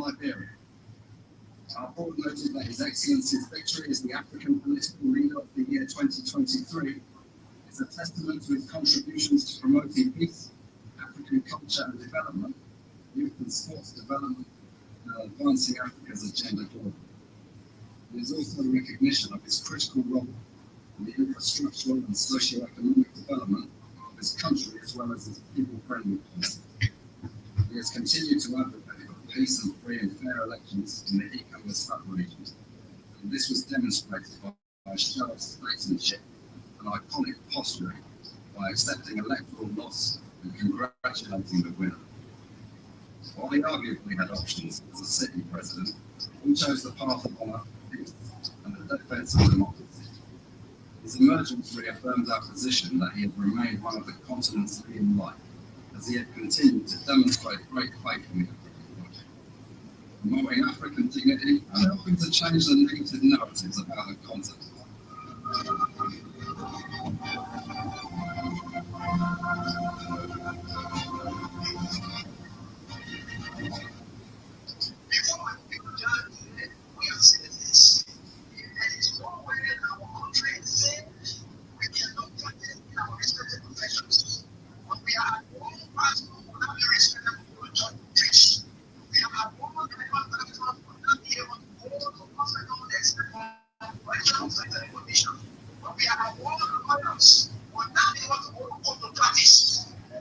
Liberia. Our board noted that His Excellency's victory as the African Political Leader of the year 2023 is a testament to his contributions to promoting peace, African culture and development, youth and sports development, and advancing Africa's agenda globally. It is also a recognition of his critical role in the infrastructural and socio-economic development of his country as well as his people-friendly policy. He has continued to advocate for peace and free and fair elections in the ECOWAS region, and this was demonstrated by a show of statesmanship and iconic posturing by accepting electoral loss and congratulating the winner. While he arguably had options as a sitting president, he chose the path of honour, peace, and the defence of democracy. His emergence reaffirmed our position that he had remained one of the continent's leading light, as he had continued to demonstrate great faith in the African project, promoting African dignity and helping to change the negative narratives about the continent.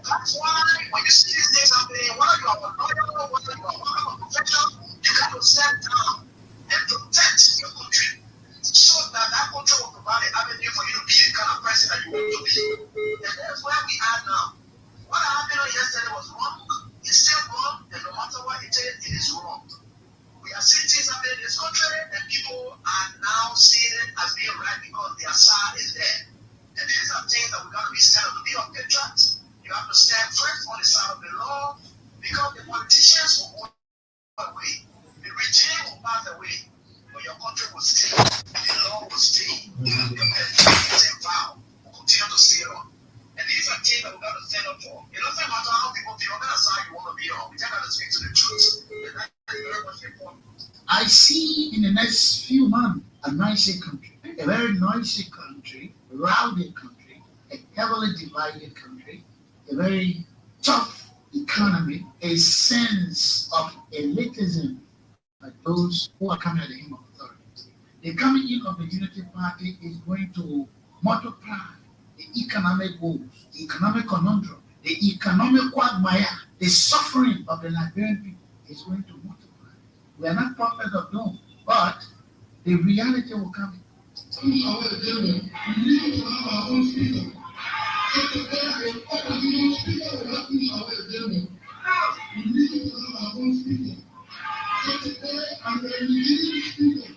That's why when you see these things happening, whether you are a lawyer, whether you are a worker of profession, you got to sit down and protect your country so that that country will provide an avenue for you to be the kind of person that you want to be. And that's where we are now. What happened yesterday was wrong. It's still wrong, and no matter what it is wrong. We are seeing things happening in this country, and people are now seeing it as being right because their side is there. And these are things that we're going to be standing to be on patriots. You have to stand first on the side of the law because the politicians will go away. The regime will pass away, but your country will stay. The law will stay. The same vow will continue to stay on. And these are things that we're going to stand up for. It doesn't matter how people feel, no matter side you want to be on. We just got to speak to the truth. And that is very much important. I see in the next few months a noisy country, a very noisy country, rowdy country, a heavily divided country, a very tough economy, a sense of elitism by those who are coming at the name of authority. The coming in of the Unity Party is going to multiply the economic woes, the economic conundrum, the economic quagmire, the suffering of the Liberian people is going to multiply. We are not prophets of doom, but the reality will come in. We need to have our own speaker. We need to have our own speaker. I'm the leading speaker.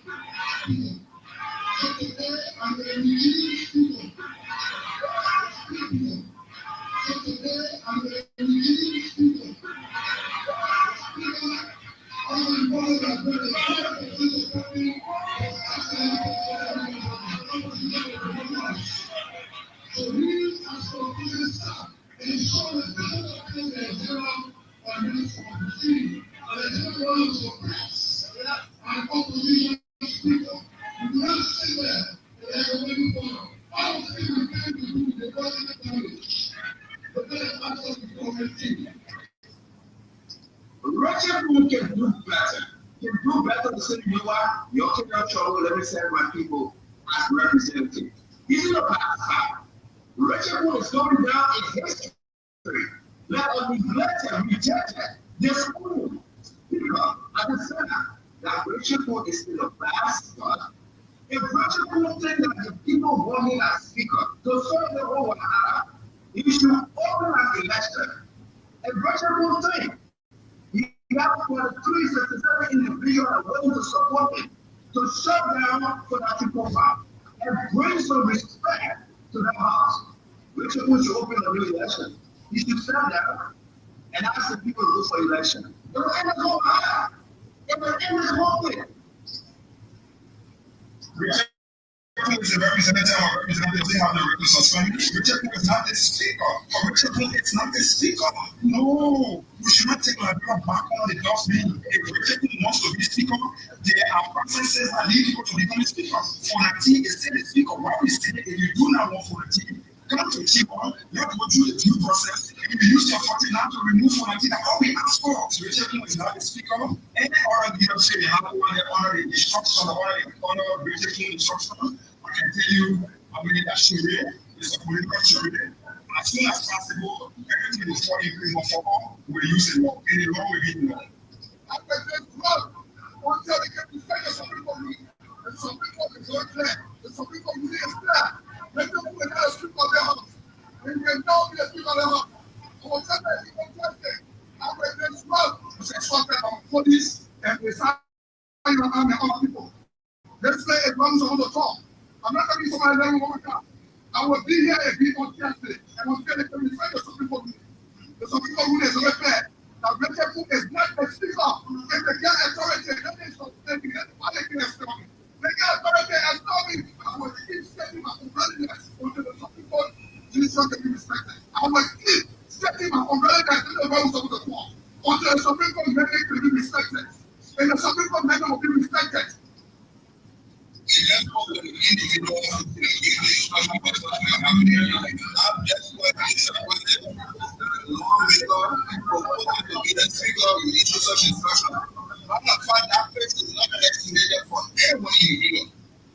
I'm the leading speaker. I'm the leading speaker. So we as politicians ensure that the general minister of the city and the general of the press and opposition speaker do not sit there and have a waiting for all the things we can do the president damage. But then after the COVID-19. Russian people can do better. Can do better to say, you know what, you're taking out trouble, let me send my people as representatives. This is a past. Russian people is going down in history. Let us neglect and reject it. This school, people understand that Russian people is in the past, but if Russian people think that the people want him as speaker to serve the whole world, he should open an election. If Russian people think you have for the 367 individuals that are willing to support him to shut down for that people power and bring some respect to that house. Richard Bush should open a new election. He should stand down and ask the people to go for election. It will end this whole matter. It will end this whole thing. Richard Bush is a representative of representatives. They have the right to suspend. Richard Bush is not the speaker. For Richard Bush, it's not the speaker. No, we should not take Liberia back on the dustbin. If Richard Bush speaker, there are processes that lead people to become a speaker. Phonati is still a speaker. Why we say if you do not want Phonati, come to keyboard, you have to go through the due process. If you use your 40 now to remove Phonati, that's all we ask for. So Richard King is not a speaker. Any other leadership, they have to honor the instruction, honor Richard King instruction. I can tell you, how many that she read is a political charade. As soon as possible, everything is for increase for all. We use the law. In the law, we need law. I bet there's blood. Until they get to say some people need. And some people is not clear. And some people need is clear. Let them put another speak on their house. And they know me to speak on their house. I will tell them, you don't trust them. I bet there's blood. I say something about police and they sign your army and other people. Let's say it runs on the top. I'm not going to be somebody that will come. I will be here and be on Thursday. And I'm going to respect some people need. There's some people who is very bad. Now, Richard King is not a speaker. If they get authority, that is something that they can stop me. They get authority and stop me. I will keep setting my umbrellas until the Supreme Court decision can be respected. I will keep setting my umbrellas in the realms of the court until the Supreme Court mandate can be respected. And the Supreme Court mandate will be respected. I'm not quite that place is not an estimated for everyone in Liberia.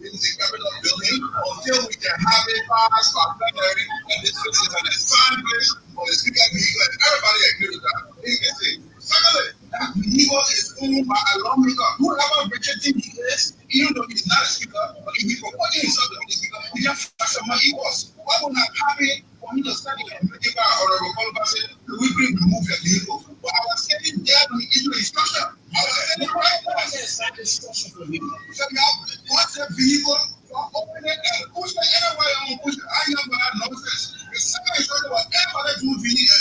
This is a capital building until we can have it passed by February and this place is an assigned place for the speaker of Liberia and everybody agree with that. You can say, secondly, that Liberia is owned by a lawmaker. Whoever Richard King is, even though he's not a speaker, but if he promoted himself to be a speaker, he just fast among he was. Why would not happy for me to study and give our honorable qualification to remove your vehicle? But I was sitting there when he issued instruction. I was sitting right there and said, instruction for me. So now, what's the vehicle? Open it and push it anywhere you want to push it. I know what I know this. The second instruction was everybody do video,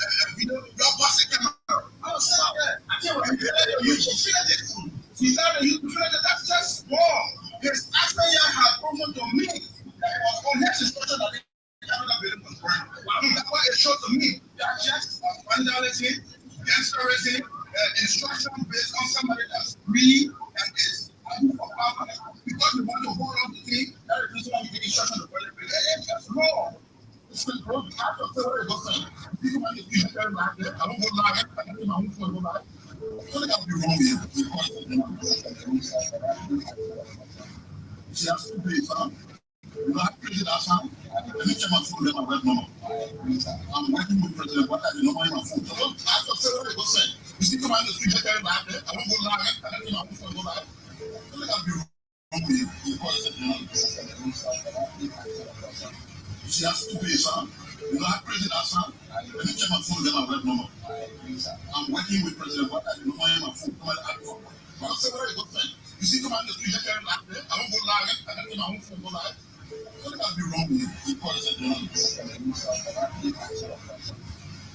your boss camera. I was sitting there. I can't remember. You should finish it. He said that you finish it. That's just wrong. His actually had proven to me that it was on his instruction that the camera building was burning. That's why it showed to me that just vandalism, gangsterism, instruction based on somebody that's free and is because we want to hold on to things that is why we give instruction to burn it. It's just wrong. It's been broken. I don't say what it was saying. People might be very like that. I don't go live. I can do my own phone go live. So they got to be wrong here. See, that's stupid, son. You know, I created that sound. Let me check my phone, then my web number. I'm working with President Water, you know, my phone. So I don't say what it was saying. You see, come on, the street, very like that. I don't go live. I can do my own phone go live. So they got to be wrong here. You see, that's stupid, son. You know, I created that sound. Let me check my phone, then my web number. I'm working with President Water, you know, my phone. Come on, I don't say what it was saying. You see, come on, the street, very like that. I don't go live. I can do my own phone go live. So they got to be wrong with you.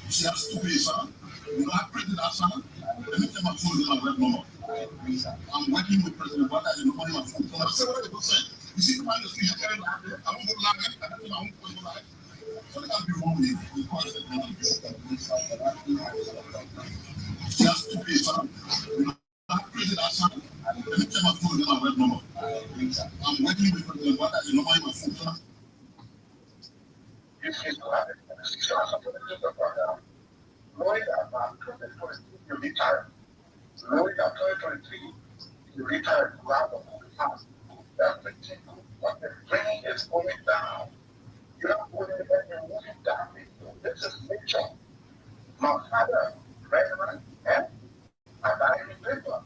You see, that's stupid, son. You know, I created that sound. Let me check my phone, then my web number. I'm working with President Water, you know, my phone. So I say what it was saying. You see, come on, the street, very like that. I don't go live. I can do my own phone go live. So they got to be wrong with you. You see, that's stupid, son. You know, I created that sound. Let me check my phone, then my web number. I'm working with President Water, you know, my phone. So This is what happened. Knowing that 2023 you'll be tired. Knowing that 2023 you'll be tired rather than fast. That's the thing. But the plane is going down. You're not going anywhere, you're moving down. This is nature. My father, Reverend, and I died in paper.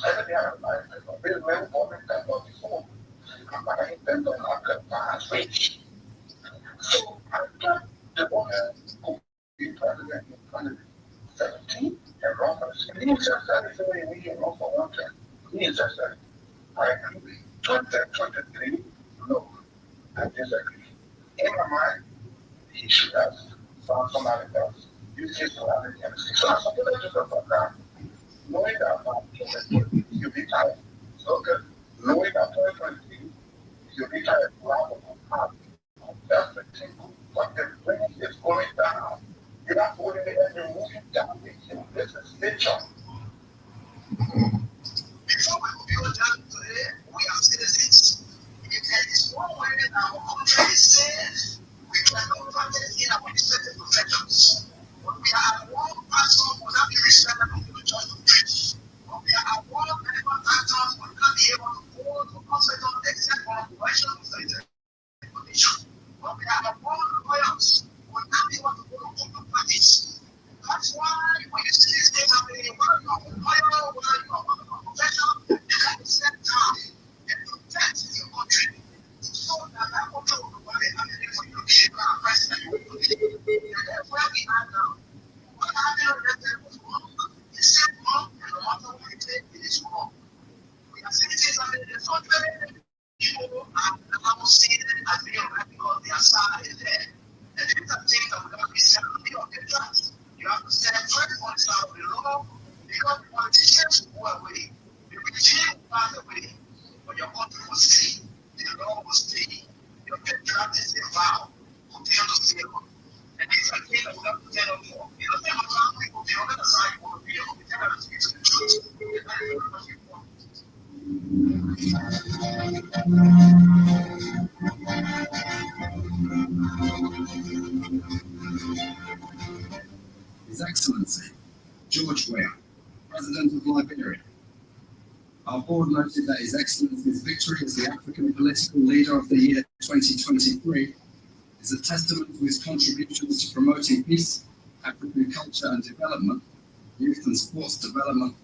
Everything I have died in paper. Bill Mel born in paper before. I'm not in paper, I could pass rich. So I got the woman who be president in 2017 and run for the city. He says that is only we can run for one term. He says that. I agree. 2023, no, I disagree. In my mind, he should have found somebody else. You see somebody else. So I'm going to just about that. Knowing that you'll be tired. So good. Knowing that 2023, you'll be tired. That's the thing. But the plane is going down. You're not going anywhere, you're moving down. This is nature. Before we pass away, but your country will stay. The law will stay. Your patriarch is a vow. Continue to stay on. And these are things that we have to tell them for. You know, how some people feel that aside for the video, we tell them to speak to the truth. And that is very much important. His Excellency, George Weah, President of Liberia. Our board noted that His Excellency's victory as the African Political Leader of the Year 2023 is a testament to his contributions to promoting peace, African culture and development, youth and sports development,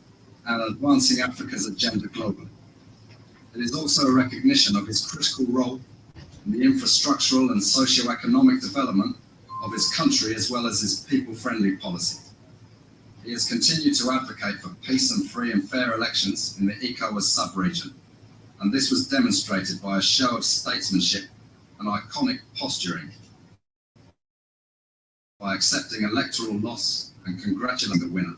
and advancing Africa's agenda globally. It is also a recognition of his critical role in the infrastructural and socio-economic development of his country, as well as his people-friendly policies. He has continued to advocate for peace and free and fair elections in the ECOWAS sub-region, and this was demonstrated by a show of statesmanship and iconic posturing by accepting electoral loss and congratulating the winner.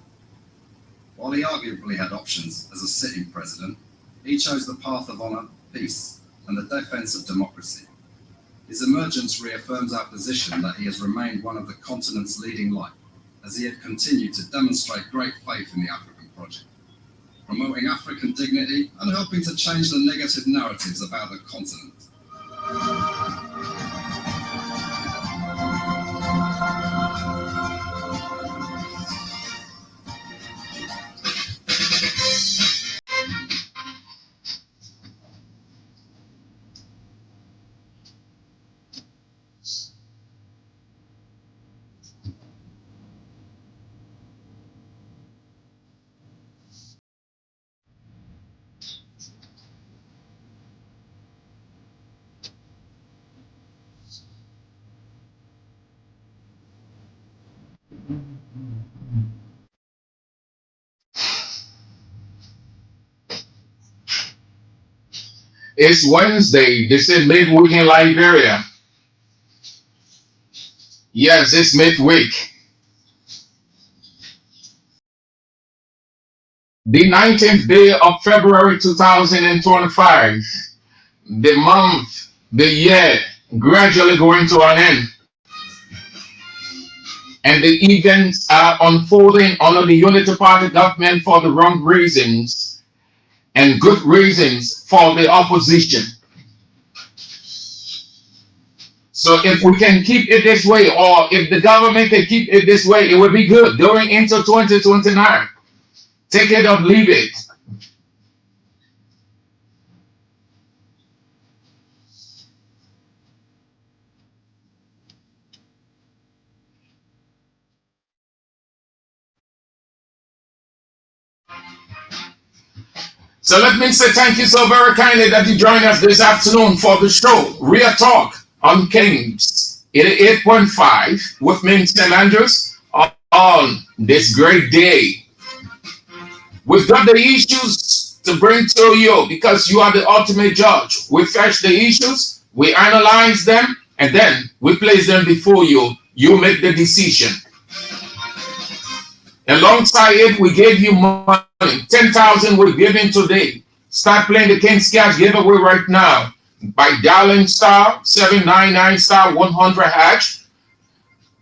While he arguably had options as a sitting president, he chose the path of honour, peace, and the defence of democracy. His emergence reaffirms our position that he has remained one of the continent's leading light, as he had continued to demonstrate great faith in the African project, promoting African dignity and helping to change the negative narratives about the continent. It's Wednesday. They said midweek in Liberia. Yes, it's midweek. The 19th day of February 2025. The month, the year, gradually going to an end. And the events are unfolding under the Unity Party government for the wrong reasons and good reasons for the opposition. So if we can keep it this way, or if the government can keep it this way, it would be good going into 2029. Take it or leave it. So let me say thank you so very kindly that you joined us this afternoon for the show, Real Talk on Kings 88.5 with me, St. Andrews, on this great day. We've got the issues to bring to you because you are the ultimate judge. We fetch the issues, we analyze them, and then we place them before you. You make the decision. Alongside it, we gave you money. 10,000 we're giving today. Start playing the King's Cash giveaway right now by dialing star 799 star 100 hash.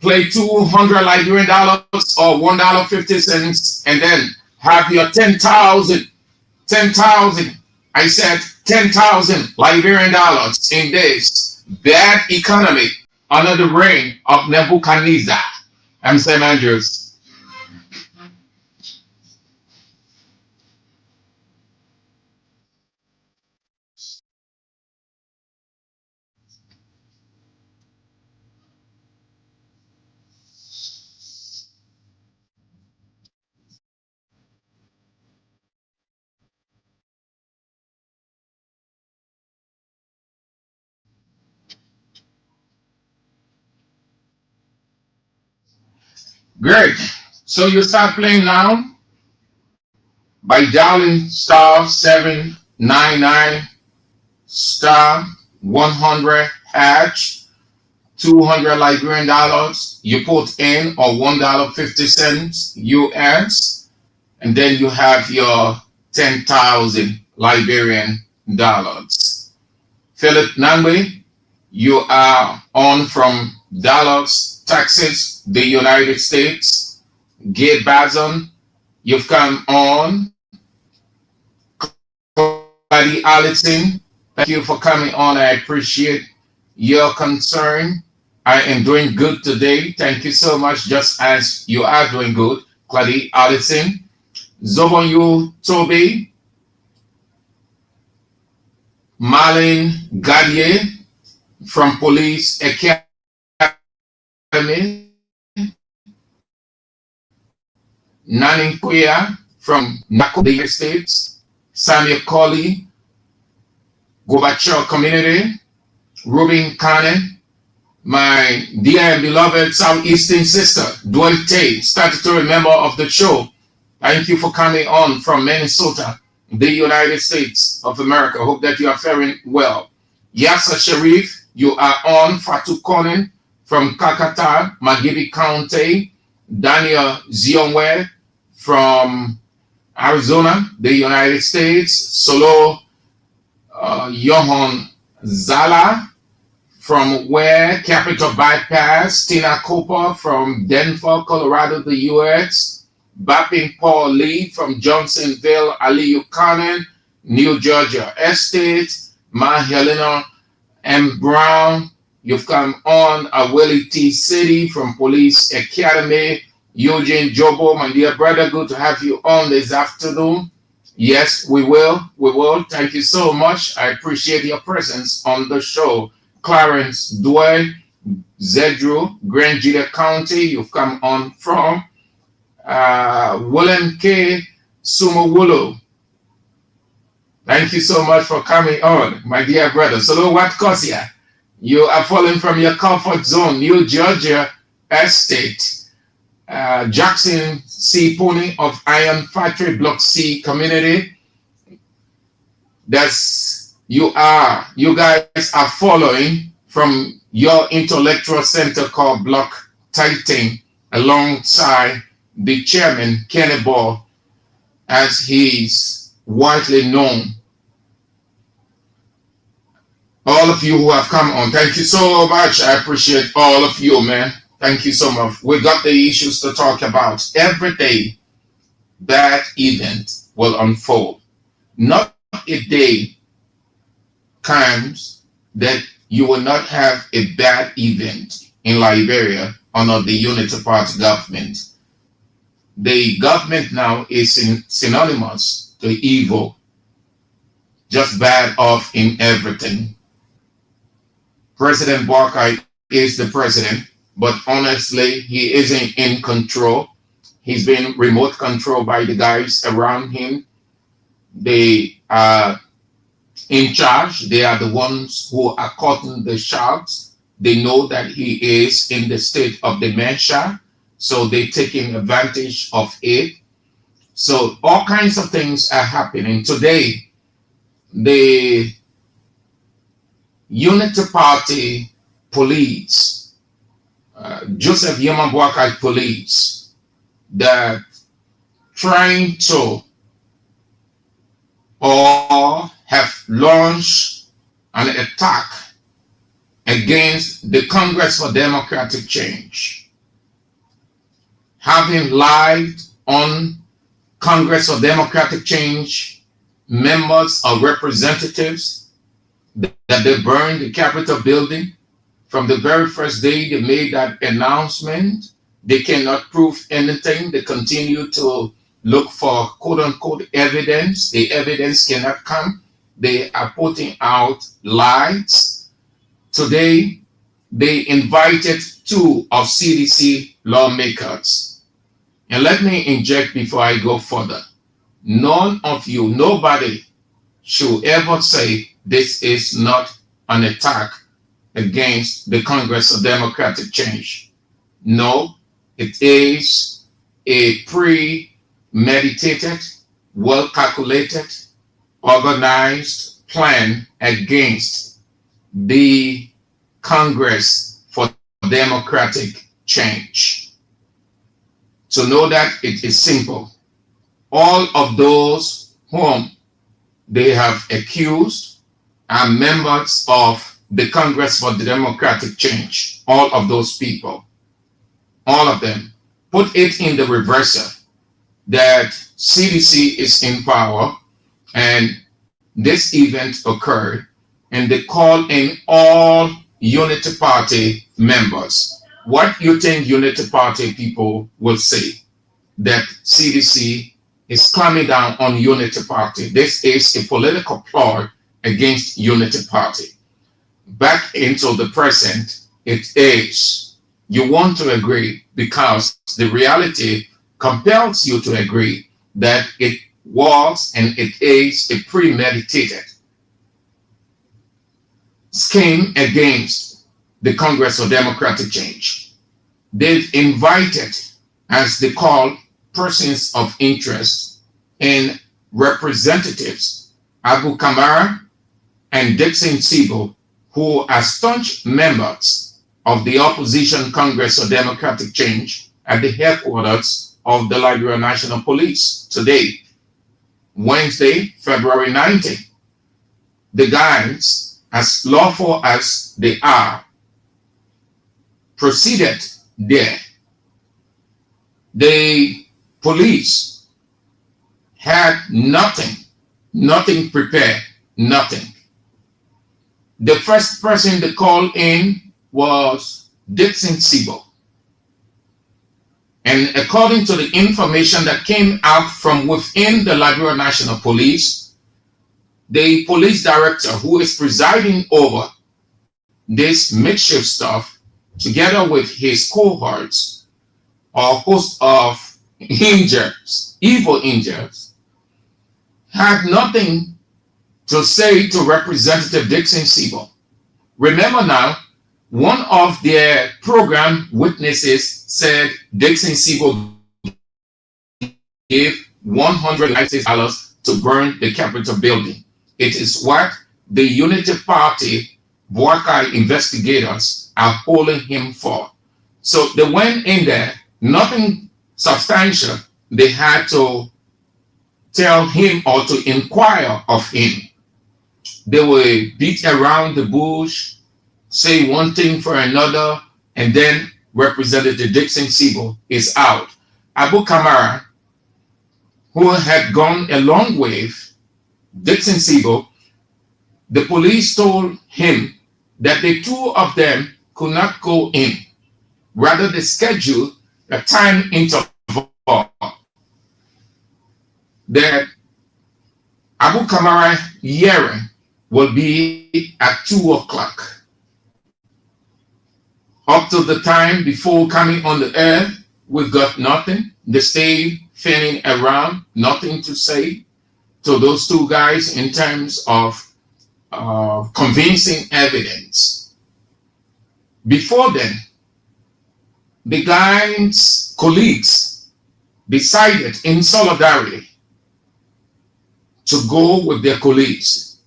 Play 200 Liberian dollars or $1.50, and then have your 10,000. 10,000. I said 10,000 Liberian dollars in this bad economy under the reign of Nebuchadnezzar. I'm Sam Andrews. Great. So you start playing now by dialing star 799 star 100 hash. 200 Liberian dollars you put in, or $1.50 US, and then you have your 10,000 Liberian dollars. Philip Nangwe, you are on from Dallas, Texas, the United States. Gabe Bazon, you've come on. Buddy Allison, thank you for coming on. I appreciate your concern. I am doing good today. Thank you so much, just as you are doing good. Claudie Allison, Zobonyu Toby, Marlene Gadier from Police Academy, Nanin Kuya from Nako, the United States, Samuel Colley, Gobacho Community, Ruben Cannon, my dear and beloved Southeastern sister, Dwayne Tate, statutory member of the show. Thank you for coming on from Minnesota, the United States of America. Hope that you are faring well. Yassa Sharif, you are on. Fatu Konen from Kakata, Magibi County. Daniel Zionwe from Arizona, the United States. Solo Johan Zala from where? Capital Bypass. Tina Cooper from Denver, Colorado, the U.S. Bapping Paul Lee from Johnsonville, Aliyu Cannon, New Georgia Estate. Ma Helena M. Brown, you've come on. Aweli T. City from Police Academy. Eugene Jobo, my dear brother, good to have you on this afternoon. Yes, we will. We will. Thank you so much. I appreciate your presence on the show. Clarence Dway, Zedru, Grand Julia County, you've come on from. William K. Sumawulu. Thank you so much for coming on, my dear brother. Solo Watkosia, you are falling from your comfort zone, New Georgia Estate. Jackson C. Pony of Iron Factory Block C community. You guys are following from your intellectual center called Block Titan alongside the chairman, Kenny Ball, as he's widely known. All of you who have come on, thank you so much. I appreciate all of you, man. Thank you so much. We got the issues to talk about. Every day that event will unfold. Not a day comes that you will not have a bad event in Liberia under the Unity Party government. The government now is synonymous to evil, just bad off in everything. President Barkai is the president, but honestly, he isn't in control. He's been remote controlled by the guys around him. They are in charge. They are the ones who are calling the shots. They know that he is in the state of dementia, so they're taking advantage of it. So all kinds of things are happening. Today, the Unity Party police, Joseph Yamabwakai police, that trying to or have launched an attack against the Congress for Democratic Change, having lied on Congress for Democratic Change members or representatives that they burned the Capitol building. From the very first day they made that announcement, they cannot prove anything. They continue to look for quote-unquote evidence. The evidence cannot come. They are putting out lies. Today, they invited 2 of CDC lawmakers. And let me inject before I go further. None of you, nobody should ever say this is not an attack against the Congress of Democratic Change. No, it is a premeditated, well-calculated, organized plan against the Congress for Democratic Change. To know that it is simple. All of those whom they have accused are members of the Congress for the Democratic Change. All of those people, all of them, put it in the reverser that CDC is in power and this event occurred, and they call in all Unity Party members. What you think Unity Party people will say? That CDC is clamping down on Unity Party. This is a political ploy against Unity Party. Back into the present, it is. You want to agree because the reality compels you to agree that it was and it is a premeditated scheme against the Congress for Democratic Change. They've invited, as they call, persons of interest and representatives, Abu Kamara and Dixon Siebel, who are staunch members of the opposition Congress for Democratic Change at the headquarters of the Liberia National Police today, Wednesday, February 19th. The guys, as lawful as they are, proceeded there. The police had nothing prepared, nothing. The first person they called in was Dixon Siebel. And according to the information that came out from within the Liberia National Police, the police director who is presiding over this makeshift stuff, together with his cohorts or host of angels, evil angels, had nothing to say to Representative Dixon Siebel. Remember now, one of their program witnesses said Dixon Siebel gave $196 to burn the Capitol building. It is what the Unity Party Boakai investigators are holding him for. So they went in there, nothing substantial. They had to tell him or to inquire of him. They will beat around the bush, say one thing for another, and then Representative Dixon Siebel is out. Abu Kamara, who had gone along with Dixon Siebel, the police told him that the two of them could not go in. Rather, they scheduled a time interval that Abu Kamara hearing will be at 2 o'clock. Up to the time before coming on the air, we got nothing. They stayed fanning around, nothing to say to those two guys in terms of convincing evidence. Before then, the guys' colleagues decided in solidarity to go with their colleagues.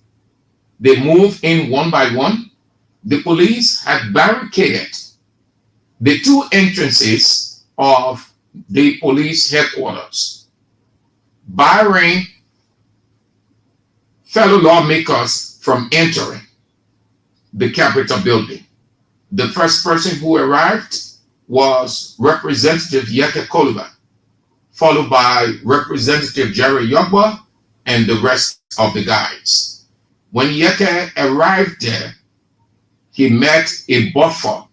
They moved in one by one. The police had barricaded the two entrances of the police headquarters, barring fellow lawmakers from entering the Capitol building. The first person who arrived was Representative Yeke Koluba, followed by Representative Jerry Yogba and the rest of the guys. When Yeke arrived there, he met a buffer,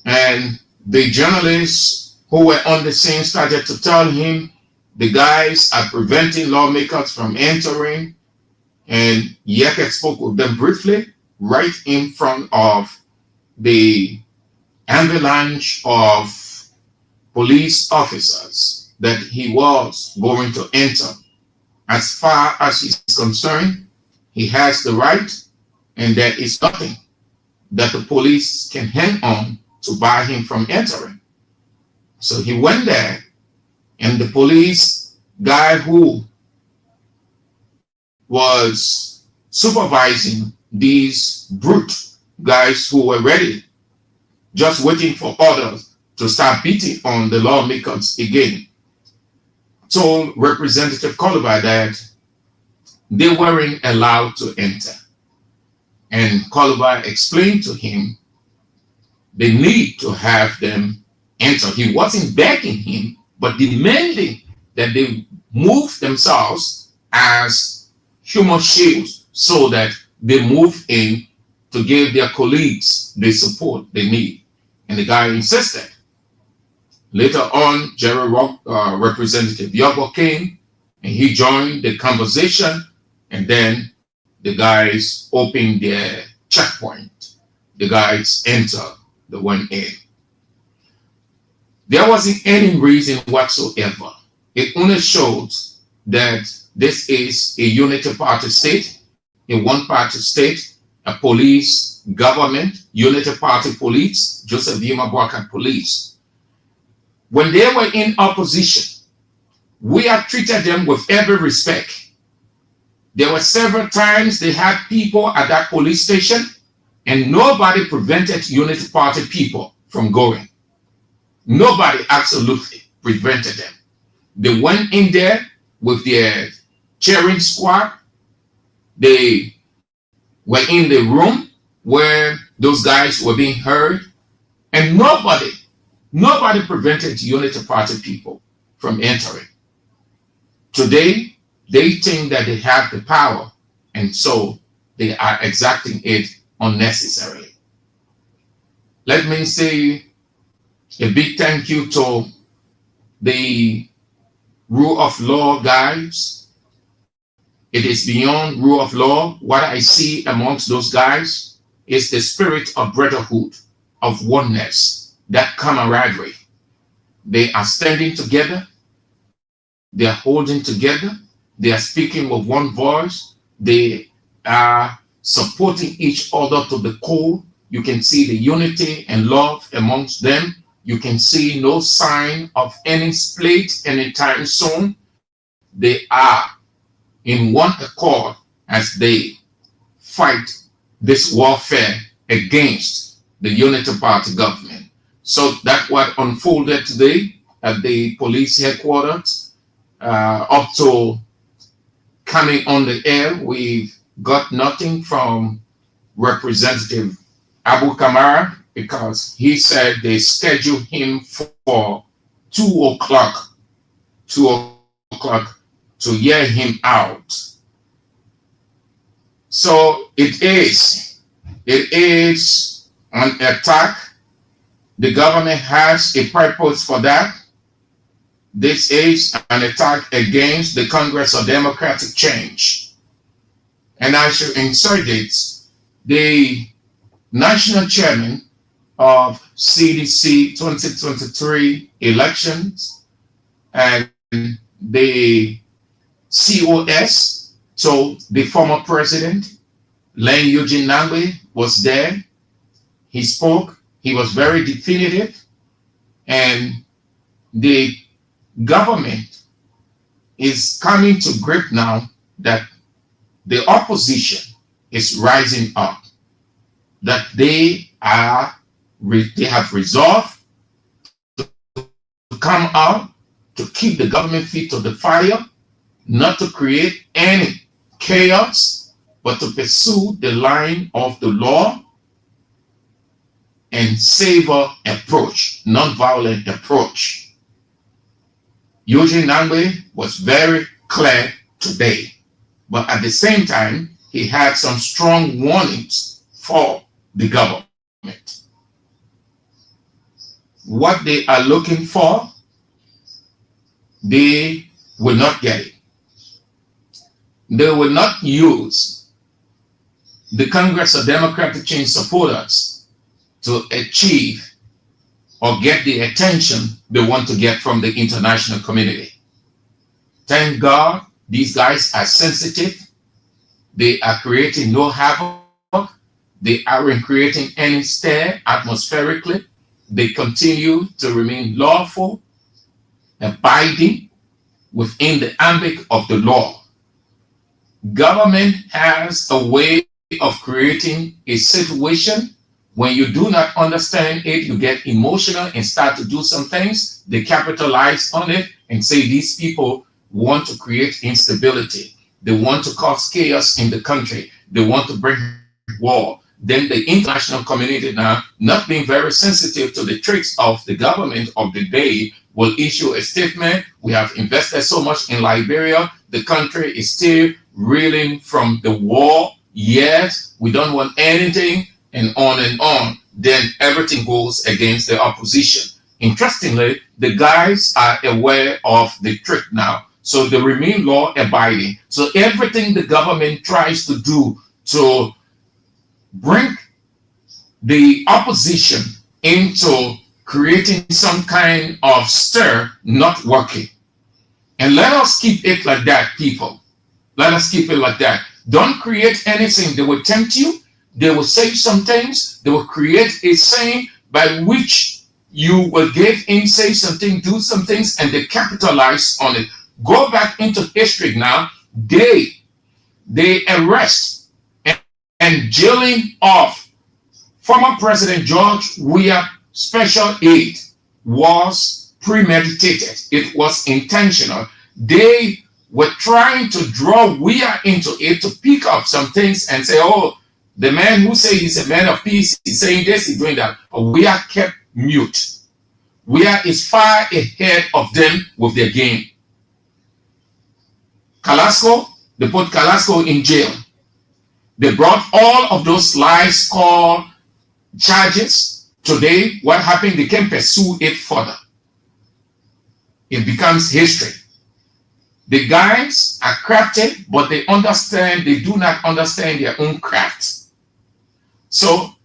and the journalists who were on the scene started to tell him the guys are preventing lawmakers from entering, and Yeke spoke with them briefly right in front of the avalanche of police officers that he was going to enter. As far as he's concerned, he has the right, and there is nothing that the police can hang on to bar him from entering. So he went there, and the police guy who was supervising these brute guys who were ready, just waiting for orders to start beating on the lawmakers again, told Representative Koluba that they weren't allowed to enter. And Columbine explained to him the need to have them enter. He wasn't begging him, but demanding that they move themselves as human shields so that they move in to give their colleagues the support they need. And the guy insisted. Later on, Representative Yogo came and he joined the conversation, and then the guys opened their checkpoint. The guys entered, they went in. There wasn't any reason whatsoever. It only shows that this is a unity party state, a one-party state, a police government, unity party police, Joseph Yuma Boakai police. When they were in opposition, we have treated them with every respect. There were several times they had people at that police station and nobody prevented unity party people from going. Nobody absolutely prevented them. They went in there with their cheering squad. They were in the room where those guys were being heard, and nobody prevented unity party people from entering. Today, they think that they have the power, and so they are exacting it unnecessarily. Let me say a big thank you to the rule of law guys. It is beyond rule of law. What I see amongst those guys is the spirit of brotherhood, of oneness, that camaraderie. They are standing together. They are holding together. They are speaking with one voice. They are supporting each other to the core. You can see the unity and love amongst them. You can see no sign of any split anytime soon. They are in one accord as they fight this warfare against the unity party government. So that's what unfolded today at the police headquarters. Up to coming on the air, we've got nothing from Representative Abu Kamara because he said they scheduled him for 2 o'clock to hear him out. So it is an attack. The government has a purpose for that. This is an attack against the Congress of Democratic Change. And I should insert it, the national chairman of CDC 2023 elections and the COS, so the former president, Len Eugene Nangbe, was there. He spoke. He was very definitive. And the government is coming to grip now that the opposition is rising up, that they have resolved to come out to keep the government feet to the fire, not to create any chaos, but to pursue the line of the law and safer approach, non-violent approach. Eugene Nangbe was very clear today, but at the same time, he had some strong warnings for the government. What they are looking for, they will not get it. They will not use the Congress of Democratic Change supporters to achieve or get the attention they want to get from the international community. Thank God these guys are sensitive. They are creating no havoc. They aren't creating any stir atmospherically. They continue to remain lawful, abiding within the ambit of the law. Government has a way of creating a situation. When you do not understand it, you get emotional and start to do some things. They capitalize on it and say these people want to create instability. They want to cause chaos in the country. They want to bring war. Then the international community, now not being very sensitive to the tricks of the government of the day, will issue a statement. We have invested so much in Liberia. The country is still reeling from the war. Yes, we don't want anything, and on and on. Then everything goes against the opposition. Interestingly, the guys are aware of the trick now. So they remain law abiding. So everything the government tries to do to bring the opposition into creating some kind of stir, not working. And let us keep it like that, people. Let us keep it like that. Don't create anything. They will tempt you. They will say some things. They will create a saying by which you will give in, say something, do some things, and they capitalize on it. Go back into history now. They arrest and jailing of former President George Weah special aid was premeditated. It was intentional. They were trying to draw Weah into it to pick up some things and say, oh, the man who says he's a man of peace, he's saying this, he's doing that. But Weah kept mute. Weah is far ahead of them with their game. Carrasco, they put Carrasco in jail. They brought all of those lies called charges. Today, what happened? They can pursue it further. It becomes history. The guys are crafty, but they do not understand their own craft. So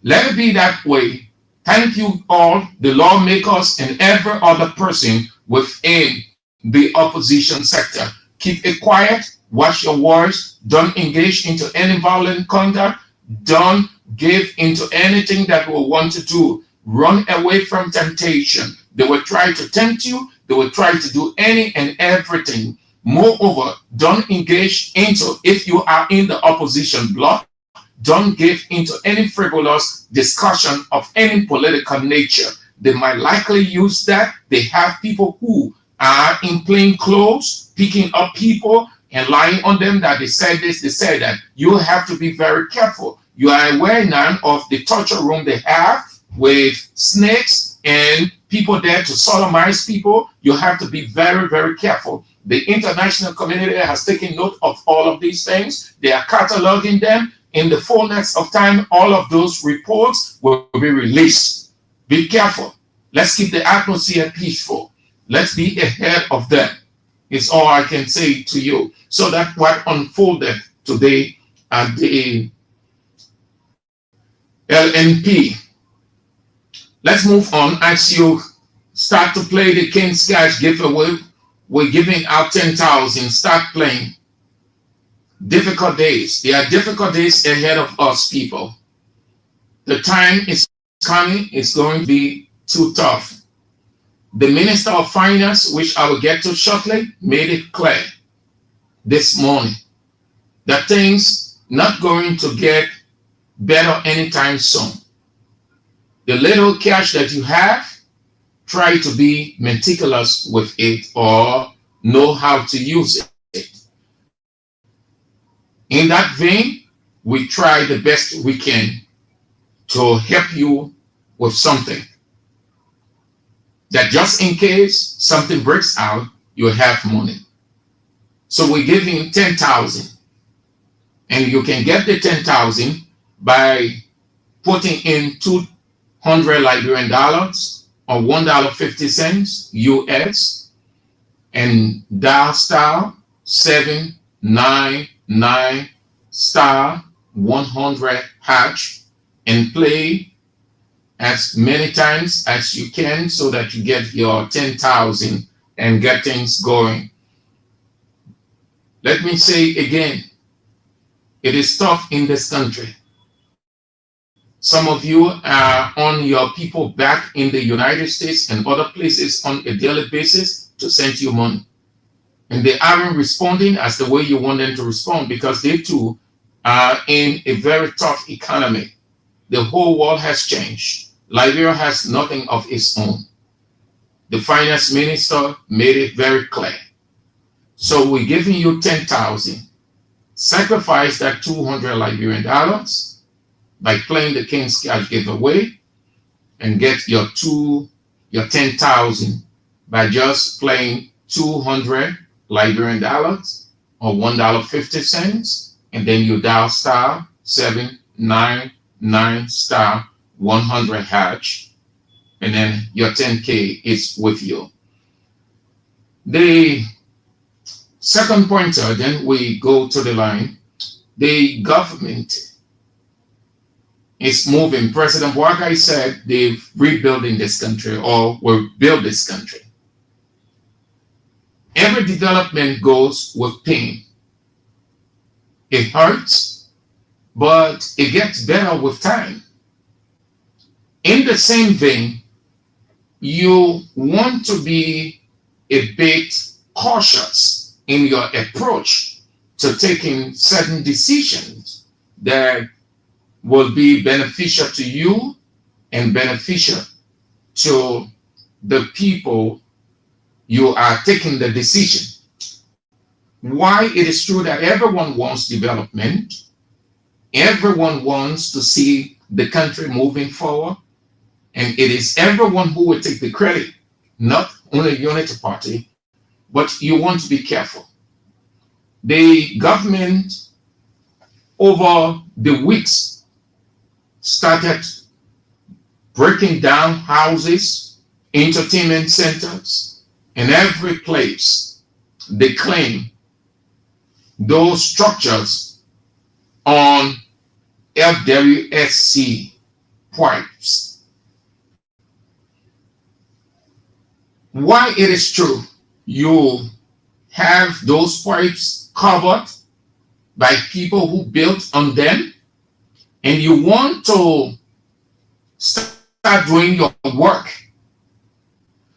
let it be that way. Thank you all, the lawmakers and every other person within the opposition sector. Keep it quiet, watch your words, don't engage into any violent conduct, don't give into anything that will want to do. Run away from temptation. They will try to tempt you, they will try to do any and everything. Moreover, don't engage into, if you are in the opposition bloc, don't give into any frivolous discussion of any political nature. They might likely use that. They have people who are in plain clothes, picking up people and lying on them that they said this, they said that. You have to be very careful. You are aware now of the torture room they have with snakes and people there to sodomize people. You have to be very, very careful. The international community has taken note of all of these things. They are cataloging them. In the fullness of time, all of those reports will be released. Be careful. Let's keep the atmosphere peaceful. Let's be ahead of them. It's all I can say to you. So that's what unfolded today at the LNP. Let's move on. As you start to play the King's Cash giveaway, we're giving out 10,000. Start playing. Difficult days. There are difficult days ahead of us, people. The time is coming. It's going to be too tough. The Minister of Finance, which I will get to shortly, made it clear this morning that things not going to get better anytime soon. The little cash that you have, try to be meticulous with it or know how to use it. In that vein, we try the best we can to help you with something that just in case something breaks out, you have money. So we're giving 10,000, and you can get the 10,000 by putting in 200 Liberian dollars or $1.50 US and dial star 799 star 100 hash and play as many times as you can so that you get your 10,000 and get things going. Let me say again, it is tough in this country. Some of you are on your people back in the United States and other places on a daily basis to send you money. And they aren't responding as the way you want them to respond because they too are in a very tough economy. The whole world has changed. Liberia has nothing of its own. The finance minister made it very clear. So we're giving you 10,000. sacrifice that 200 Liberian dollars by playing the King's Cash giveaway and get your 10,000 by just playing 200 Liberian dollars or $1.50, and then you dial star 799 star 100 hash, and then your 10K is with you. The second pointer, then we go to the line. The government is moving. President Boakai said they're rebuilding this country or will build this country. Every development goes with pain. It hurts, but it gets better with time. In the same vein, you want to be a bit cautious in your approach to taking certain decisions that will be beneficial to you and beneficial to the people you are taking the decision. Why it is true that everyone wants development, everyone wants to see the country moving forward, and it is everyone who will take the credit, not only Unity Party, but you want to be careful. The government over the weeks started breaking down houses, entertainment centers, and every place they claim those structures on FWSC pipes. Why it is true you have those pipes covered by people who built on them, and you want to start doing your work.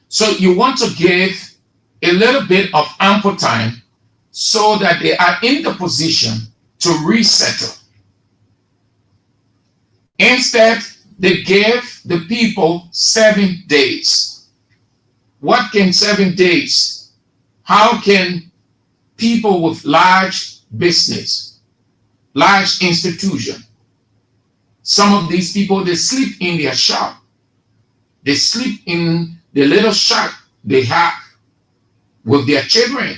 So you want to give a little bit of ample time so that they are in the position to resettle. Instead, they gave the people 7 days. What can 7 days? How can people with large business, large institution, some of these people, they sleep in their shop. They sleep in the little shop they have with their children.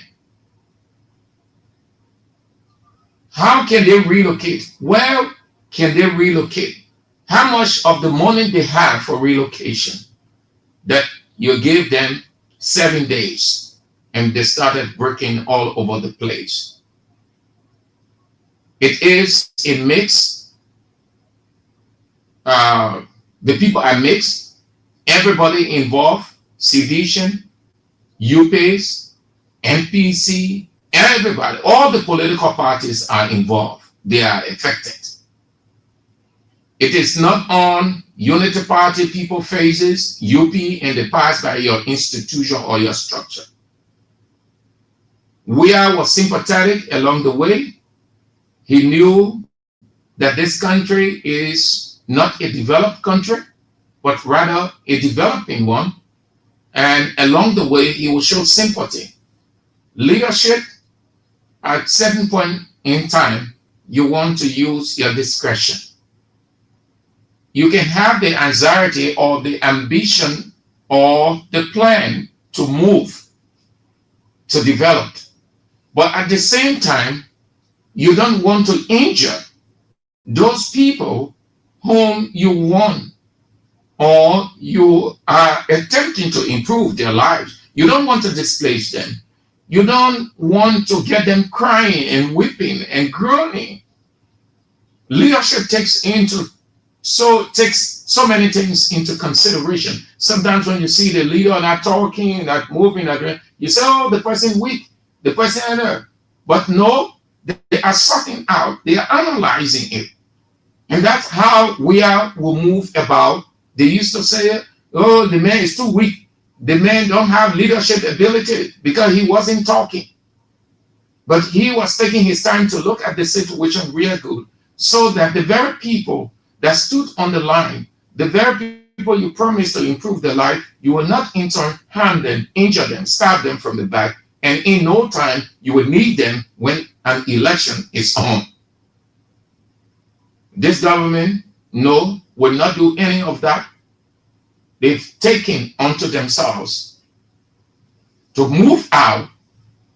How can they relocate? Well, can they relocate? How much of the money they have for relocation that you gave them 7 days and they started working all over the place? It is a mix. The people are mixed. Everybody involved, sedition, UPAs, MPC, everybody, all the political parties are involved. They are affected. It is not on Unity Party people faces, UP, and they pass by your institution or your structure. Weah was sympathetic along the way. He knew that this country is not a developed country, but rather a developing one. And along the way, he will show sympathy. Leadership, at certain point in time, you want to use your discretion. You can have the anxiety or the ambition or the plan to move, to develop. But at the same time, you don't want to injure those people whom you want or you are attempting to improve their lives. You don't want to displace them. You don't want to get them crying and weeping and groaning. Leadership takes so many things into consideration. Sometimes when you see the leader not talking, not moving, you say, oh, the person weak, the person, but no, they are sorting out, they are analyzing it. And that's how we will move about. They used to say, oh, the man is too weak. The man don't have leadership ability because he wasn't talking. But he was taking his time to look at the situation real good, so that the very people that stood on the line, the very people you promised to improve their life, you will not in turn harm them, injure them, stab them from the back and in no time you will need them when an election is on. This government, no, will not do any of that. They've taken unto themselves to move out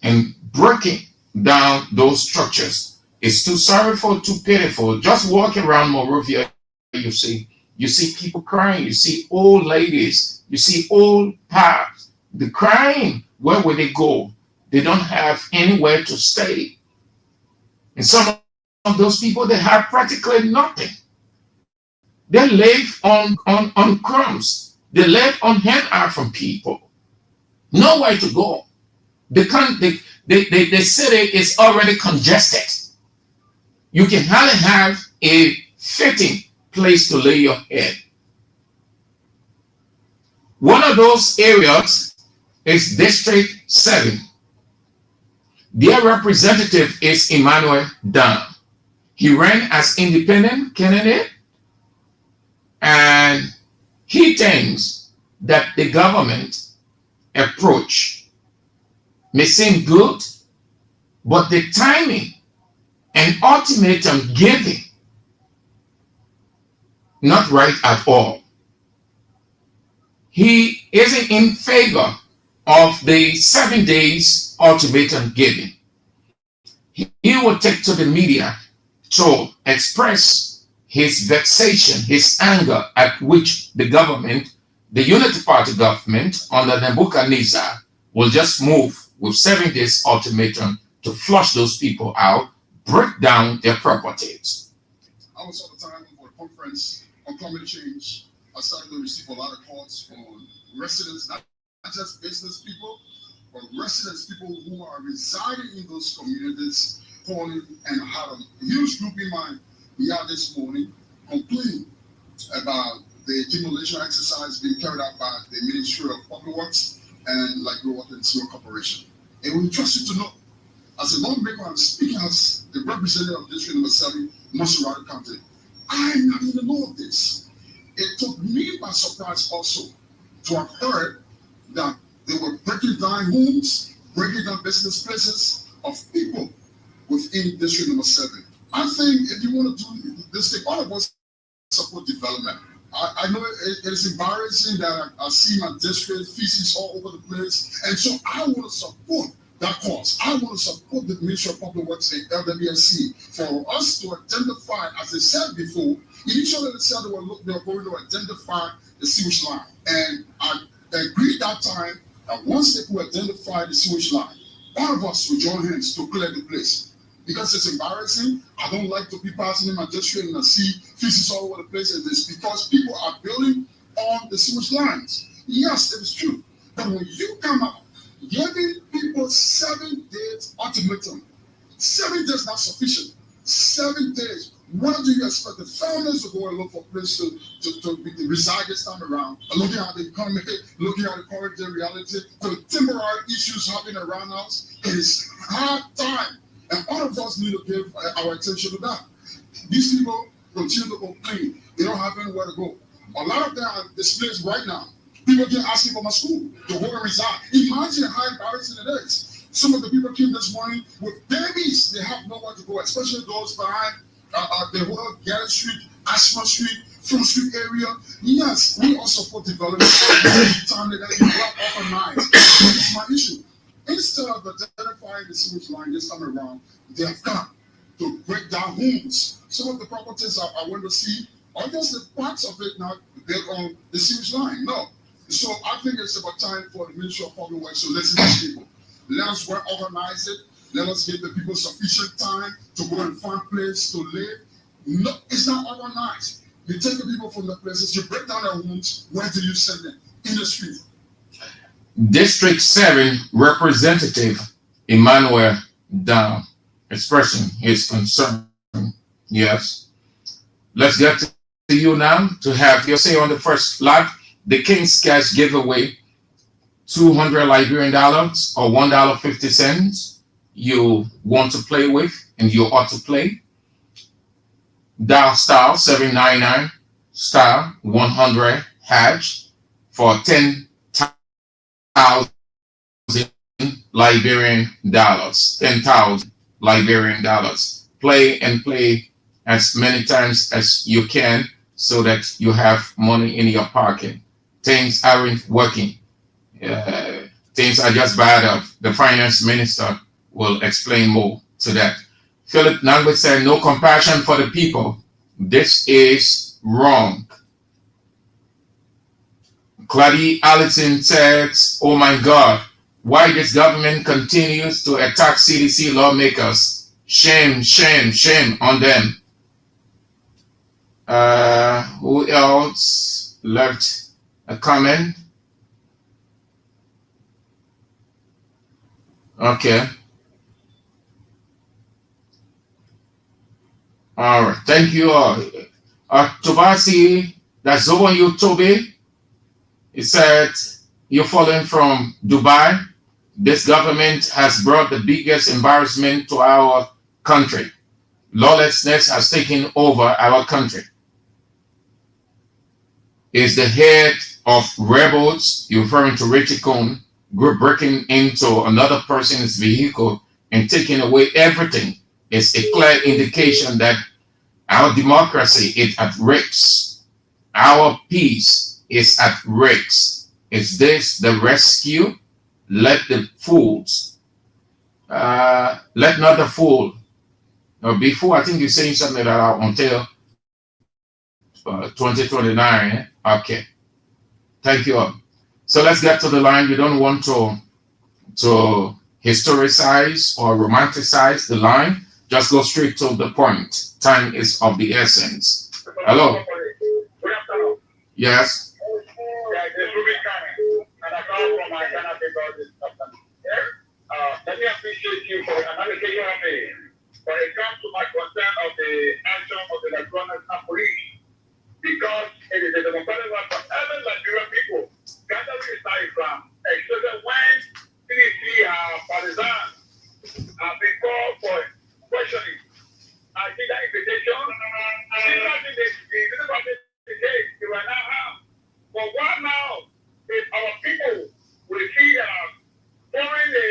and breaking down those structures. It's too sorrowful, too pitiful. Just walking around Monrovia, you see people crying, you see old ladies, you see old paths. The crying, where will they go? They don't have anywhere to stay. And some of those people, they have practically nothing. They live on crumbs. They live on handout from people. Nowhere to go. The city is already congested. You can hardly have a fitting place to lay your head. One of those areas is District 7. Their representative is Emmanuel Dam. He ran as independent candidate, and he thinks that the government approach may seem good, but the timing and ultimatum giving, not right at all. He isn't in favor of the 7 days ultimatum giving. He will take to the media to express his vexation, his anger at which the government, the Unity Party government under Nebuchadnezzar, will just move with 7 days ultimatum to flush those people out, break down their properties. I was at the time for a conference on climate change. I started to receive a lot of calls from residents, not just business people, but residents, people who are residing in those communities, calling and had a huge group in my yard this morning complaining about the demolition exercise being carried out by the Ministry of Public Works and Liberia Water and Sewer Corporation. And we trust you to know, as a lawmaker, I'm speaking as the representative of District Number 7, Austerity County. I'm not in the know of this. It took me by surprise also to have heard that they were breaking down homes, breaking down business places of people within District Number 7. I think if you want to do this thing, all of us support development. I know it is embarrassing that I see my district feces all over the place, and so I want to support that cause. I want to support the Ministry of Public Works and LWSC for us to identify, as I said before, initially they said they were going to identify the sewage line, and I agreed that time that once they could identify the sewage line, all of us will join hands to clear the place. Because it's embarrassing. I don't like to be passing in my district and I see feces all over the place, and it's because people are building on the sewage lines. Yes, it is true. But when you come out giving people 7 days ultimatum, 7 days not sufficient. 7 days. What do you expect? The families will go and look for a place to reside this time around, looking at the economy, looking at the current day reality, the temporary issues happening around us. It is hard time. And all of us need to give our attention to that. These people continue to complain. They don't have anywhere to go. A lot of them are displaced right now. People keep asking for my school to go and reside. Imagine how embarrassing it is. Some of the people came this morning with babies. They have nowhere to go, especially those behind the whole Garrett Street, Ashford Street, Front Street area. Yes, we all support development. Time that you block organized. It's my issue. Instead of identifying the sewage line this time around, they have come to break down homes. Some of the properties I went to see, obviously parts of it now built on the sewage line. No. So I think it's about time for the Ministry of Public Works to listen to these people. Let us well organize it. Let us give the people sufficient time to go and find a place to live. No, it's not organized. You take the people from the places, you break down their homes, where do you send them? In the street. District 7 Representative Emmanuel Dam expressing his concern. Yes. Let's get to you now to have your say on the first lot. The King's Cash giveaway, $200 Liberian dollars or $1.50 you want to play with and you ought to play. Dial star 799 star 100 hash for 10,000 Liberian dollars, 10,000 Liberian dollars. Play and play as many times as you can so that you have money in your pocket. Things aren't working. Things are just bad up. The finance minister will explain more to that. Philip Nangwit said, no compassion for the people. This is wrong. Claudie Allison says, oh my God, why this government continues to attack CDC lawmakers. Shame, shame, shame on them. Who else left a comment? Okay. All right. Thank you all. Tobasi, that's over on YouTube. It said, you're following from Dubai. This government has brought the biggest embarrassment to our country. Lawlessness has taken over our country. Is the head of rebels, you're referring to Richie Cohn, group breaking into another person's vehicle and taking away everything. It's a clear indication that our democracy is at risk. Our peace is at risk. Is this the rescue? Let the fools, let not the fool. Before, I think you're saying something that until 2029. Okay. Thank you all. So let's get to the line. We don't want to historicize or romanticize the line. Just go straight to the point. Time is of the essence. Hello. Yes. Let me appreciate you for another day of me. When it comes to my concern of the action of the Nigerian police, because it is a democratic right for every Nigerian people gathering inside from, especially when CDC partisans have been called for questioning. I see that invitation. The case they were now have. But what now if our people will see foreign the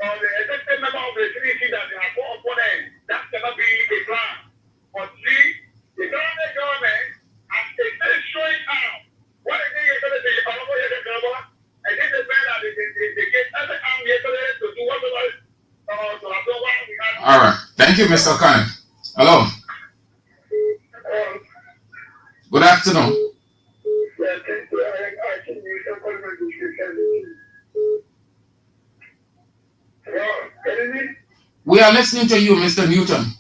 existing member of the CDC that they have fought upon them? That cannot be a plan. But see, the government has been showing out what it is going to be. And this is when they get every arm yesterday to do whatever. All right. Thank you, Mr. Khan. Hello. Good afternoon. We are listening to you, Mr. Newton.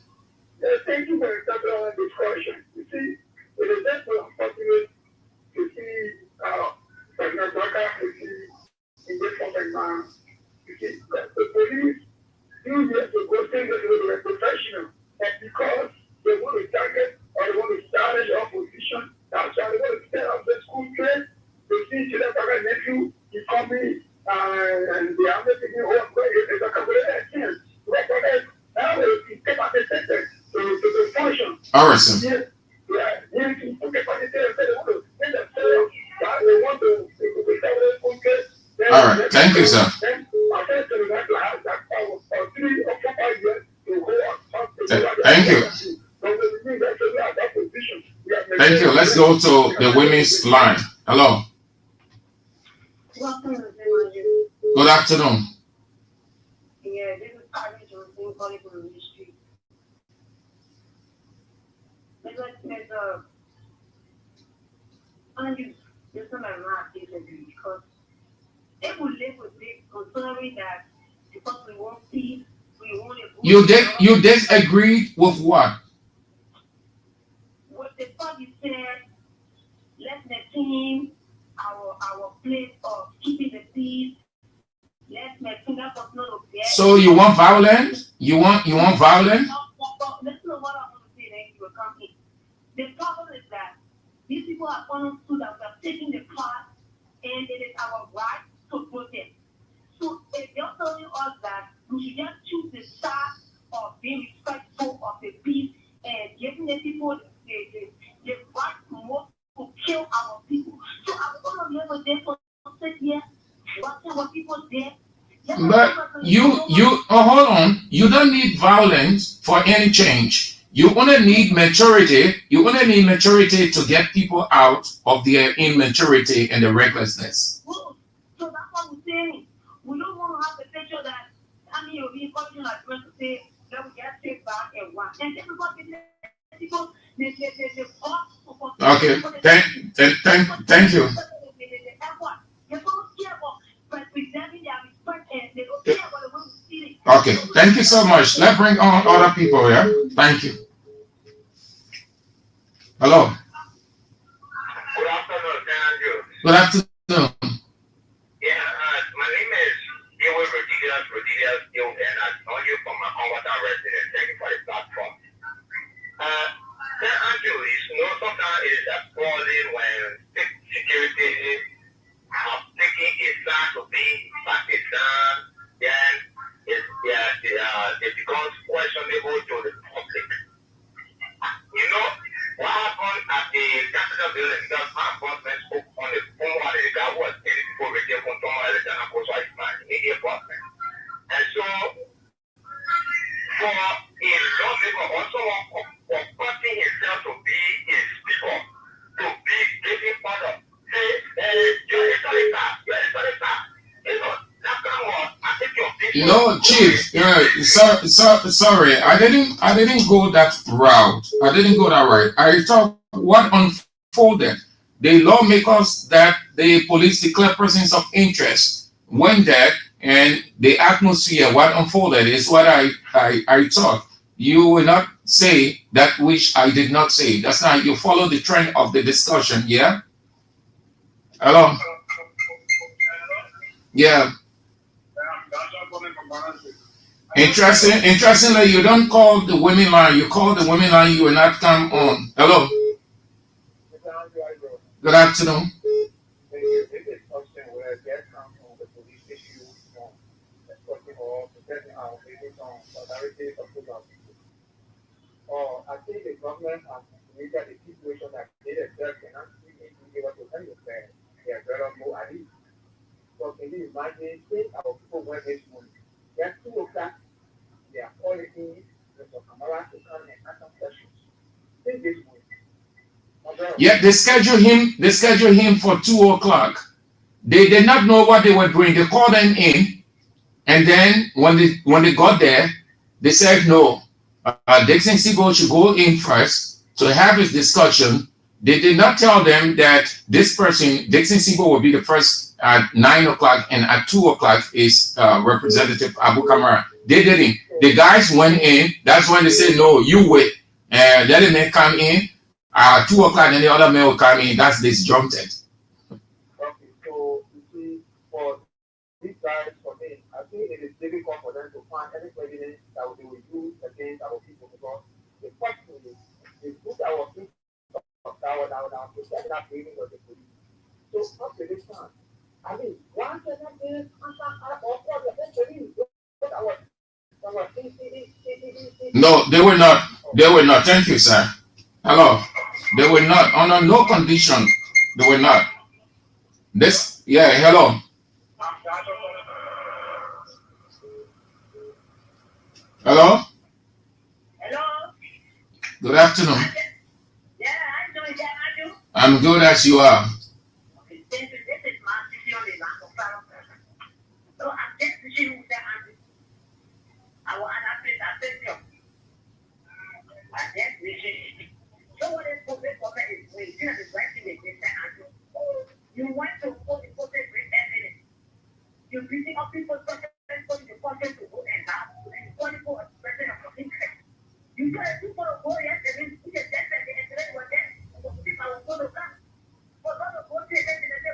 Thank you for the discussion. You see, it is just unfortunate to see President Baka in this moment now. You see, the police few years ago saying that they were professional, and because they want to target or they want to challenge opposition, that's why they want to set up the school trade. They see Chile Baka nephew, he coming and they are making him work it's a couple of years. Now they take out the sentence to the function. All right, sir. Yes. All right. Thank you, sir. Thank you. Thank you. Let's go to the women's line. Hello. Good afternoon. Yeah, this is Carmen Johnson calling from the street. And this is my mouth because they will live with this, considering that because we want peace, we want it. You disagreed with what? What the party said, let's maintain our place of keeping the peace. Let's maintain that for no. So you want violence? You want violence? Listen to what I want to say, then you will come in. The problem is that these people have understood that we are taking the part, and it is our right to protest. So if they're telling us that we should just choose the side of being respectful of the peace and giving the people the right to kill our people. So I'm going to live with them for 6 years, watching what people did, But hold on. You don't need violence for any change. You only need maturity. You only need maturity to get people out of their immaturity and the recklessness. So that's what we're saying. We don't want to have the picture that you'll be encouraging our friends to say, let me get straight back and one. And this is what people okay. Thank you. Okay, thank you so much. Let's bring on other people, yeah? Thank you. Hello. Good afternoon, thank you. Good afternoon. Yeah, my name is Ewa Rodriguez, and I know you from my Congress resident. Thank you for the platform. Thank you. Sometimes it is appalling when security have taken a stand to be Pakistan, then it becomes questionable to the public. You know, what happened at the Capitol building, because my bossman spoke on the phone while the guy was telling people radio control and also it's my media bossman. And so, for a lawmaker also comporting himself to be a speaker, to be giving order, say, you're a solicitor. You know, that kind of I think your people. No, Chief. Sorry. I didn't go that route. I didn't go that right. I thought what unfolded. The lawmakers that the police declare persons of interest went there, and the atmosphere, what unfolded is what I thought. You will not say that which I did not say. That's not, you follow the trend of the discussion, yeah? Hello? Yeah. Interestingly, you don't call the women line. You call the women line, you will not come on. Hello? Good afternoon. I think the government has created a situation that they themselves cannot really give us to understand. They are better more at it. So can you imagine, think our people went this morning. At 2 o'clock, they are calling in Mr. Kamara to come and ask some questions. Think this morning. Yeah, they schedule him for 2 o'clock. They did not know what they were doing. They called them in, and then when they got there, they said no. Dixon Sibo should go in first to have his discussion. They did not tell them that this person, Dixon Sibo, will be the first at 9 o'clock, and at 2 o'clock is Representative Abu Kamara. They didn't. The guys went in. That's when they said, no, you wait. And let the men come in. 2 o'clock, and the other men will come in. That's disjointed. Okay, so you see, for these guys, for me, I think it is difficult for them to find any evidence that they will use against our people, because the question is, they put our people down to set that meeting with the police. So up to this time, I mean, why cannot they answer all the police? No, they were not. They were not. Thank you, sir. Hello. They were not. Under no condition. They were not. This, yeah, hello. Hello? Hello? Good afternoon. Yeah, I'm doing that. I do. I'm good as you are. Okay, this is my security line. So I'm just shooting that I will adapt it. I said, yo. I just wish. So what is for this woman is when you have the right to make this answer. You want to put the person with evidence. You're beating up people's person for the person to go and have and calling for a person of interest. You got to do for a boy, and then you just said that the incident was there. People will go to that. For all the boys, they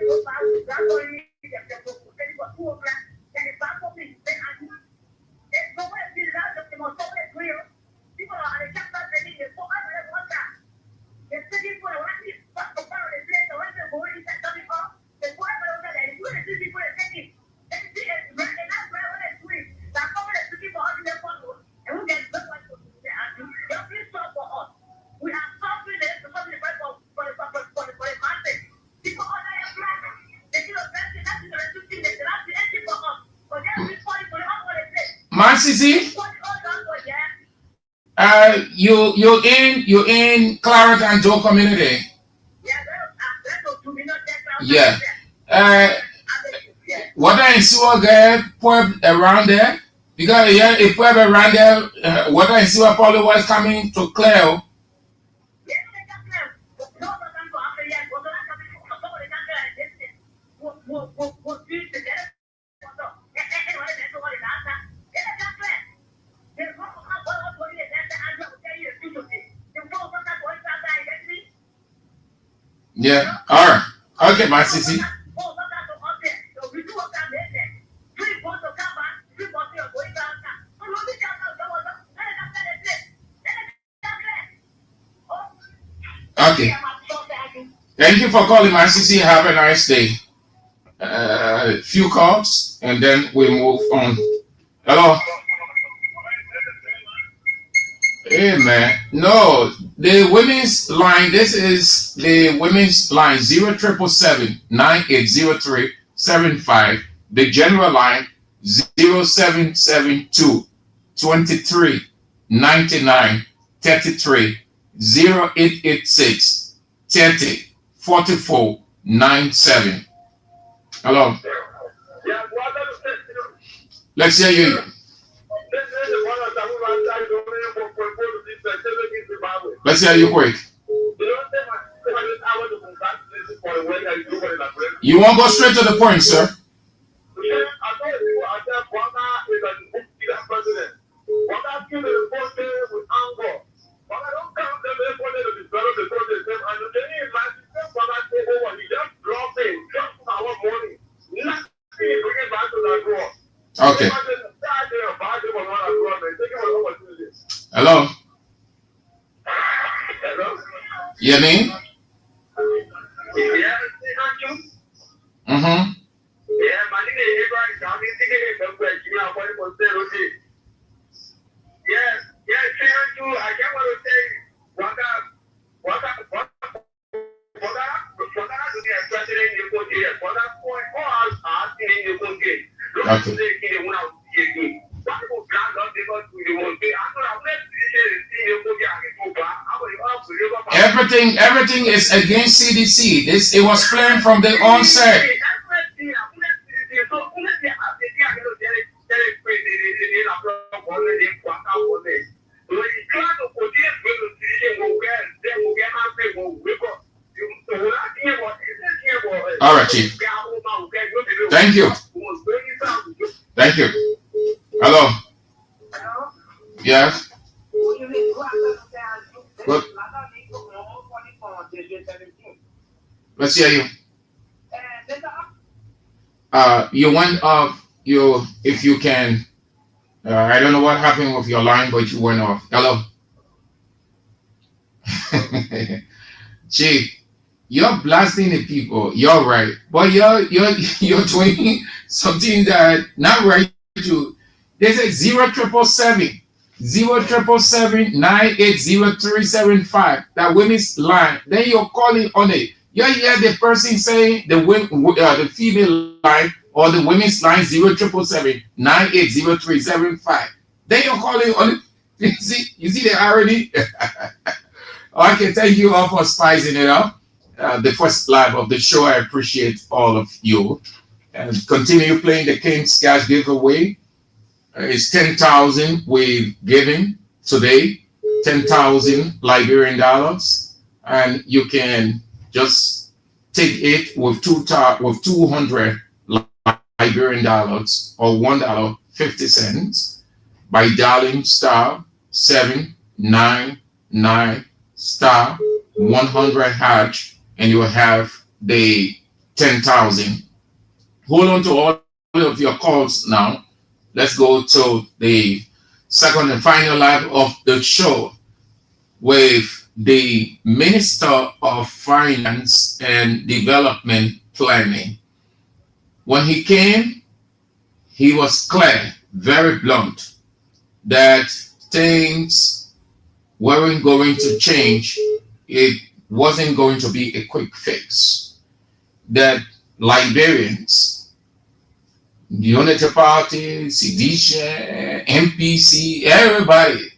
go back to that story. They're going to 2 o'clock. And the back of it, there's no way to get it out of the most real. People are on the chapter, they need to go out of one time. They're sitting for a while, but the power is there, the one that's going to set something off. The boy will know that if you're going to see people that take it, they see it, and that's why when it's sweet. That's how we're looking for all the people, and we get good ones to say, don't be sorry for us. We have something that is the public for the content. People are not black. They feel offended, that's the thing that they're not the for us. But they're Masisi, you in Clark and Joe community. Yeah. What I saw there, pub around there, because yeah, a pub around there, what I saw probably was coming to Cleo. Yeah. All right. Okay, my sissy. Okay. Thank you for calling, my sissy. Have a nice day. Few calls, and then we move on. Hello. Hey man, no, the women's line. This is the women's line 0777-980-375. The general line 0772-23-99-33 0886-30-44-97. Hello. Let's hear you. Let's hear you quick. You won't go straight to the point, sir. Okay. Hello. You mean? Mm-hmm. Okay. Everything is against CDC. It was planned from the onset. All right, Chief. Thank you. Thank you. Hello. Yes. Good. Let's hear you. You went off. If you can. I don't know what happened with your line, but you went off. Hello. Chief, you're blasting the people. You're right, but you're doing something that not right. There's a 0777-980-375. That women's line. Then you're calling on it. You hear the person saying the female line or the women's line 0777-980-375. Then you're calling on it. You see the irony? Okay, thank you all for spicing it up. The first live of the show. I appreciate all of you. And continue playing the King's Cash giveaway. It's 10,000 we've given today. 10,000 Liberian dollars. And you can just take it with 200 Liberian dollars or $1.50 by dialing *799 *100#, and you will have the 10,000. Hold on to all of your calls now. Let's go to the second and final live of the show with the Minister of Finance and Development Planning. When he came, he was clear, very blunt, that things weren't going to change. It wasn't going to be a quick fix. That Liberians Unity Party, Sedition, MPC, everybody.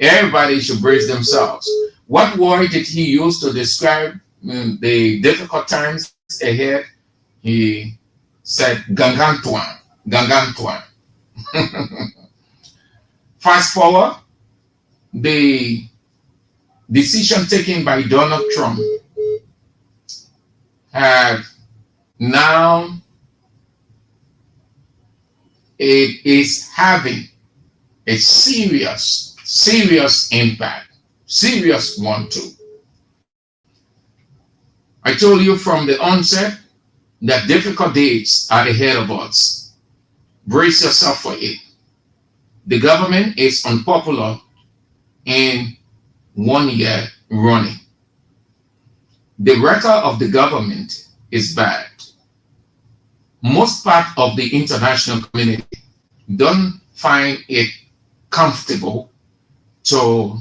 Everybody should brace themselves. What word did he use to describe the difficult times ahead? He said, Gangantuan. Gangantuan. Fast forward, the decision taken by Donald Trump have now, it is having a serious impact, serious one too. I told you from the onset that difficult days are ahead of us. Brace yourself for it. The government is unpopular in 1 year running. The record of the government is bad. Most part of the international community don't find it comfortable to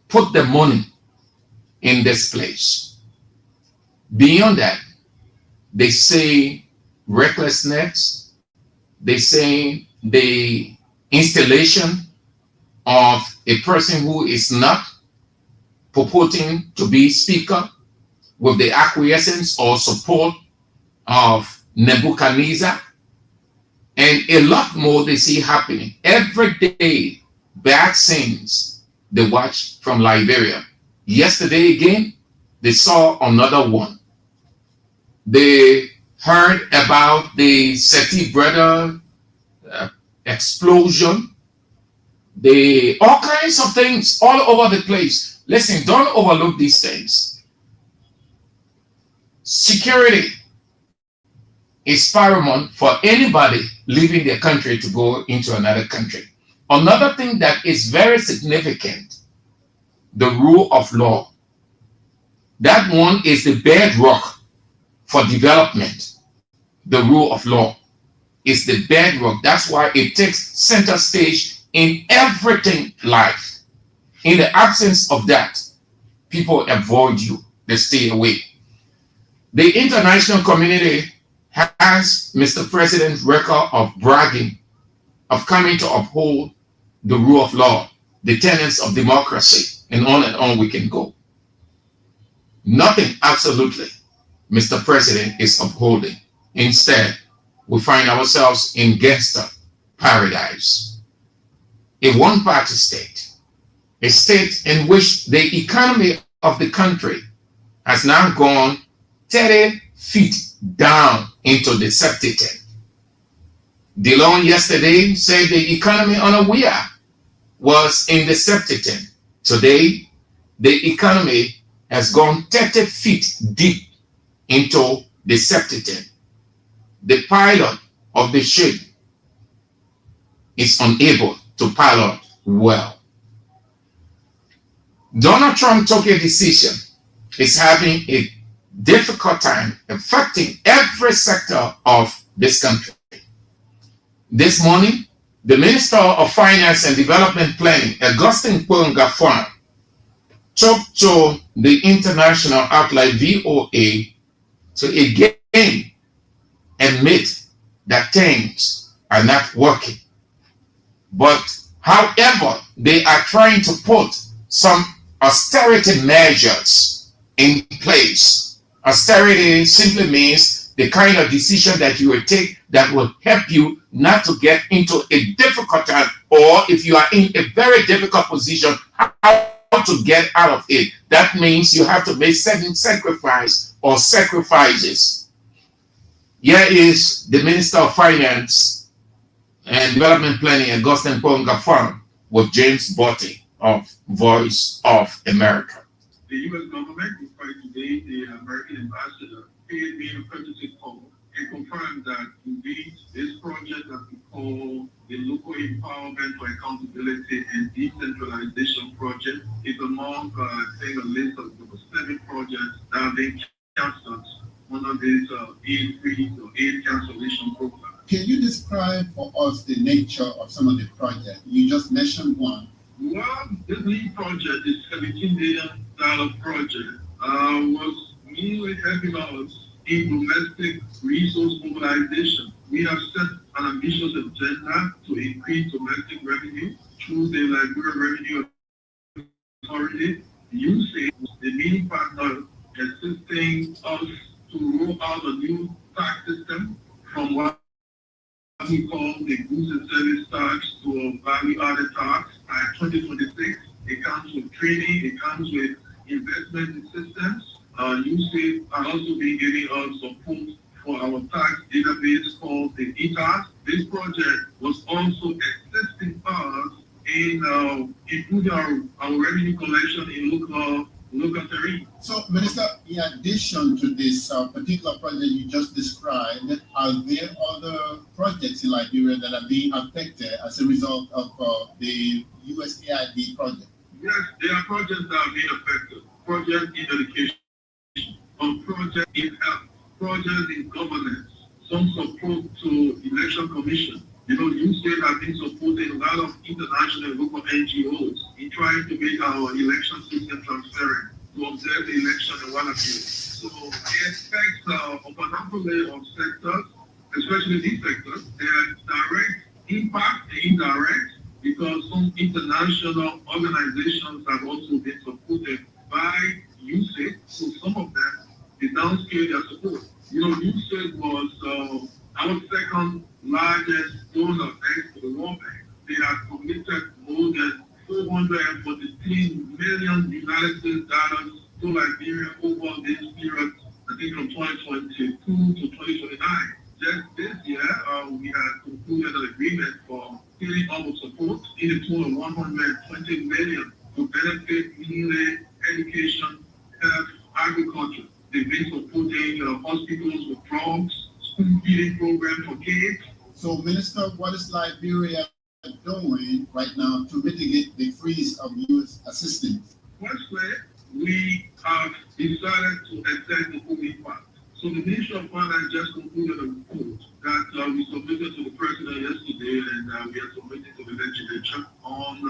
put the money in this place. Beyond that, they say recklessness, they say the installation of a person who is not purporting to be speaker with the acquiescence or support of Nebuchadnezzar, and a lot more they see happening every day. Bad scenes they watch from Liberia. Yesterday again, they saw another one. They heard about the Seti brother explosion. All kinds of things all over the place. Listen, don't overlook these things. Security is paramount for anybody leaving their country to go into another country. Another thing that is very significant, the rule of law. That one is the bedrock for development. The rule of law is the bedrock. That's why it takes center stage in everything life. In the absence of that, people avoid you. They stay away. The international community has Mr. President's record of bragging, of coming to uphold the rule of law, the tenets of democracy, and on we can go. Nothing, absolutely, Mr. President is upholding. Instead, we find ourselves in gangster paradise. A one-party state, a state in which the economy of the country has now gone 30 feet down into the septic tank. DeLong yesterday said the economy unaware was in the septic tank. Today, the economy has gone 30 feet deep into the septic tank. The pilot of the ship is unable to pilot well. Donald Trump took a decision. He's having a difficult time affecting every sector of this country. This morning, the Minister of Finance and Development Planning, Augustine Kpongafan, talked to the international outlet VOA to again admit that things are not working. But however, they are trying to put some austerity measures in place. Austerity simply means the kind of decision that you will take that will help you not to get into a difficult time, or if you are in a very difficult position, how to get out of it. That means you have to make certain sacrifice or sacrifices. Here is the Minister of Finance and Development Planning, Augustine Kpongafan, with James Botti of Voice of America. The U.S. government, despite today the American ambassador, paid me a courtesy call and confirmed that indeed this project that we call the Local Empowerment for Accountability and Decentralization Project is among, a list of 7 projects that have been canceled under this aid freeze or aid cancellation program. Can you describe for us the nature of some of the projects? You just mentioned one. Well, this lead project, this $17 million project, was mainly helping us in domestic resource mobilization. We have set an ambitious agenda to increase domestic revenue through the Liberia Revenue Authority. USAID, the leading partner, assisting us to roll out a new tax system from what we call the goods and service tax to a value-added tax by 2026. It comes with training, it comes with investment in systems. USAID are also been giving us support for our tax database called the ETAS. This project was also assisting us in improving our revenue collection in local terrain. So, Minister, in addition to this particular project you just described, are there other projects in Liberia that are being affected as a result of the USAID project? Yes, there are projects that are being affected. Projects in education, projects in health, projects in governance, some support to election commission. USAID have been supporting a lot of international and local NGOs in trying to make our election system transparent, to observe the election and what have you. So I expect of an overlay of sectors, especially these sectors, their direct impact and indirect, because some international organizations have also been supported by USAID. So some of them, they downscale their support. USAID was our second largest donor thanks to the World Bank. They have committed more than $443 million United States dollars to Liberia over this period, I think from 2022 to 2029. Just this year, we have concluded an agreement for filling our support in the tune of $120 million to benefit mainly education, health, agriculture. They've been supporting hospitals with drugs, school feeding program for kids. So, Minister, what is Liberia doing right now to mitigate the freeze of U.S. assistance? Firstly, we have decided to extend the COVID fund. So the Ministry of Finance just concluded a report that we submitted to the President yesterday, and we are submitting to the legislature on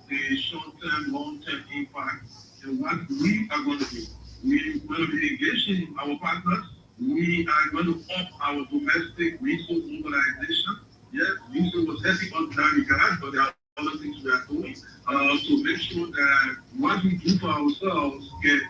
the short-term, long-term impact and what we are going to do. We are going to be engaging our partners. We are going to up our domestic resource mobilization. Yes, USAID was helping us in that regard, but there are other things we are doing to make sure that what we do for ourselves can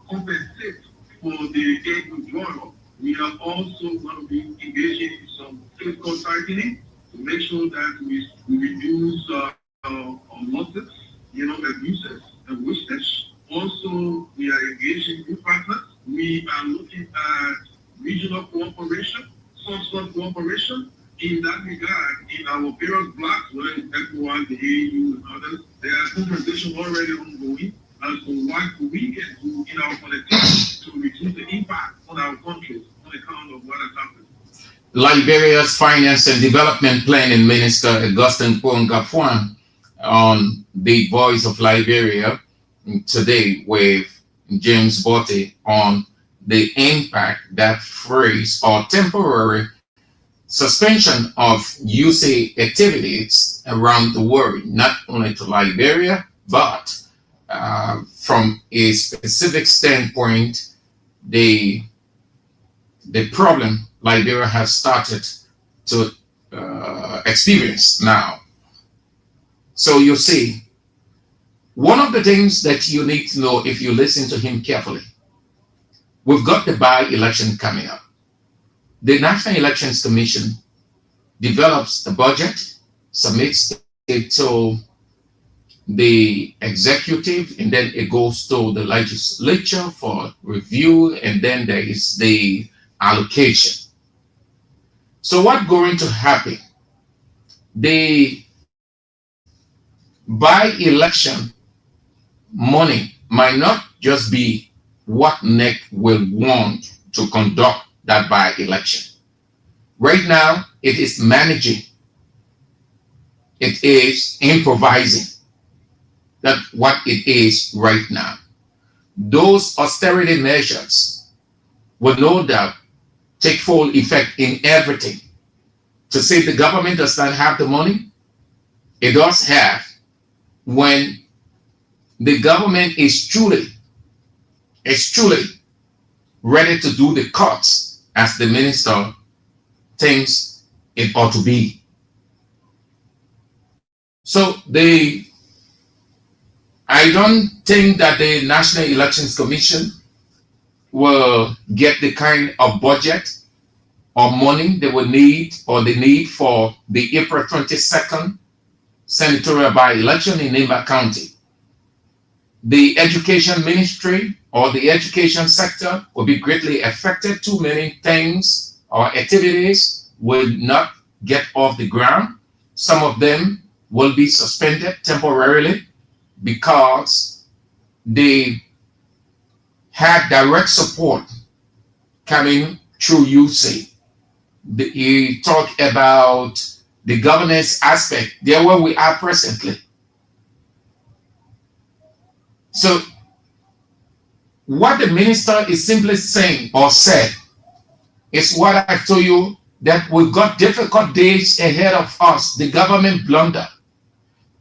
compensate for the aid withdrawal. We are also going to be engaging in some fiscal tightening to make sure that we reduce losses, abuses and wastage. Also, we are engaging with partners. We are looking at regional cooperation, substantive cooperation. In that regard, in our various blocks, whether it's ECOWAS, the AU, and others, there are conversations already ongoing as to what we can do in our connectivity to reduce the impact on our countries on account of what has happened. Liberia's Finance and Development Planning Minister Augustin Pongafwan on the Voice of Liberia today with James Botte on the impact that freeze or temporary suspension of USAID activities around the world, not only to Liberia, but from a specific standpoint, the problem Liberia has started to experience now. So you see, one of the things that you need to know if you listen to him carefully, we've got the by-election coming up. The National Elections Commission develops the budget, submits it to the executive, and then it goes to the legislature for review, and then there is the allocation. So what's going to happen? The by-election money might not just be what NEC will want to conduct that by-election. Right now, it is managing. It is improvising. That's what it is right now. Those austerity measures will no doubt take full effect in everything. To say the government does not have the money, it does have when the government is truly ready to do the cuts as the minister thinks it ought to be. So I don't think that the National Elections Commission will get the kind of budget or money they will need or they need for the April 22nd senatorial by-election in Nimba County. The education ministry or the education sector will be greatly affected. Too many things or activities will not get off the ground. Some of them will be suspended temporarily because they had direct support coming through UC. You talk about the governance aspect, there where we are presently. So what the minister is simply saying or said is what I told you, that we've got difficult days ahead of us. The government blunder.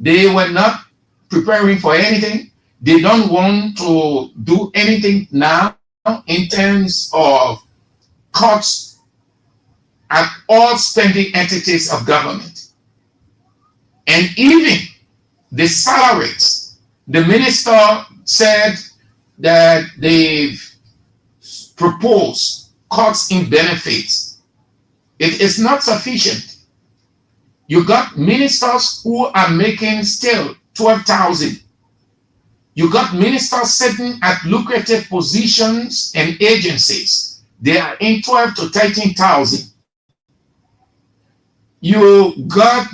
They were not preparing for anything. They don't want to do anything now in terms of cuts at all spending entities of government. And even the salaries, the minister said that they've proposed cuts in benefits. It is not sufficient. You got ministers who are making still 12,000. You got ministers sitting at lucrative positions and agencies. They are in 12 to 13,000. You got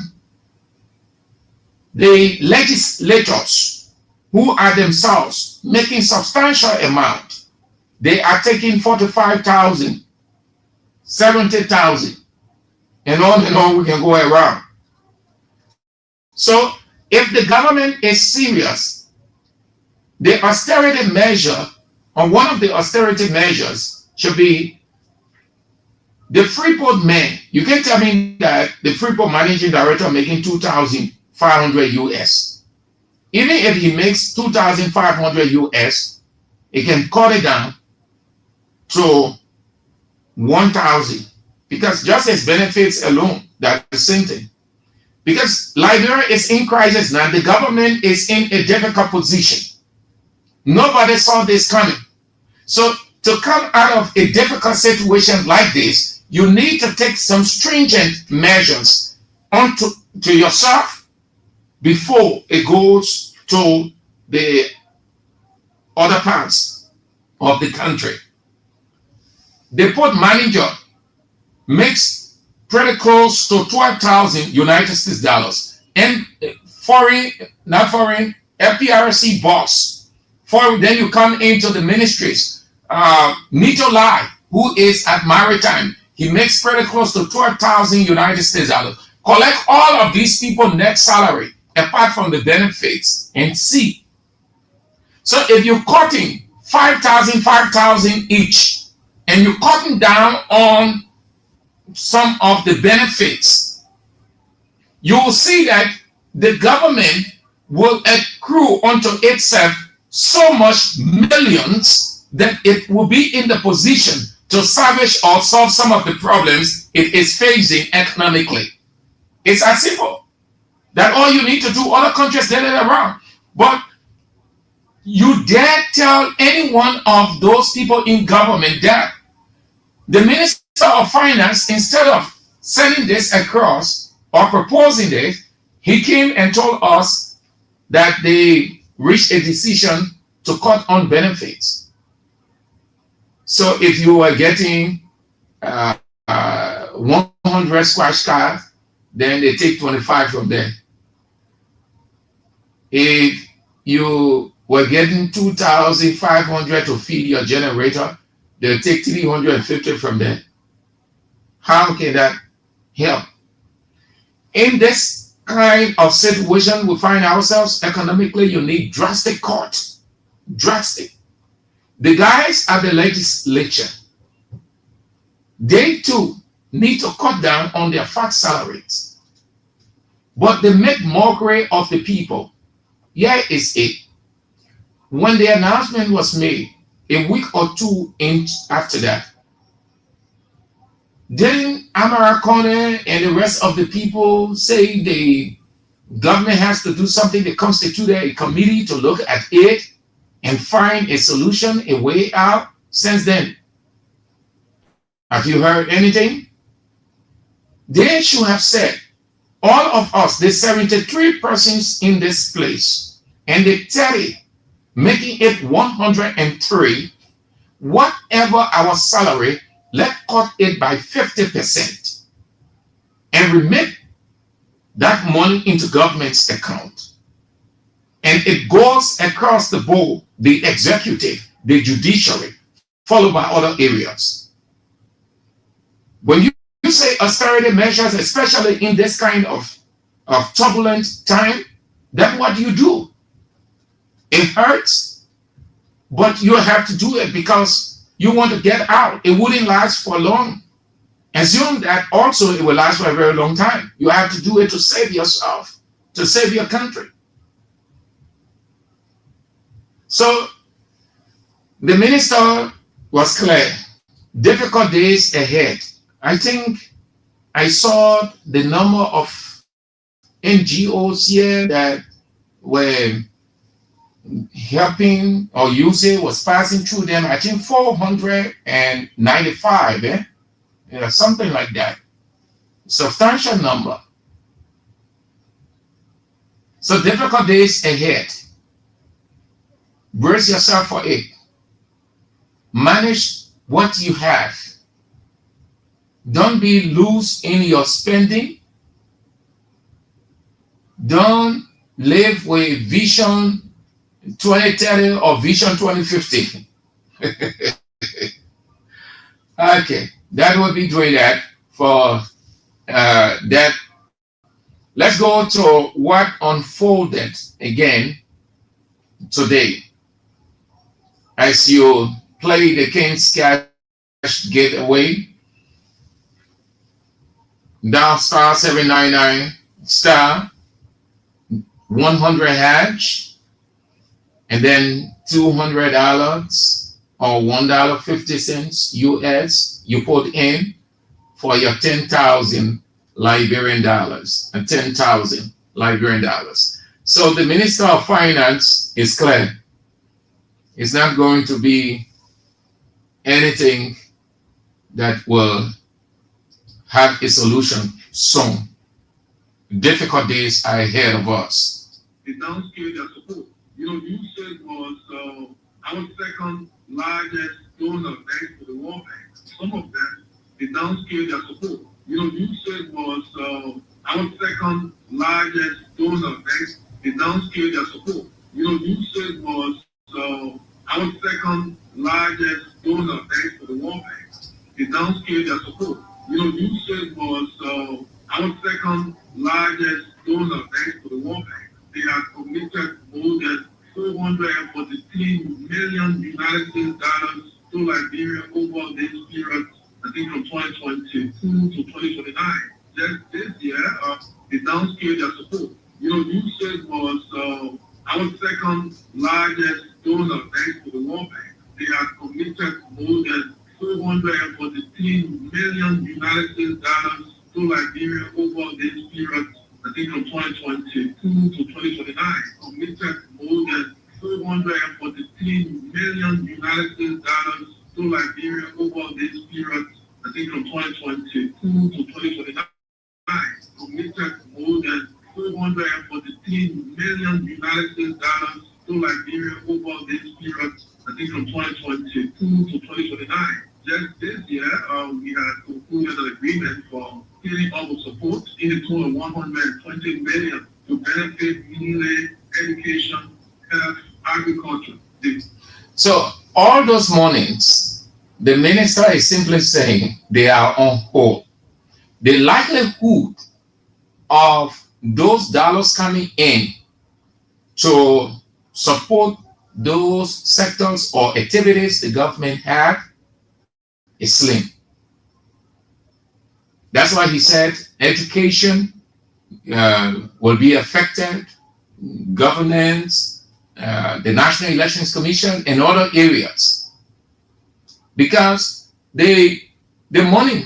the legislators who are themselves making substantial amount. They are taking 45,000, 70,000, and on we can go around. So if the government is serious, the austerity measure, or one of the austerity measures, should be the Freeport man. You can tell me that the Freeport managing director making 2,500 US. Even if he makes 2,500 US, he can cut it down to 1,000, because just his benefits alone, that's the same thing. Because Liberia is in crisis now, the government is in a difficult position. Nobody saw this coming. So to come out of a difficult situation like this, you need to take some stringent measures onto yourself before it goes to the other parts of the country. The port manager makes pretty close to 12,000 United States dollars, and FPRC boss. Then you come into the ministries. Nito Lai, who is at Maritime, he makes pretty close to 12,000 United States dollars. Collect all of these people net salary apart from the benefits and see. So if you're cutting 5,000 each, and you're cutting down on some of the benefits, you will see that the government will accrue unto itself so much millions that it will be in the position to salvage or solve some of the problems it is facing economically. It's as simple. That all you need to do, other countries did it around. But you dare tell any one of those people in government that the Minister of Finance, instead of sending this across or proposing this, he came and told us that they reached a decision to cut on benefits. So if you are getting 100 scratch cards, then they take 25 from there. If you were getting 2,500 to feed your generator, they'll take 350 from there. How can that help? In this kind of situation we find ourselves economically, you need drastic cuts. Drastic. The guys at the legislature, they too need to cut down on their fat salaries. But they make mockery of the people. Here is it. When the announcement was made a week or two in after that, didn't Amaracone and the rest of the people say the government has to do something? They constituted a committee to look at it and find a solution, a way out. Since then, have you heard anything? They should have said, all of us, the 73 persons in this place, and the 30, making it 103, whatever our salary, let's cut it by 50% and remit that money into government's account. And it goes across the board, the executive, the judiciary, followed by other areas. When you say austerity measures, especially in this kind of turbulent time, then what do you do? It hurts, but you have to do it because you want to get out. It wouldn't last for long. Assume that also it will last for a very long time. You have to do it to save yourself, to save your country. So the minister was clear. Difficult days ahead. I think I saw the number of NGOs here that were helping, or USAID was passing through them. I think 495, something like that. Substantial number. So difficult days ahead. Brace yourself for it. Manage what you have. Don't be loose in your spending. Don't live with Vision 2030 or Vision 2050. Okay, that will be doing that for that. Let's go to what unfolded again today. As you play the King's Cash giveaway, dial star 799 star 100 hash, and then $200 or $1.50 US you put in for your 10,000 Liberian dollars and 10,000 Liberian dollars. So the Minister of Finance is clear. It's not going to be anything that will have a solution soon. Difficult days are ahead of us. They downscale their support. You said was our second largest donor bank for the World Bank. Some of them, they downscale their support. You said was our second largest donor bank. They downscale their support. You said was our second largest donor bank for the World Bank. They downscale their support. You said was our second largest donor bank for the World Bank. They have committed more than $443 million United States dollars to Liberia over this period, I think from 2022 to 2029. Just this year, they downscaled their support. You said was our second largest donor bank for the World Bank. They have committed more than $443 million United States dollars to Liberia over this period, I think from 2022 to 2029. Committed more than $443 million United States dollars to Liberia over this period, I think from 2022 to 2029. Committed more than $443 million United States dollars to Liberia over this period, I think from 2022 to 2029. Just this year, we had concluded an agreement for scaling our support in the total of $120 million to benefit mainly education, health, agriculture. So all those monies, the minister is simply saying they are on hold. The likelihood of those dollars coming in to support those sectors or activities the government have is slim. That's why he said education will be affected, governance, the National Elections Commission, and other areas. because the money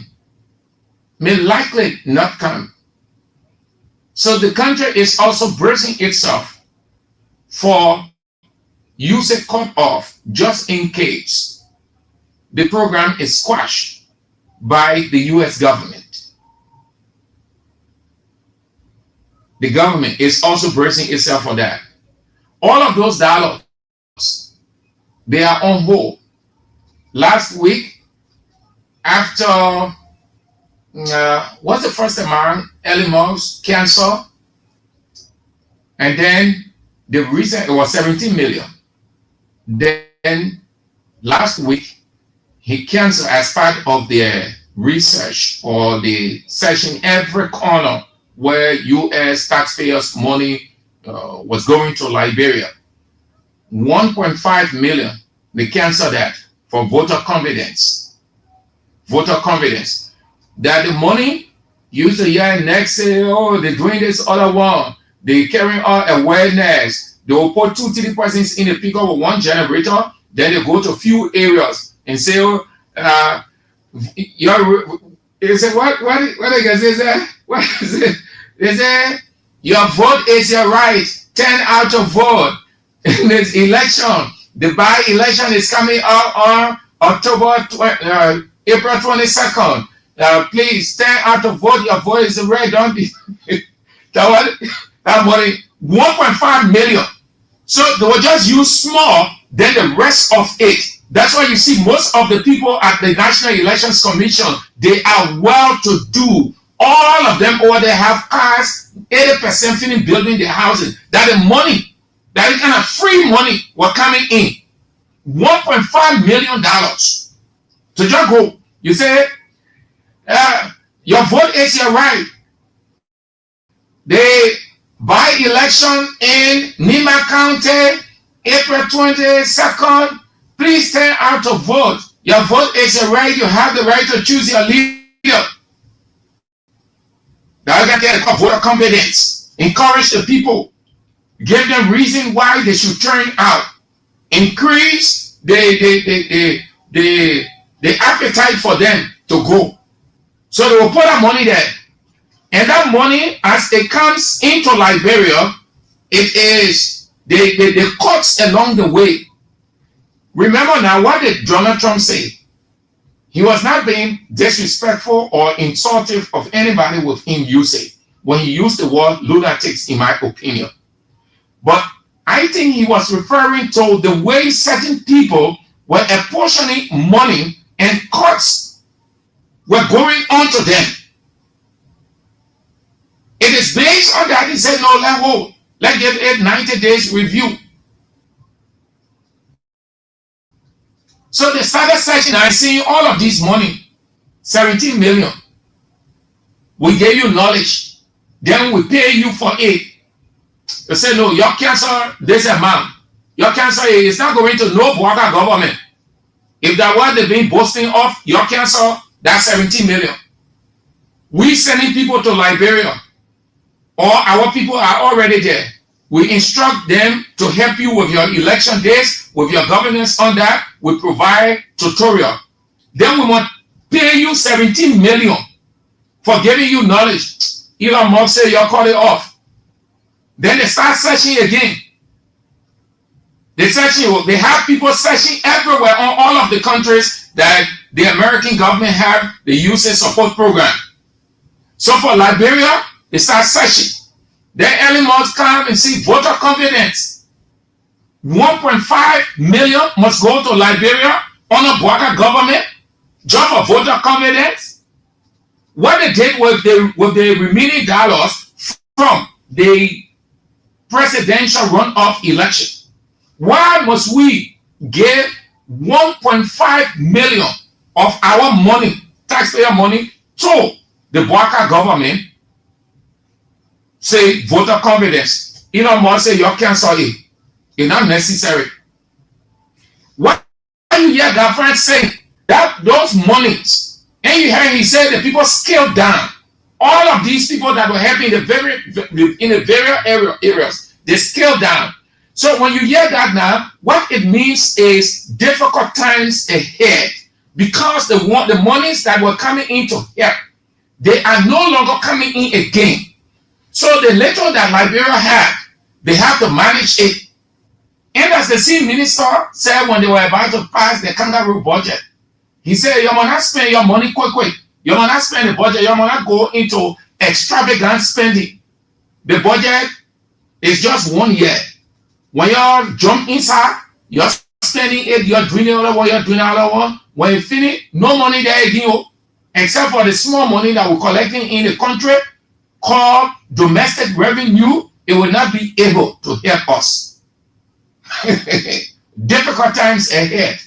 may likely not come. So the country is also bracing itself for use a cut off just in case the program is squashed by the US government. The government is also bracing itself for that. All of those dialogues, they are on hold. Last week, after what's the first amount? Early months, cancer, and then the recent it was 17 million. Then last week he canceled as part of the research or the searching every corner where U.S. taxpayers' money was going to Liberia. 1.5 million. They canceled that for voter confidence. Voter confidence. That the money used to hear next say, oh, they're doing this other one. They carrying out awareness. They will put 2-3 persons in a pickup with one generator. Then they go to a few areas and say, oh, they say, what I guess is that? What is it? They say, your vote is your right. 10 out of vote in this election. The by-election is coming out on April 22nd. Please, 10 out of vote. Your vote is right. Don't be that money, 1.5 million. So they will just use small, then the rest of it. That's why you see most of the people at the National Elections Commission, they are well-to-do. All of them over there have cars, 80% finished building their houses. That the money, that kind of free money were coming in. $1.5 million to just go. You say, your vote is your right. The by-election in Nima County, April 22nd, please turn out to vote. Your vote is your right. You have the right to choose your leader. Now you got to get voter confidence. Encourage the people. Give them reason why they should turn out. Increase the appetite for them to go. So they will put that money there. And that money, as it comes into Liberia, it is the cuts along the way. Remember now, what did Donald Trump say? He was not being disrespectful or insultive of anybody within usage when he used the word lunatics, in my opinion. But I think he was referring to the way certain people were apportioning money and cuts were going on to them. It is based on that he said, no, let's give it 90 days review. So they started searching and seeing all of this money, 17 million. We gave you knowledge. Then we pay you for it. They say, no, your cancer, this amount. Your cancer is not going to no Bwaka government. If that was they've been boasting of your cancer, that's 17 million. We sending people to Liberia, or our people are already there. We instruct them to help you with your election days, with your governance on that. We provide tutorial. Then we want to pay you 17 million for giving you knowledge. Elon Musk say you're calling off. Then they start searching again. They have people searching everywhere on all of the countries that the American government have the usage support program. So for Liberia, they start searching. Then early months come and see voter confidence. 1.5 million must go to Liberia on a Bwaka government just for voter confidence. What they did with the remaining dollars from the presidential runoff election. Why must we give 1.5 million of our money, taxpayer money, to the Bwaka government? Say voter confidence. Elon Musk say your cancel it. It's not necessary. What you hear government saying that those monies, and you hear he said the people scaled down. All of these people that were helping in the various areas, they scaled down. So when you hear that now, what it means is difficult times ahead because the monies that were coming into here, they are no longer coming in again. So the little that Liberia had, they have to manage it. And as the same minister said when they were about to pass the kangaroo budget, he said, you will not spend your money quick. You will not spend the budget. You will not go into extravagant spending. The budget is just 1 year. When you jump inside, you're spending it, you're doing the other one, you're doing the other one. When you finish, no money there again, except for the small money that we're collecting in the country called domestic revenue. It will not be able to help us. Difficult times ahead.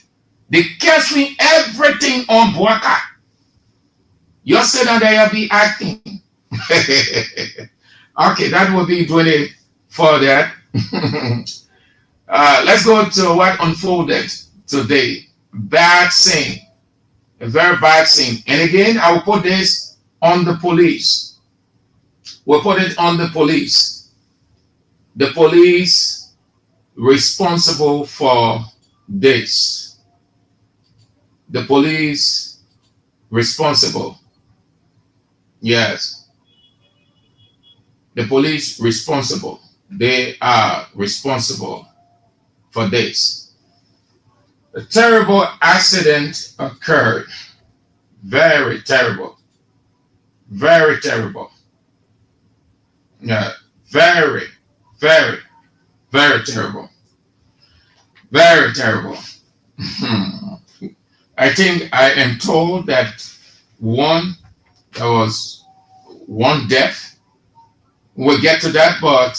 They canceling everything on Boaka. You're saying that you'll be acting. Okay, that will be 20 for that. Let's go to what unfolded today. Bad scene. A very bad scene. And again, I will put this on the police. We'll put it on the police. The police responsible for this. The police responsible. Yes. The police responsible. They are responsible for this. A terrible accident occurred. Very terrible. Very terrible. Yeah. Very, very, very terrible. Very terrible. I think I am told that there was one death. We'll get to that, but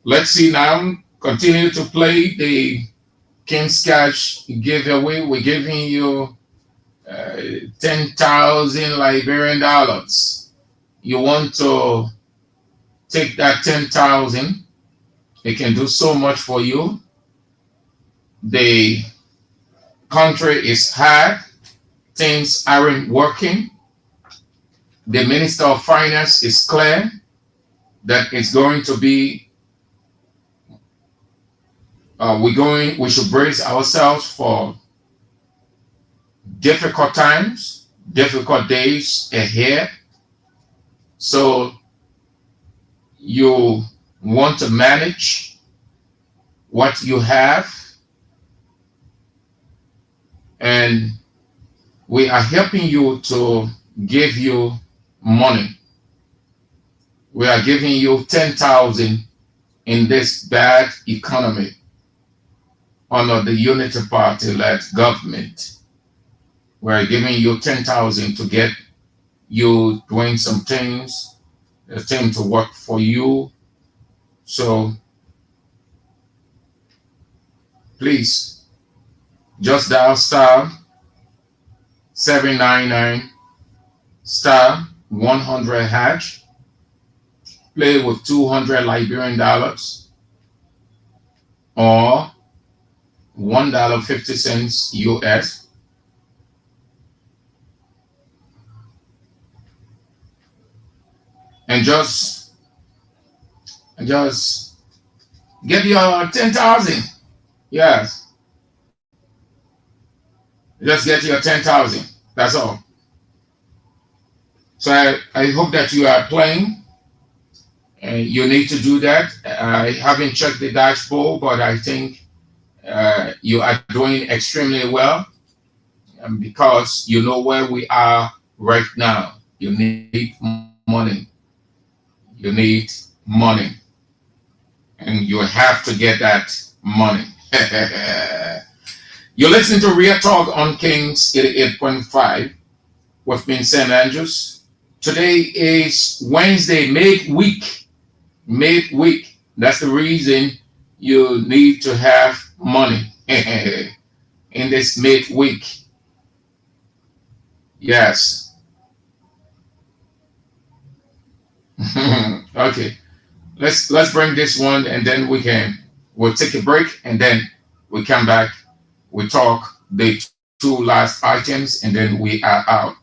let's see now. Continue to play the King's Cash giveaway. We're giving you 10,000 Liberian dollars. You want to take that 10,000? It can do so much for you. The country is hard. Things aren't working. The Minister of Finance is clear that it's going to be, we should brace ourselves for difficult times, difficult days ahead. So you want to manage what you have, and we are helping you to give you money. We are giving you 10,000 in this bad economy under the Unity Party-led government. We are giving you 10,000 to get you doing some things, a thing to work for you. So please just dial *799 *100#. Play with 200 Liberian dollars or $1.50 US. And just get your 10,000. Yes. Just get your 10,000. That's all. So I hope that you are playing. And you need to do that. I haven't checked the dashboard, but I think you are doing extremely well, because you know where we are right now. You need money. You need money. And you have to get that money. You're listening to Real Talk on Kings 88.5 with me, Sam Andrews. Today is Wednesday, midweek. Midweek. That's the reason you need to have money in this midweek. Yes. Okay. Let's bring this one, and then we'll take a break, and then we come back. We talk the two last items, and then we are out.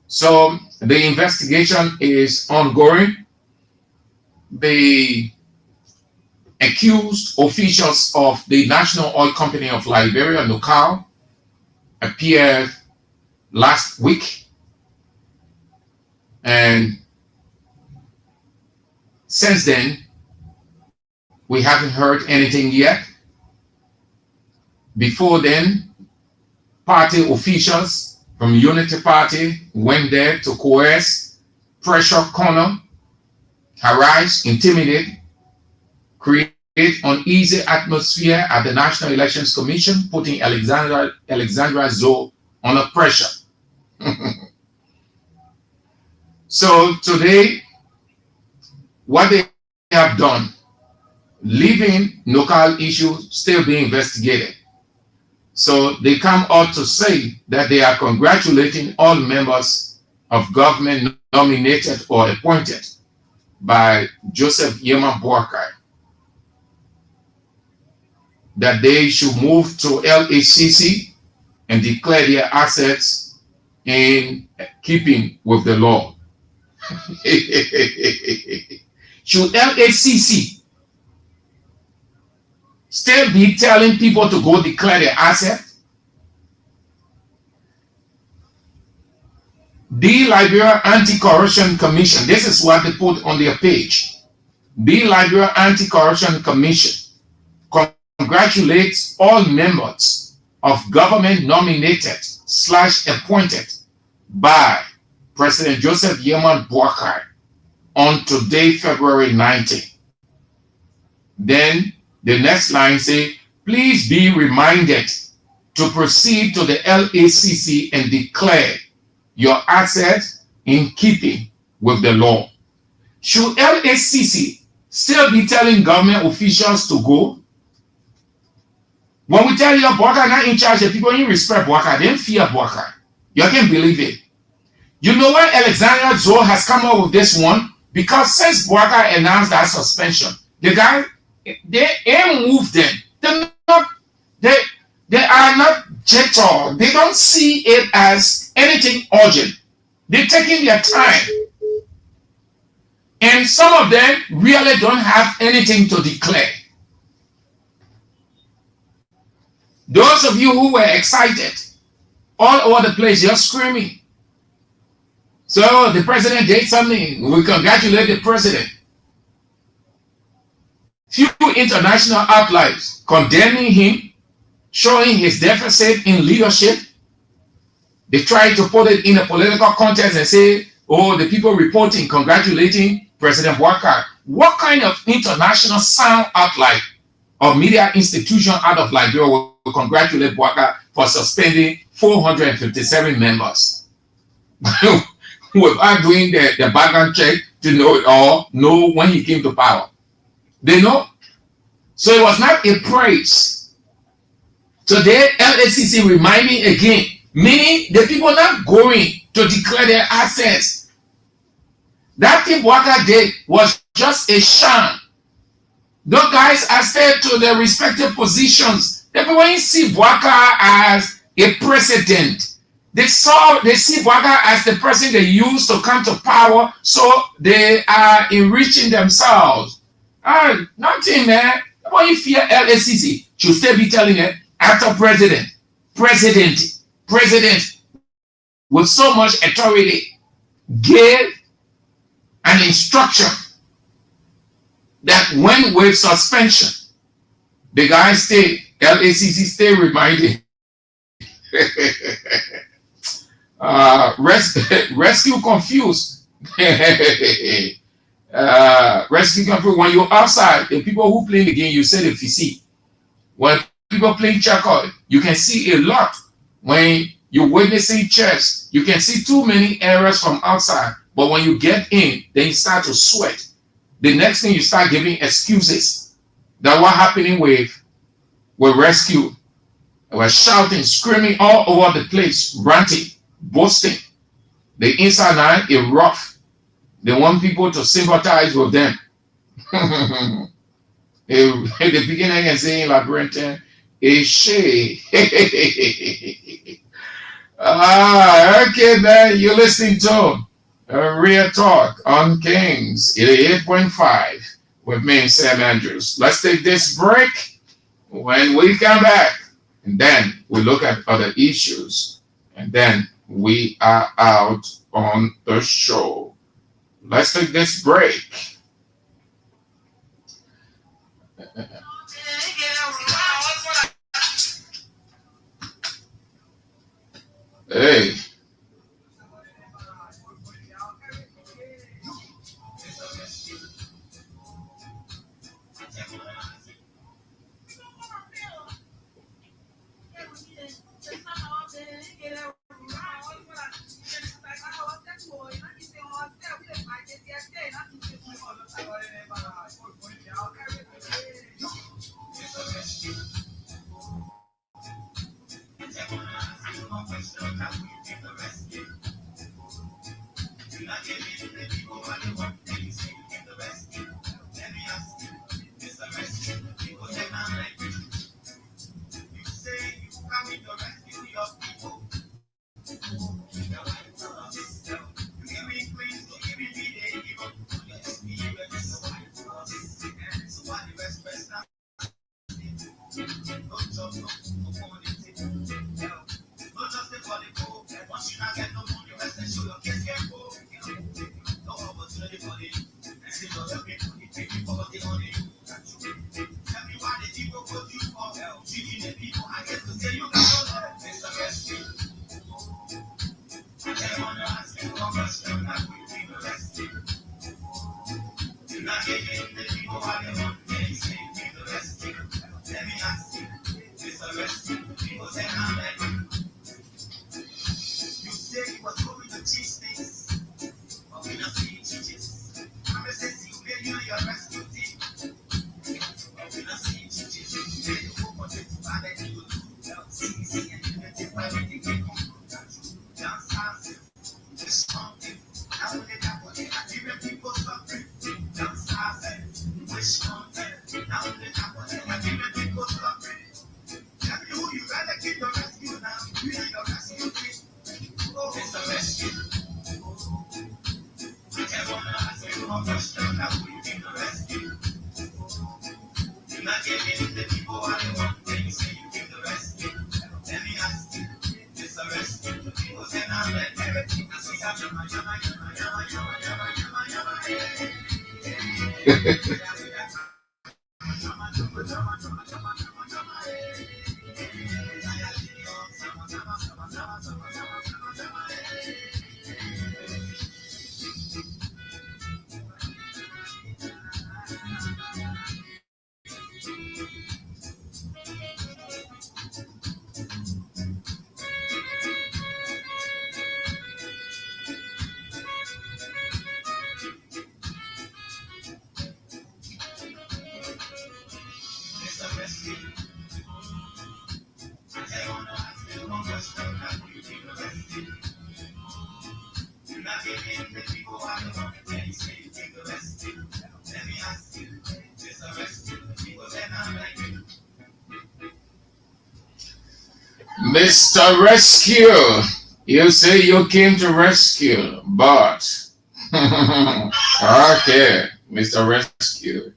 So the investigation is ongoing. The accused officials of the National Oil Company of Liberia, NOCAL, appeared last week, and since then we haven't heard anything yet. Before then, party officials from Unity Party went there to coerce, pressure, corner, harass, intimidate, create uneasy atmosphere at the National Elections Commission, putting Alexandra Zoe under pressure. So today, what they have done, leaving local issues still being investigated. So they come out to say that they are congratulating all members of government nominated or appointed by Joseph Yeman Boakai, that they should move to LHCC and declare their assets in keeping with the law. Should LHCC still be telling people to go declare their assets? The Liberia Anti-Corruption Commission, this is what they put on their page. The Liberia Anti-Corruption Commission congratulates all members of government nominated / appointed by President Joseph Yeman Boakai on today, February 19. Then the next line say, please be reminded to proceed to the LACC and declare your assets in keeping with the law. Should LACC still be telling government officials to go? When we tell you Boakai not in charge, the people in respect Boakai, they fear Boakai. You can't believe it. You know why Alexandra Zoe has come up with this one? Because since Boakai announced that suspension, the guy, they ain't moved them. They are not gentle. They don't see it as anything urgent. They're taking their time. And some of them really don't have anything to declare. Those of you who were excited, all over the place, you're screaming. So the president did something. We congratulate the president. Few international outlets condemning him, showing his deficit in leadership. They try to put it in a political context and say, oh, the people reporting, congratulating President Boakai. What kind of international sound outlet or media institution out of Liberia will congratulate Boakai for suspending 457 members without doing the background check to know it all, know when he came to power? They know. So it was not a praise. Today, LACC reminding again, meaning the people not going to declare their assets. That thing Boakai did was just a sham. Those guys are stayed to their respective positions. Everyone see Boakai as a president. They see Boakai as the person they use to come to power, so they are enriching themselves. Nothing, man. Why you fear LACC? Should still be telling it after president, with so much authority, gave an instruction that when with suspension, the guy LACC stay reminding. Rescue confused. Rescue confused. When you're outside, the people who play the game, you say if you see. When people playing checker, you can see a lot. When you're witnessing chess, you can see too many errors from outside. But when you get in, then you start to sweat. The next thing you start giving excuses. That what happening with rescue. They were shouting, screaming all over the place, ranting, boasting. The inside now is rough. They want people to sympathize with them. At the beginning, I say in Labyrinth, a shade. Okay, then you're listening to Real Talk on Kings 88.5 with me, Sam Andrews. Let's take this break. When we come back, and then we look at other issues, and then we are out on the show. Let's take this break. Hey. Mr. Rescue, you say you came to rescue, but okay, Mr. Rescue.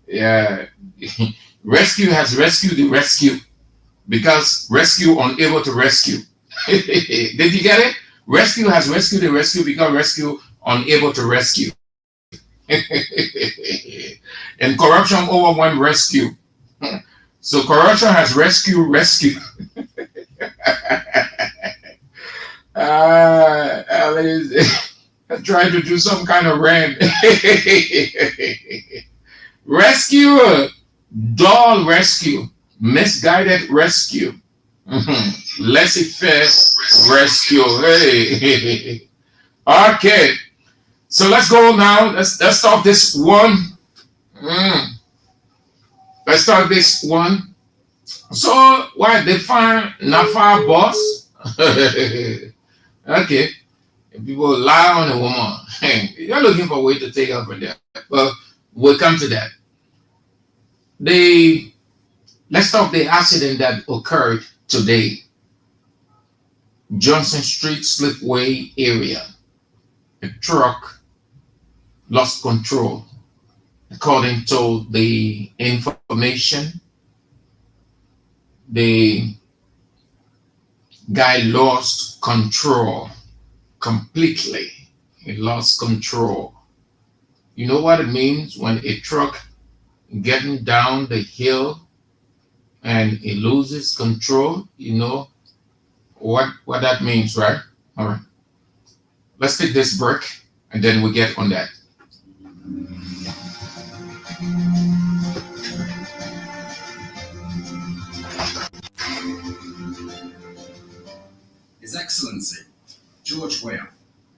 Yeah. Rescue has rescued the rescue because rescue unable to rescue. Did you get it? Rescue has rescued the rescue because rescue unable to rescue. And corruption overwhelmed rescue. So corruption has rescued rescue. I tried to do some kind of rant. Rescue, dull rescue, misguided rescue, laissez-faire rescue. Hey. Okay, so let's go now. Let's start this one. Let's start this one. So, why define Nafa boss? Okay, if people lie on a woman, you're looking for a way to take her from there. Well, we'll come to that. Let's talk the accident that occurred today. Johnson Street Slipway area. A truck lost control. According to the information the guy lost control completely. He lost control. You know what it means when a truck getting down the hill and it loses control? You know what that means, right? All right. Let's take this break and then we get on that. His Excellency George Weah,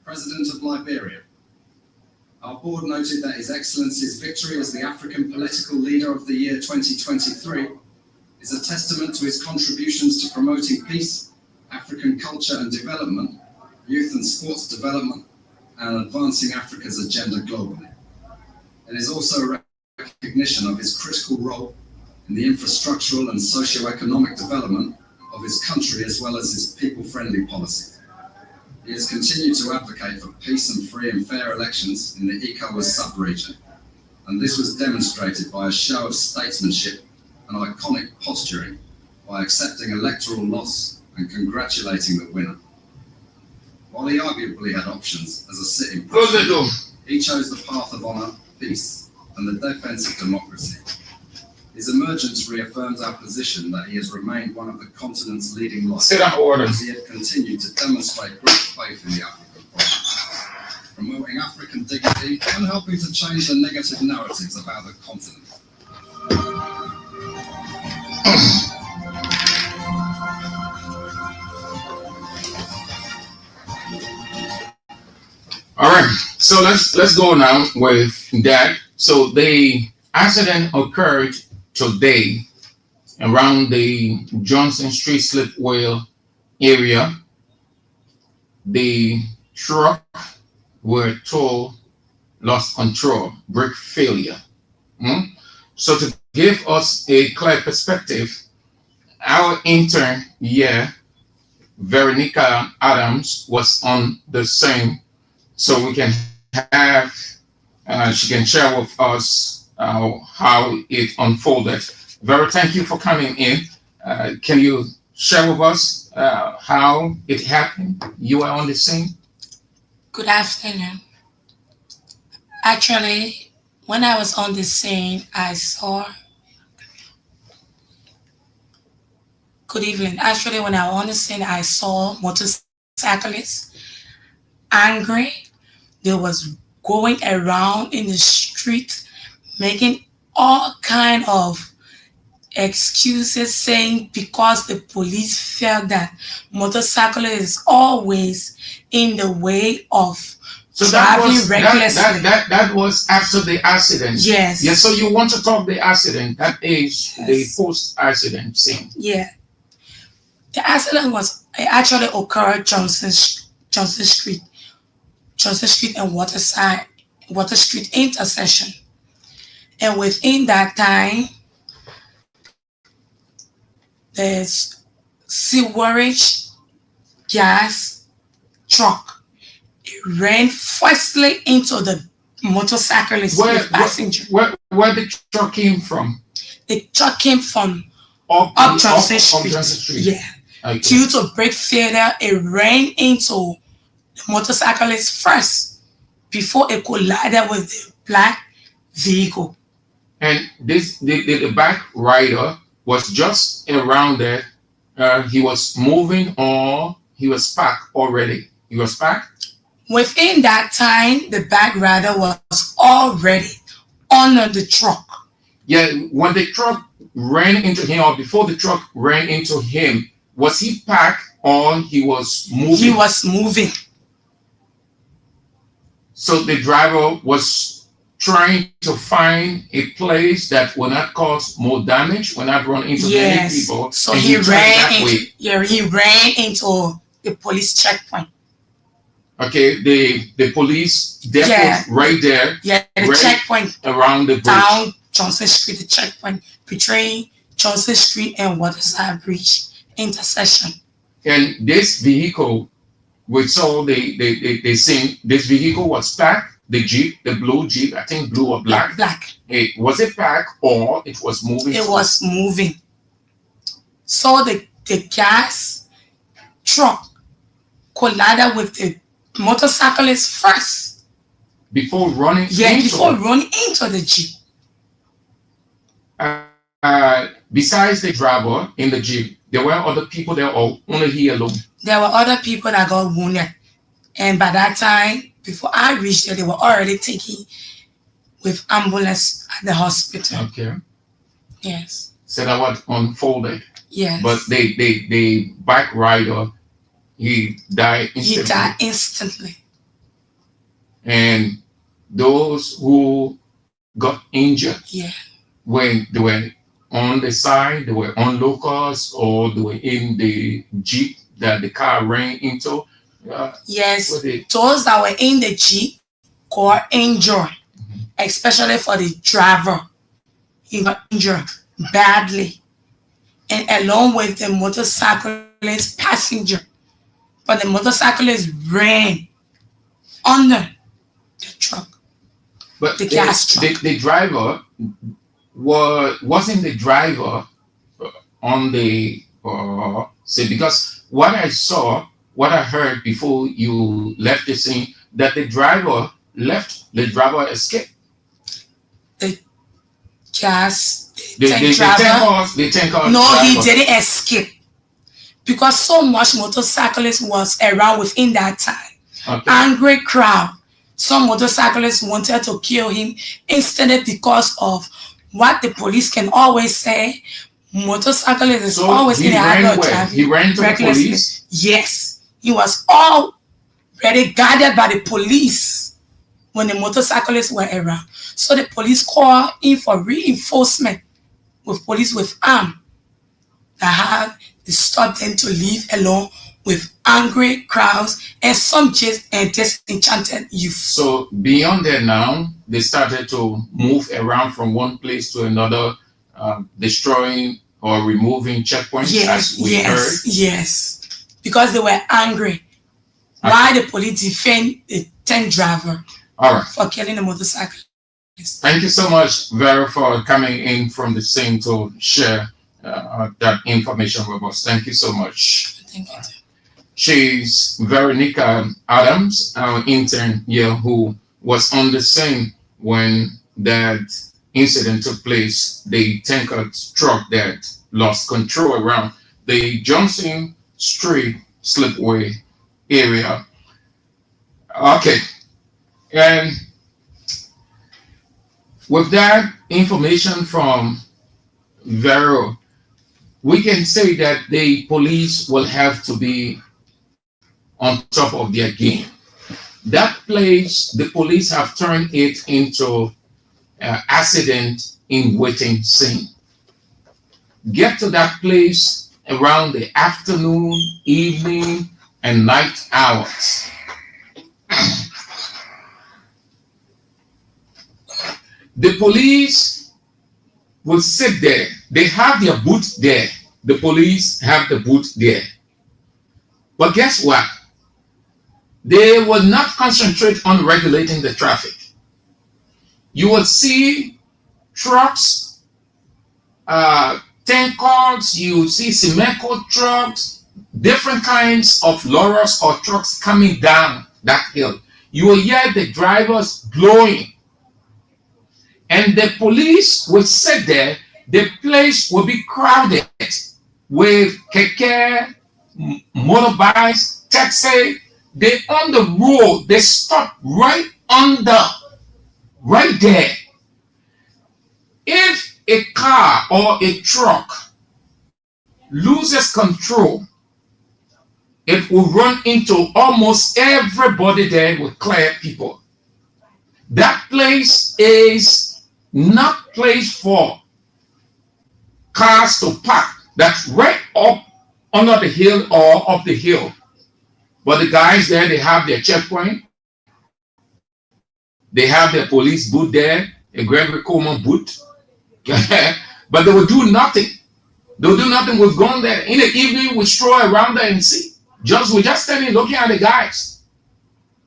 President of Liberia. Our board noted that His Excellency's victory as the African political leader of the year 2023 is a testament to his contributions to promoting peace, African culture and development, youth and sports development, and advancing Africa's agenda globally. It is also a recognition of his critical role in the infrastructural and socio-economic development of his country as well as his people-friendly policy. He has continued to advocate for peace and free and fair elections in the ECOWAS sub-region, and this was demonstrated by a show of statesmanship and iconic posturing by accepting electoral loss and congratulating the winner. While he arguably had options as a sitting president, he chose the path of honour, peace, and the defence of democracy. His emergence reaffirms our position that he has remained one of the continent's leading lights, as he had continued to demonstrate great faith in the African project, promoting African dignity and helping to change the negative narratives about the continent. All right, so let's go now with that. So the accident occurred today around the Johnson Street slip wheel area. The truck, we're told, lost control, brake failure. So to give us a clear perspective, our intern here, Veronica Adams, was on the scene, so we can have, she can share with us how it unfolded. Vera, thank you for coming in. Can you share with us how it happened? You are on the scene. Good afternoon. Actually, when I was on the scene, I saw. Good evening. Actually, when I was on the scene, I saw motorcyclists angry. They was going around in the street, making all kind of excuses, saying because the police felt that motorcyclists is always in the way of driving recklessly. That was after the accident. Yes. Yes. So you want to talk the accident? That is the post-accident scene. Yeah. The accident actually occurred Johnson Street and Water Street intersection. And within that time, there's sewerage gas truck. It ran firstly into the motorcyclist with passenger. Where the truck came from? The truck came from up Johnson Street. Yeah. Okay. Due to brake failure, it ran into the motorcyclist first before it collided with the black vehicle. And the back rider was just around there. He was moving or he was parked already? He was parked? Within that time, the back rider was already under the truck. Yeah, when the truck ran into him or before the truck ran into him, was he parked or he was moving? He was moving. So the driver was trying to find a place that will not cause more damage, will not run into many people. So he ran into the police checkpoint. Okay, the police depot right there. Yeah, the checkpoint around the bridge. Down Johnson Street, the checkpoint between Johnson Street and Waterside Bridge intersection. And this vehicle, we saw they seen this vehicle was parked. The Jeep, the blue Jeep, I think blue or black. Black. Was it parked or it was moving? It was moving. So the gas truck collided with the motorcyclist first. Before running before running into the Jeep. Besides the driver in the Jeep, there were other people there or only he alone? There were other people that got wounded. And by that time, before I reached there, they were already taken with ambulance at the hospital. Okay. Yes. So that what unfolded. Yes. But the bike rider, he died instantly. He died instantly. And those who got injured, when they were on the side, they were onlookers, or they were in the Jeep that the car ran into. Yes, those that were in the Jeep got injured, especially for the driver. He got injured badly, and along with the motorcyclist passenger. But the motorcyclist ran under the truck. But the gas truck. The driver wasn't the driver on the say, because what I heard before you left the scene, that the driver escaped. The gas the driver. No, he didn't escape, because so much motorcyclists was around within that time. Okay. Angry crowd. Some motorcyclists wanted to kill him instantly because of what the police can always say. Motorcyclist is always in a habit of driving. He ran to the police? Yes. He was already guarded by the police when the motorcyclists were around. So the police called in for reinforcement with police with arms that had to stop them to leave alone with angry crowds and some just disenchanted youth. So beyond that now, they started to move around from one place to another, destroying or removing checkpoints, as we heard. Yes, because they were angry. Why the police defend the tank driver for killing the motorcyclist. Thank you so much, Vera, for coming in from the scene to share that information with us. Thank you so much. Thank you. She's Veronica Adams, our intern here, who was on the scene when that incident took place, the tanker truck that lost control around the Johnson Street slipway area. Okay. And with that information from Vero, we can say that the police will have to be on top of their game. That place, the police have turned it into accident in waiting scene. Get to that place around the afternoon, evening, and night hours. The police will sit there. They have their booth there. The police have the booth there. But guess what? They will not concentrate on regulating the traffic. You will see trucks, tankers, you see cement trucks, different kinds of lorries or trucks coming down that hill. You will hear the drivers blowing. And the police will sit there. The place will be crowded with keke, motorbikes, taxi. They on the road. They stop right there. If a car or a truck loses control, it will run into almost everybody there with clear people. That place is not place for cars to park. That's right up under the hill or up the hill. But the guys there, they have their checkpoint. They have their police booth there, a Gregory Coleman booth. But they will do nothing. They will do nothing. We've gone there. In the evening, we stroll around there and see. We're just standing looking at the guys.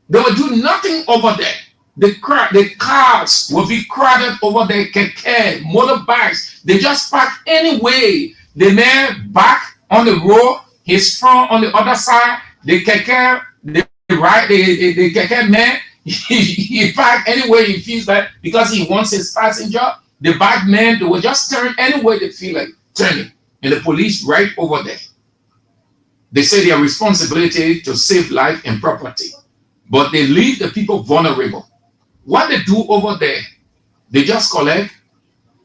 They will do nothing over there. The cars will be crowded over there, keke, motorbikes. They just park anyway the man back on the road, his front on the other side, the keke, the keke man, he park anywhere he feels like because he wants his passenger. The back man, they will just turn anywhere they feel like turning. And the police right over there. They say their responsibility to save life and property, but they leave the people vulnerable. What they do over there, they just collect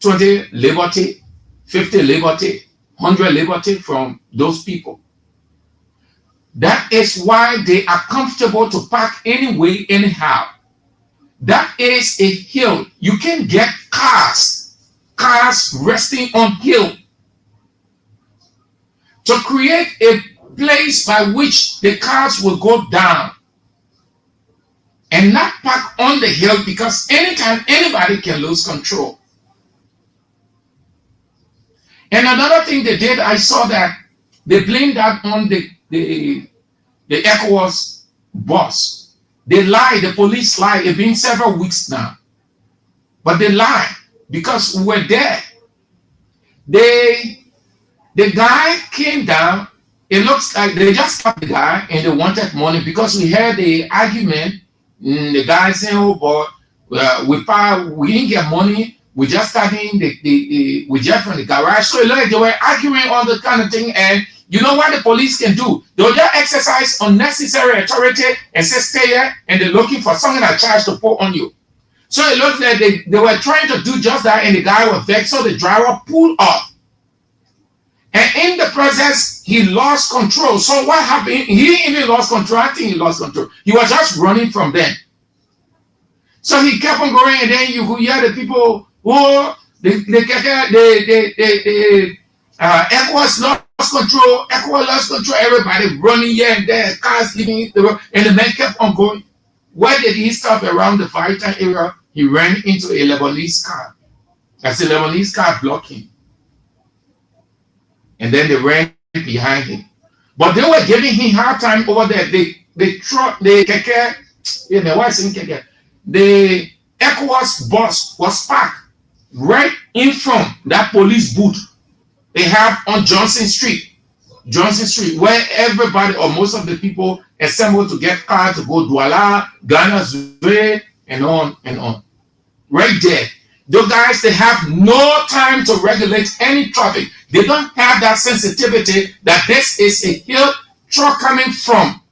20 liberty, 50 liberty, 100 liberty from those people. That is why they are comfortable to park anyway, anyhow. That is a hill. You can get cars resting on hill. To create a place by which the cars will go down and not park on the hill, because anytime anybody can lose control. And another thing they did, I saw that they blamed that on the ECOWAS boss. They lie, the police lie. It's been several weeks now. But they lie because we were there. The guy came down. It looks like they just got the guy and they wanted money because we heard the argument. The guy saying, "Oh boy, we didn't get money. We just starting we just from the garage." So like they were arguing all the kind of thing. And you know what the police can do? They'll just exercise unnecessary authority and say stay here, and they're looking for something that charge to put on you. So it looks like they were trying to do just that, and the guy was vexed. So the driver pulled off. And in the process, he lost control. So what happened? He even lost control. I think he lost control. He was just running from them. So he kept on going, and then you could hear the people, oh, ECOWAS lost control. ECOWAS lost control. Everybody running here and there, cars leaving the road, and the man kept on going. Where did he stop? Around the Vital area? He ran into a Lebanese car. That's a Lebanese car blocking. And then they ran behind him. But they were giving him hard time over there. The ECOWAS bus was parked right in front that police booth they have on Johnson Street, where everybody or most of the people assembled to get cars to go Douala, Ghana, Zure, and on and on. Right there. Those guys, they have no time to regulate any traffic. They don't have that sensitivity that this is a hill truck coming from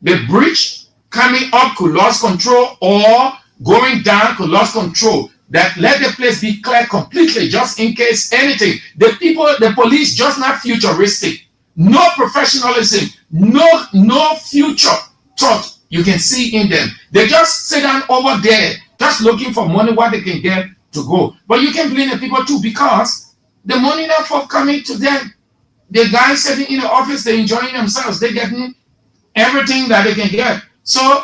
the bridge, coming up could lose control, or going down could lose control. That let the place be clear completely, just in case anything. The police just not futuristic. No professionalism, no future thought you can see in them. They just sit down over there, just looking for money, what they can get to go. But you can blame the people too, because the money not forthcoming to them. The guys sitting in the office, they're enjoying themselves. They're getting everything that they can get. So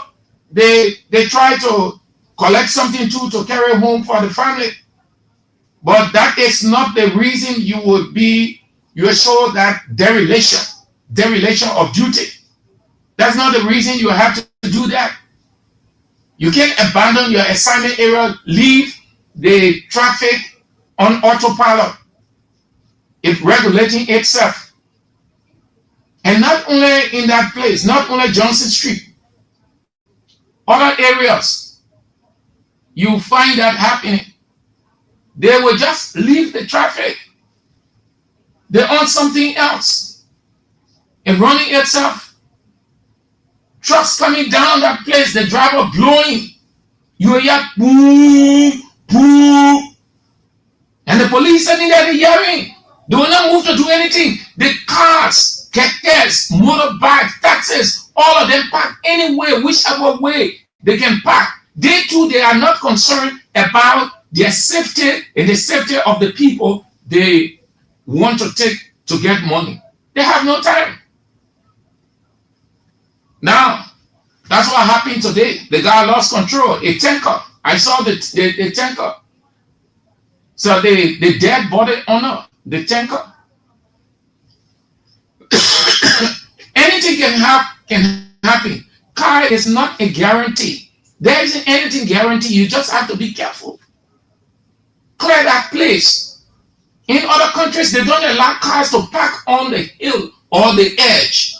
they try to collect something too to carry home for the family. But that is not the reason you will show that dereliction of duty. That's not the reason you have to do that. You can't abandon your assignment area, leave the traffic on autopilot. It's regulating itself. And not only in that place, not only Johnson Street, other areas, you find that happening. They will just leave the traffic. They're on something else and running itself. Trucks coming down that place, the driver blowing. You hear boom, boom. And the police sitting there yelling. They will not move to do anything. The cars, kekes, motorbikes, taxis, all of them park anywhere, whichever way they can park. They too, they are not concerned about their safety and the safety of the people they want to take to get money. They have no time. Now, that's what happened today. The guy lost control. A tanker. I saw the tanker. So the dead body owner, the tanker. Anything can happen. Car is not a guarantee. There isn't anything guaranteed. You just have to be careful. Clear that place. In other countries, they don't allow cars to park on the hill or the edge.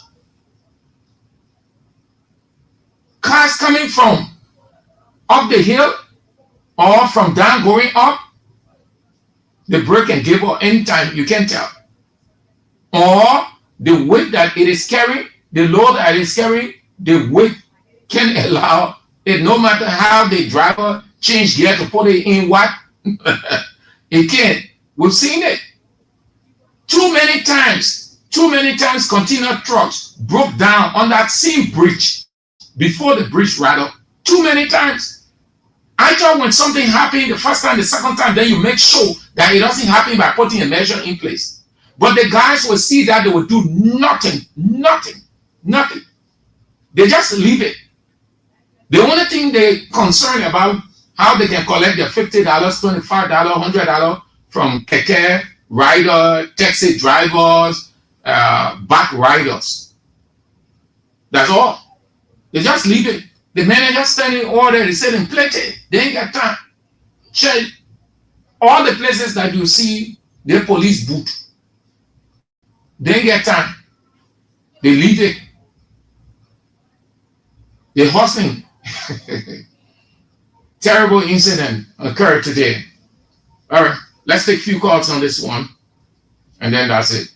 Cars coming from up the hill or from down going up, the brake can give up anytime, you can tell. Or the weight that it is carrying, the load that it is carrying, the weight can allow it, no matter how the driver change gear to put it in what, it can't. We've seen it. Too many times container trucks broke down on that same bridge before the bridge rattled. Too many times. I thought when something happened the first time, the second time, then you make sure that it doesn't happen by putting a measure in place. But the guys will see that they will do nothing. They just leave it. The only thing they're concerned about how they can collect their $50, $25, $100 from keke, rider, taxi drivers, back riders. That's all. They just leave it. The manager standing order, they say them plenty. They ain't got time. Check all the places that you see the police boot. They ain't get time. They leave it. They're hustling. Terrible incident occurred today. All right, let's take a few calls on this one, and then that's it.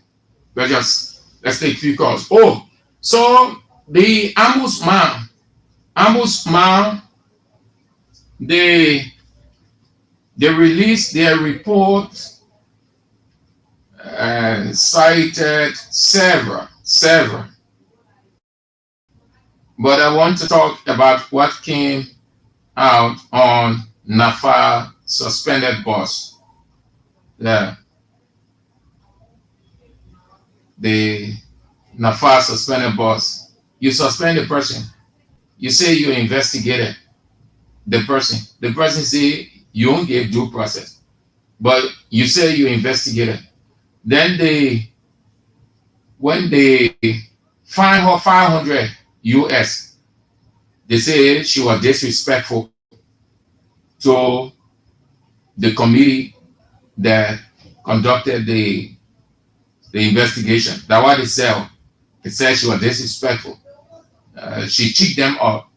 Let's take a few calls. Oh, so the ombudsman, they released their report and cited several. But I want to talk about what came out on NAFA suspended boss. Yeah. The NAFA suspended boss. You suspend the person. You say you investigated the person. The person say you won't give due process. But you say you investigated. Then when they fine her 500 US, they say she was disrespectful to the committee that conducted the investigation. That's what they said. It said she was disrespectful. She cheated them up.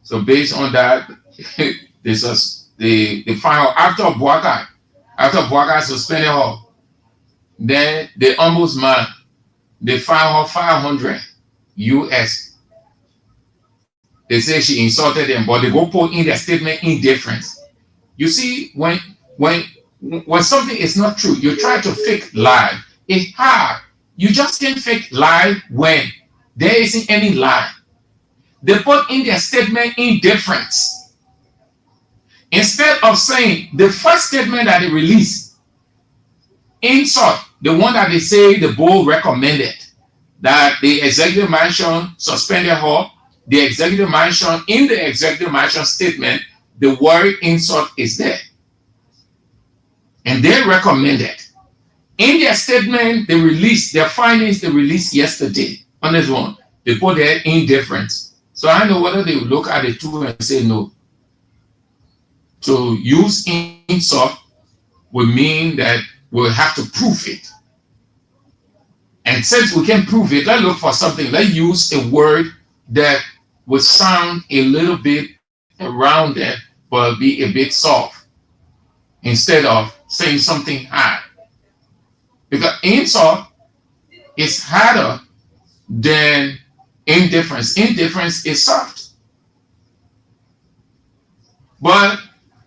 So based on that, they fine her after Boakai suspended her. Then the ombudsman, they fine her 500 US. They say she insulted them, but they go put in their statement indifference. You see, when something is not true, you try to fake lie. It's hard. You just can't fake lie when there isn't any lie. They put in their statement indifference. Instead of saying the first statement that they released, insult, the one that they say the board recommended, that the executive mansion suspended her. The executive mansion, in the executive mansion statement, the word insult is there. And they recommended. In their statement, they released their findings, they released yesterday on this one. They put their indifference. So I don't know whether they will look at the two and say no. To use insult would mean that we'll have to prove it. And since we can prove it, let's look for something. Let's use a word that would sound a little bit rounded, but be a bit soft, instead of saying something hard. Because insult is harder than indifference. Indifference is soft. But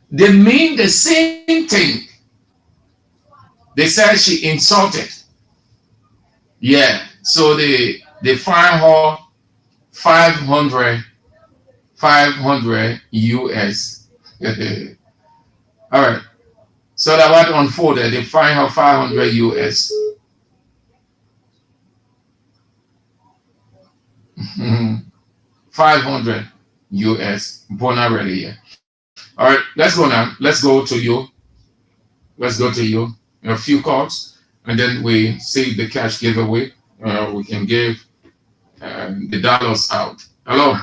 they mean the same thing. They said she insulted. Yeah, so they fine her 500 US. All right. So that what unfolded, they fine her 500 US. 500 US. Bona ready here. All right, let's go now. Let's go to you. A few cards, and then we save the cash giveaway. We can give the dollars out. Hello.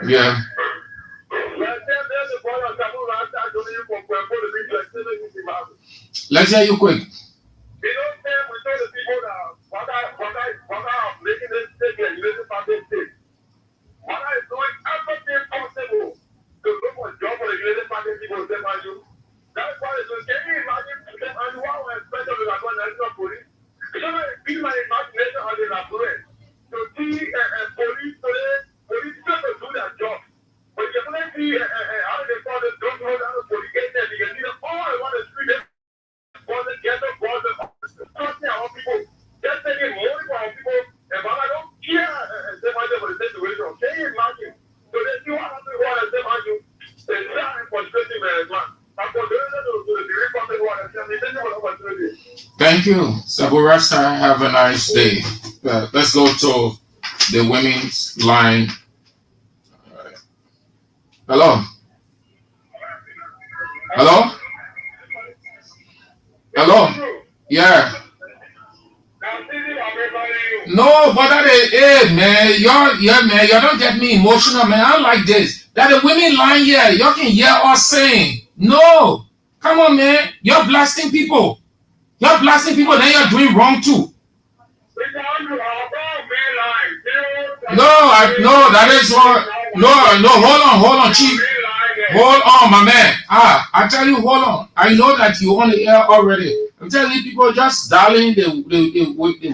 Yeah. Let's hear you quick. You know, we tell the people that what I making this statement, you listen to this thing. What I is doing everything possible to look for a job for the United Party people to send you. That's why it's can you imagine and what we expect of the national police? It's not be my imagination how they are doing. To see police today, police just to do their job. But you can see how they call it, don't know that the police get there, you can see them all around the street. Get the borders, trust me, our people, just taking money for our people, and but I don't care for the situation. Can you imagine? So they see what happened to what I said, you. They try and frustrating man. Thank you, Sabu Rasta. Have a nice day. Let's go to the women's line. Hello. Hello. Hello. Yeah. No, but that is, hey man, y'all don't get me emotional, man. I like this. That the women line here, y'all can hear us saying, no, come on, man. You're blasting people. You're blasting people, then you're doing wrong too. No, that is what. No, hold on, Chief. Hold on, my man. I tell you, hold on. I know that you on the air already. I'm telling you, people just dialing the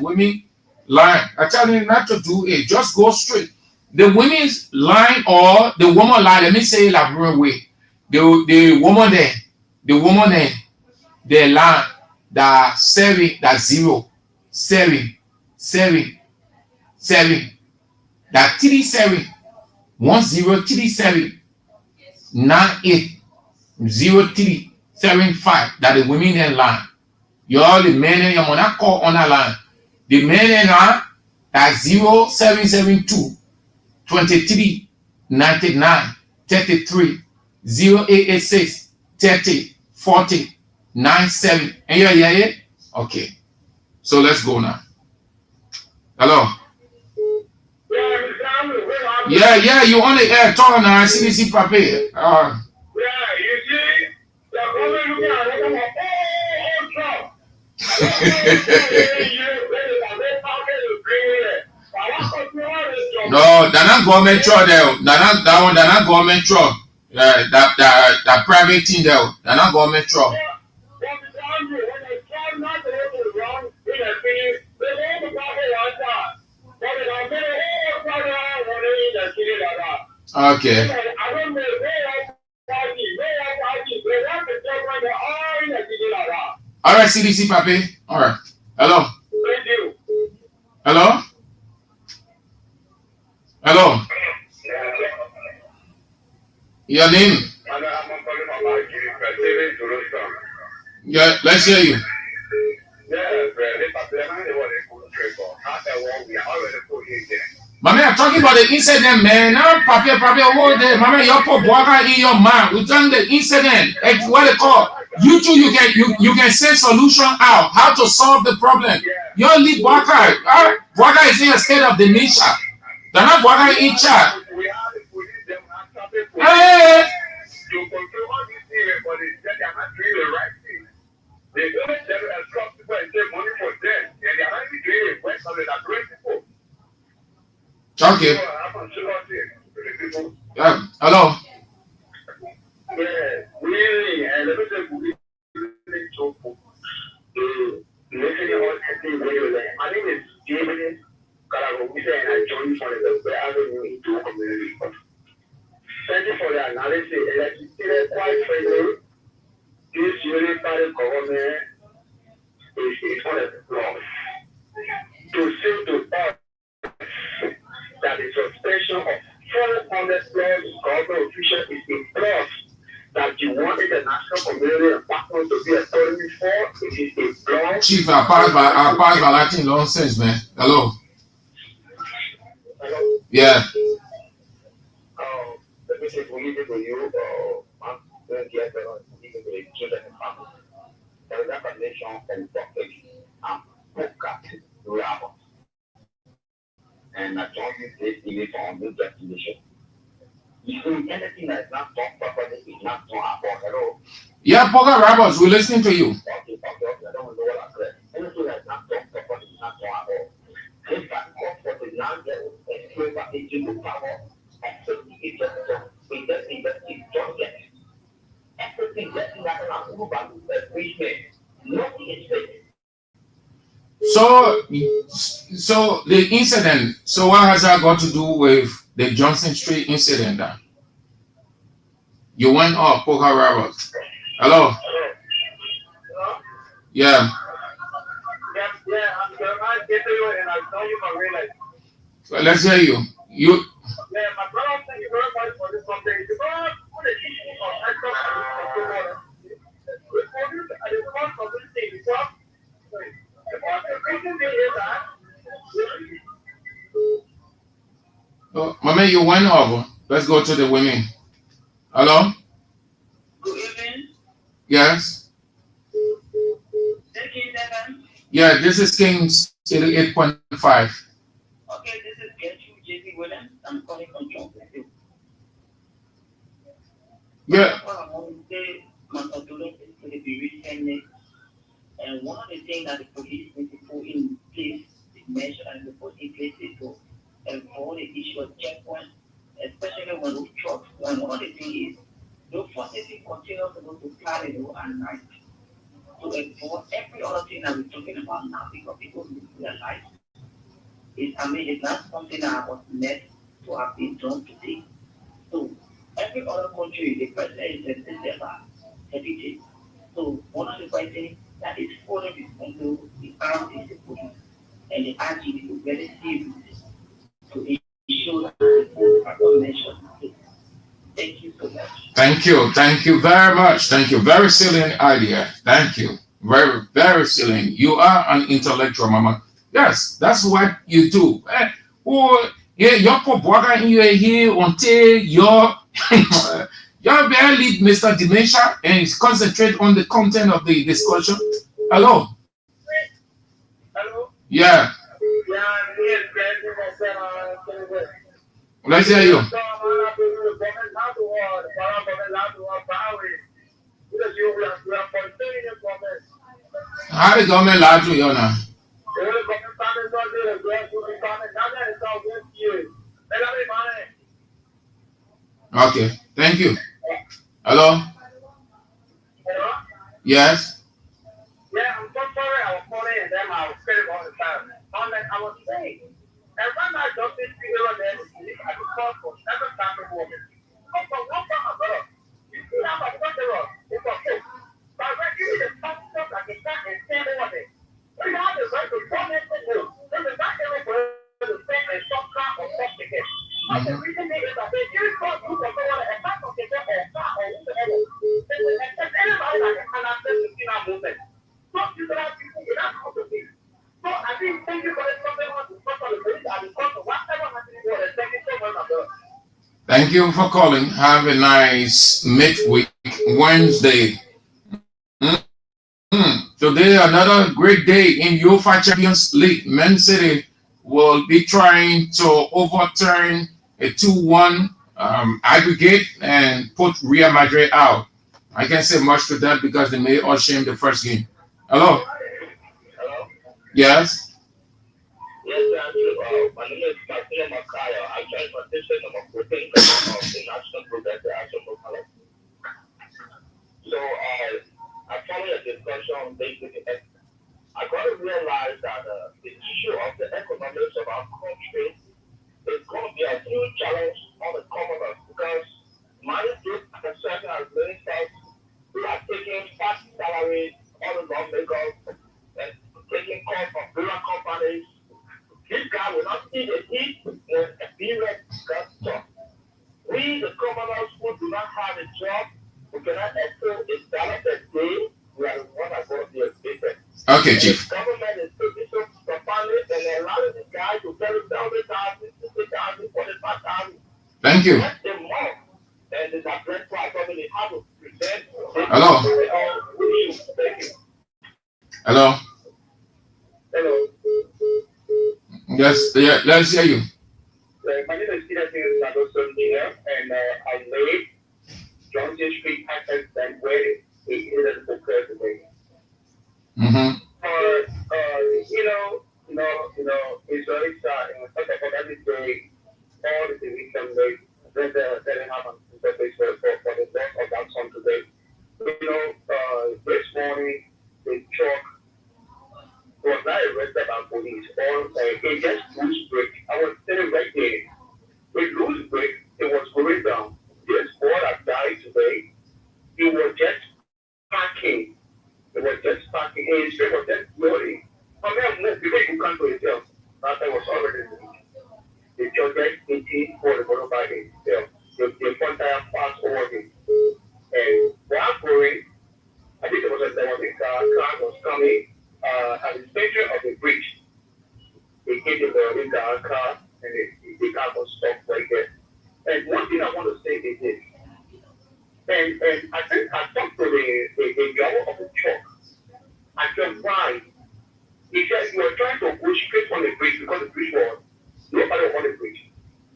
women line. I tell you not to do it. Just go straight. The women's line or the woman line. Let me say it Liberian way. The woman there, the line that 7, that 0, 7, 7, 7, that 37, 1037, 980375. That the women in line. Y'all the men in your money call on that line. The men in line that 0772 23 99 33 0886 30 40 97. And you hear it? Okay. So let's go now. Hello. Yeah, you on the air talking now. I see Papa. Yeah, you see, they're only looking at them like, oh, Trump. No, they're not government truck there. They're not government truck. That private thing there. They're not government truck. Okay. All right, CDC Papi. All right. Hello. Thank you. Hello. Hello. Your name? Yeah, let's hear you. Mama, I'm talking about the incident, man. Now, Papi, hold there. Mama, you put water in your mouth. We done the incident. It's what they call. You too, you can say solution out. How to solve the problem. You don't leave water. Water is in a state of dementia. They're not water in charge. Hey. You control all these things, but they are not doing the right thing. They don't trust people and take money for them. And they are not doing it. Why are they not doing people? Okay. Yeah. Hello. Really, and let me say, we really joke. My name is David Karavogisa, and I joined for the Avenue into community. Thank you for the analysis. It's quite friendly. This unitary government is one of the flaws. To say to us that the suspension of 400 plus government officials is a plus that you want international community and partners to be authority for. It is a plus. Chief, I pass by Latin nonsense, man. Hello. Hello. Yeah. Let me say, we need to you, I'm going to get the children and family. There is a combination of property and podcast level. And I join you this image on the destination. If anything that is not done properly is not done about hello. Yeah, Poker Roberts, we're listening to you. Okay, let nothing approve back to the preachment. Nothing is fake. So the incident. So what has that got to do with the Johnson Street incident? Then you went up, Poker Robert. Hello. Hello? Yeah. Yeah, I'm Jeremiah Gabriel, and I saw you for real life. So let's hear you. You. Yeah, my brother, thank you very much for this content. Because when the issue of access to water, we produce at the cost of this thing, because the reason being is that Oh, Mama, you went over. Let's go to the women. Hello. Good evening. Yes. Thank you, Devin. Yeah. This is King's 8.5. Okay, this is Gertrude J.P. Williams. I'm calling from Talk Feb. Yeah. What I want to say, Masatolo is going to be recently, and one of the things that the police need to put in place, the measure and the put in place is to avoid the issue of checkpoint, especially when those trucks. And one of the things is, those forces continue to go to Florida at night to avoid every other thing that we're talking about now because people realize it's not something that was meant to have been done today. So every other country, the president is December 30 days. So one of the questions that is following is under the armed is the police and the RGB is very serious to ensure that the proper measures in place. Thank you so much. Thank you. Thank you very much. Thank you. Very salient idea. Thank you. Very, very salient. You are an intellectual, Mama. Yes, that's what you do. Oh, yeah, your poor in your here until your your barely Mr. Dementia and concentrate on the content of the discussion. Hello. hello? Yeah. Yeah, I'm here, Greg. Let's hear you. How the government lie to you now? Okay. Thank you. Hello. Yes. Yeah, I'm so sorry I was calling and then I was scared all the time. I was saying, and when I just did figure out that I could call for every time of woman. But for one time ago, you see how much better it's okay. But when you need to talk stuff like a cat and stand over there, you have the right to come in and do. There's a back there for the same and shop car or shop ticket. But the reason is that they use God to go on a back of the car or car or whatever. And anybody that can access to see that movement. Not you can have people without complicated. So I think thank you for the something on the front of the police and the court of whatever happening for the thank you so much, my brother. Thank you for calling. Have a nice midweek Wednesday. Today, another great day in UEFA Champions League. Man City will be trying to overturn a 2-1 aggregate and put Real Madrid out. I can't say much to that because they made us shame the first game. Hello? Hello? Yes? Yes, sir. My name is Martina Makaya. I joined petition number 14 of the National Progressive Action Movement. So I followed a discussion basically. I got to realize that the issue of the economics of our country is going to be a huge challenge on the commoners because my group concern as ministers who are taking fat salaries all the lawmakers and taking calls from bigger companies. This guy will not see the heat when a period gets tough. We, the commoners who do not have a job, who cannot afford a dollar per day, we are the ones that going to be affected. Okay, Chief. The government is taking so profoundly and allowing this guy to carry 70,000, 60,000, 45,000. Thank you. That's the month. And the direct price of it, how to prevent. Hello. Thank you. Hello. Hello. Yes, yeah, let's hear you. My name is Peter Sanderson here, and I live Johnson Street, Texas, and where it is the president. Mm-hmm. It's very sad. And talk about every day, all the things we can make that happen for the loss of that son today. was not arrested by police or it just loose break. I was sitting right there. It loose break, it was going down. This boy that died today, he was just parking. It was just parking. And his was just floating. I mean, before he could come to himself, after was already the children 18 for the motor by himself. The front tire passed over him. And while going, I think there was a car was coming at the center of the bridge. They came to the car and the car was stopped right there. And one thing I want to say is this. And I think I talked to the driver of the truck. I said, why? He said you were trying to go straight on the bridge because the bridge was nobody on the bridge.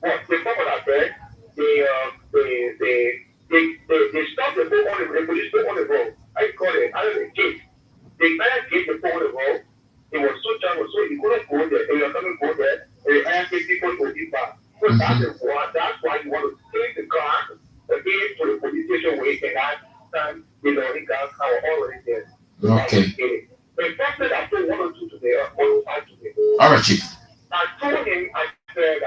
But the people out there, they stopped the boat on the police boat on the road. I call it, I don't know, gate. The entire gate, the boat on the road, it was so jarred, so you couldn't go there, and you're coming go there, and the entire people to be back. So that's why you want to take the car again to the police station where and that time, the cars are already there. Okay. The fact that I told 1 or 2 today, or 1 or 5 today. All right, Chief. I told him, I said,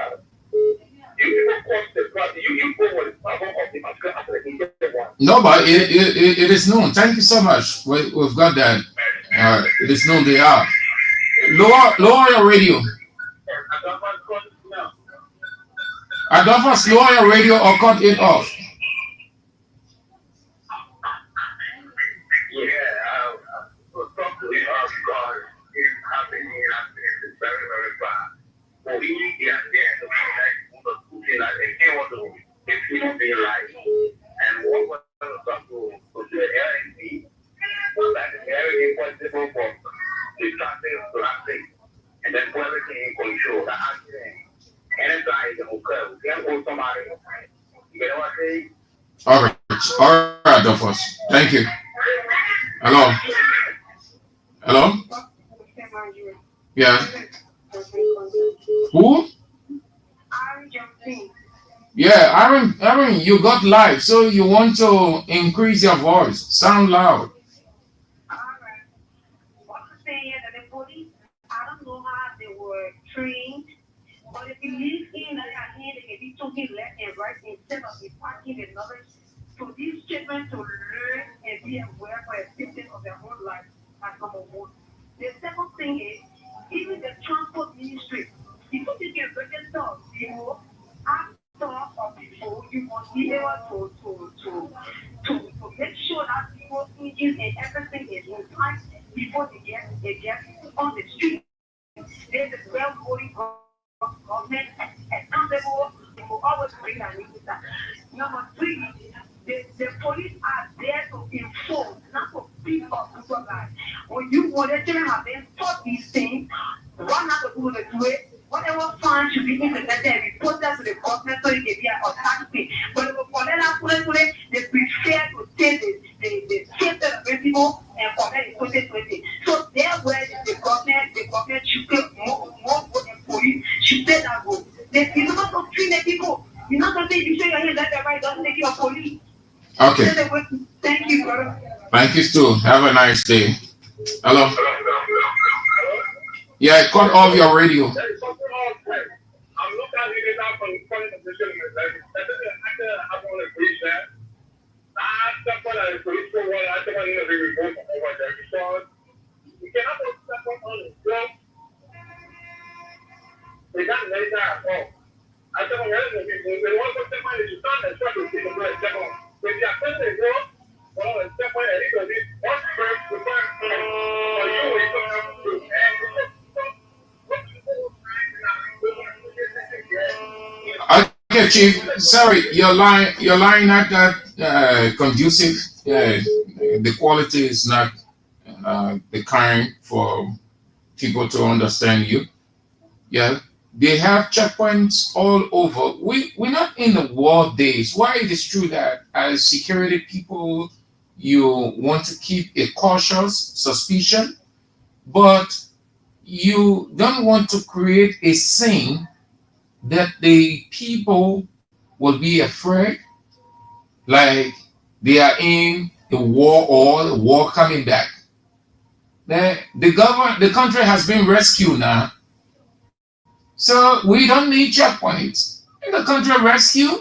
you people cross the cross, you go with the problem of the particular after the one. No, but it is known. Thank you so much. We've got that. It is known they are. Lower your radio. Adolphus, lower your radio or cut it off. God is happening is very, very bad. For we are there to protect the like they want to be right. And what was to the ANC was that very impossible for the plastic, and then put everything in control. That anytime the occur, we can't hold somebody. You know what I'm saying? All right, Adolphus. Thank you. Hello. Hello? Yeah. Who? Yeah, Aaron, you got live, so you want to increase your voice. Sound loud. Alright. What I'm saying is that the police, I don't know how they were trained, but if you live in that hand, they can be talking left and right instead of imparting the knowledge to these children to learn and be aware for a system of their own life. The second thing is, even the transport ministry, if you can register people after or before, you must be able to make sure that people's engines and everything is in time before they get on the street. There's a well-going government accountable. They will always bring an answer. Number 3, the police are there to inform, not to beat up people like. When you want to have them taught these things, one has to do it. Whatever fine should be implemented and reported to the government so it can be an authority. But if they prefer to take the safety of the people and connect the 2020. So there where the government should take more than police should take that role. You're not going to treat the people. You're not going to say you show your hand that the right doesn't make you a police. Okay. Thank you, brother. Thank you, Stu. Have a nice day. Hello. Yeah, cut off your radio. I'm looking at it now from the point of the gentleman. I want to preach that. I step on a police for one. I step on the remote over there because we cannot step on the job. They got laid out. Oh, I step on the other people. They want to step on the sun and try to see the bread. Step on. If you are sending the world, well, step on it. Because this one first, the first for you is to Okay, Chief. Sorry, your line not that conducive. The quality is not the kind for people to understand you. Yeah, they have checkpoints all over. We're not in the war days. Why it is true that as security people, you want to keep a cautious suspicion, but you don't want to create a scene that the people will be afraid, like they are in a war or the war coming back. The country has been rescued now. So we don't need checkpoints. And the country rescued,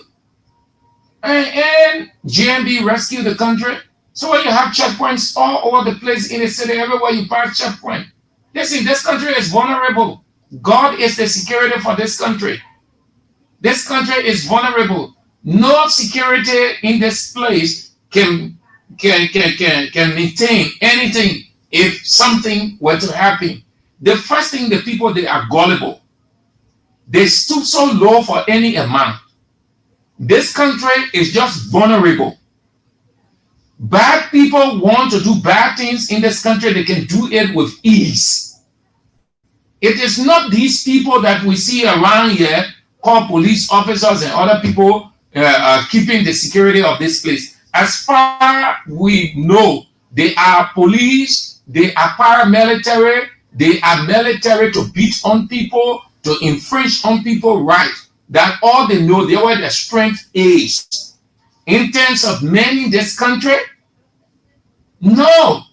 and GMB rescued the country. So when you have checkpoints all over the place in the city, everywhere you park checkpoint. Listen, this country is vulnerable. God is the security for this country. This country is vulnerable. No security in this place can maintain anything if something were to happen. The first thing, the people, they are gullible. They stoop so low for any amount. This country is just vulnerable. Bad people want to do bad things in this country. They can do it with ease. It is not these people that we see around here called police officers and other people keeping the security of this place. As far we know, they are police, they are paramilitary, they are military to beat on people, to infringe on people's rights. That all they know, they where their strength is. In terms of men in this country, no.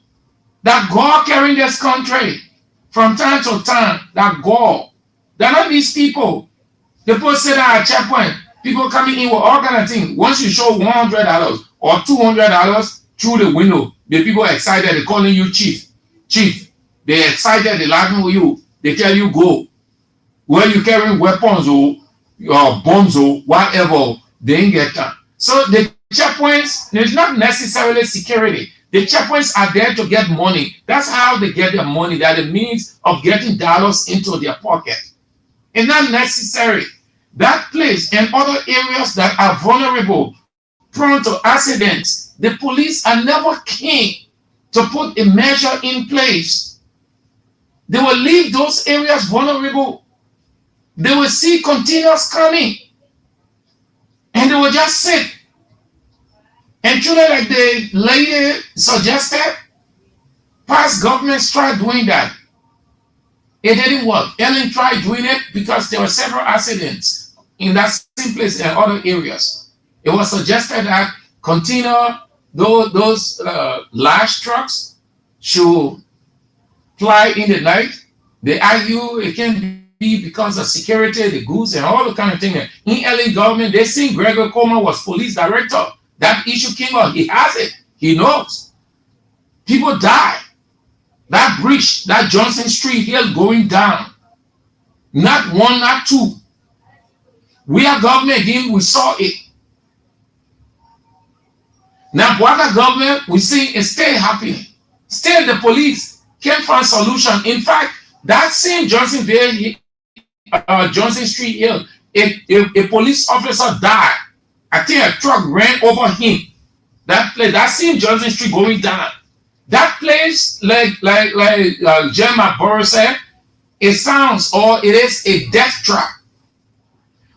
That God carrying this country from time to time, that God. They're not these people. The people sit at a checkpoint, people coming in with all kind of things. Once you show $100 or $200 through the window, the people are excited, they're calling you chief. Chief. They're excited, they're laughing with you. They tell you go. Where you carrying weapons or bombs or whatever, they ain't get time. So the checkpoints, there's not necessarily security. The checkpoints are there to get money. That's how they get their money. That the means of getting dollars into their pocket. It's not necessary. That place and other areas that are vulnerable, prone to accidents, the police are never keen to put a measure in place. They will leave those areas vulnerable. They will see continuous coming. And they will just sit. And truly, like the lady suggested, past governments tried doing that. It didn't work. Ellen tried doing it because there were several accidents in that same place and other areas. It was suggested that container, those large trucks should fly in the night. They argue it can be because of security, the goods, and all the kind of thing. In LA government, they think Gregor Coleman was police director. That issue came up. He has it. He knows. People die. That bridge, that Johnson Street hill going down. Not one, not two. We are government again, we saw it. Now, Boaga government, we see it still happening. Still, the police can't find solution. In fact, that same Johnson Street hill, a police officer died. I think a truck ran over him. That place, that same Johnson Street going down. That place, like Gemma Burrow said, it sounds or it is a death trap.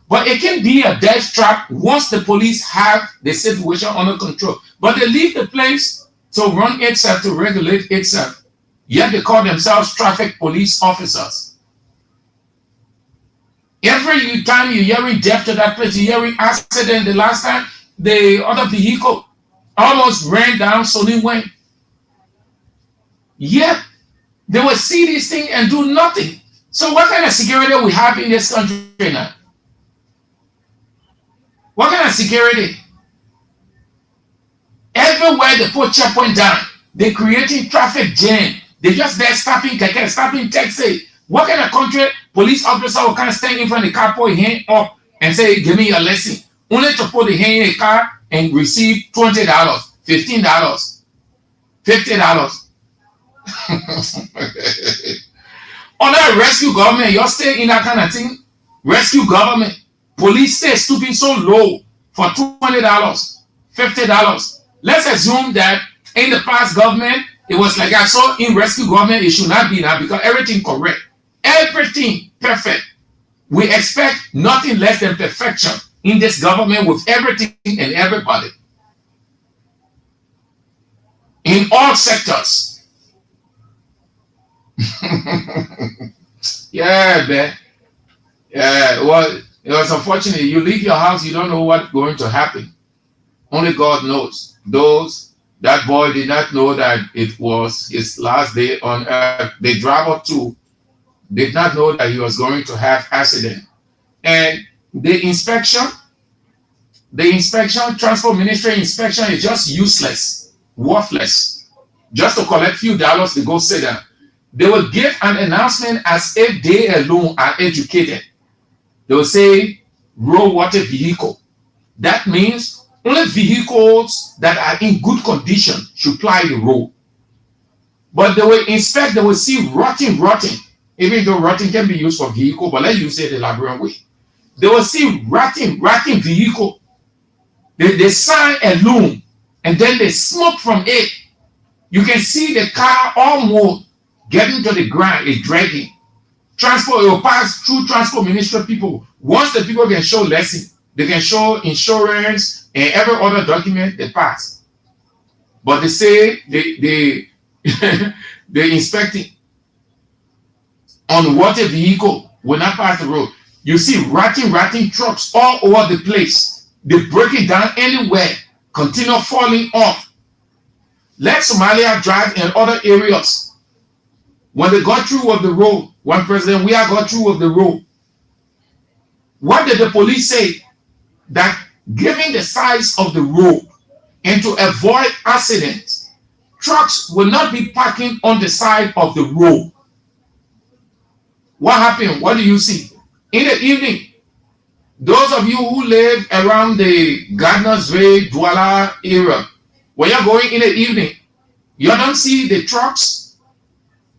But it can be a death trap once the police have the situation under control. But they leave the place to run itself, to regulate itself. Yet they call themselves traffic police officers. Every time you're hearing death to that place, you're hearing accident. The last time, the other vehicle almost ran down Sonny Wayne. Yet, they will see this thing and do nothing. So what kind of security we have in this country now? What kind of security? Everywhere they put checkpoint down, they're creating traffic jam. They just there stopping keke, stopping taxi. What kind of country police officer will kind of stand in front of the car, put his hand up and say, give me your lesson? Only to put the hand in the car and receive $20, $15, $50. Under rescue government, you're still in that kind of thing. Rescue government. Police stay stooping so low for $20, $50. Let's assume that in the past government, it was like I saw in rescue government, it should not be now because everything correct. Everything perfect. We expect nothing less than perfection in this government with everything and everybody. In all sectors. Yeah, man. Yeah, well, it was unfortunate. You leave your house, you don't know what's going to happen. Only God knows. Those That boy did not know that it was his last day on earth. The driver too did not know that he was going to have accident. And the inspection, transport ministry inspection is just useless, worthless, just to collect few dollars to go sit down. They will give an announcement as if they alone are educated. They will say road water vehicle. That means only vehicles that are in good condition should ply the road. But they will inspect, they will see rotting, even though rotting can be used for vehicle, but let's use it the Liberian way. They will see rotting vehicle. They sign alone, and then they smoke from it. You can see the car almost getting to the ground, it's dragging. Transport, it will pass through transport ministry people. Once the people can show lesson, they can show insurance and every other document they pass. But they say they inspecting on water vehicle will not pass the road. You see rotting trucks all over the place. They break it down anywhere, continue falling off. Let Somalia drive in other areas. When they got through of the road, one president, we are got through of the road. What did the police say? That given the size of the road and to avoid accidents, trucks will not be parking on the side of the road. What happened? What do you see? In the evening, those of you who live around the Gardner's Way, Douala area, when you're going in the evening, you don't see the trucks.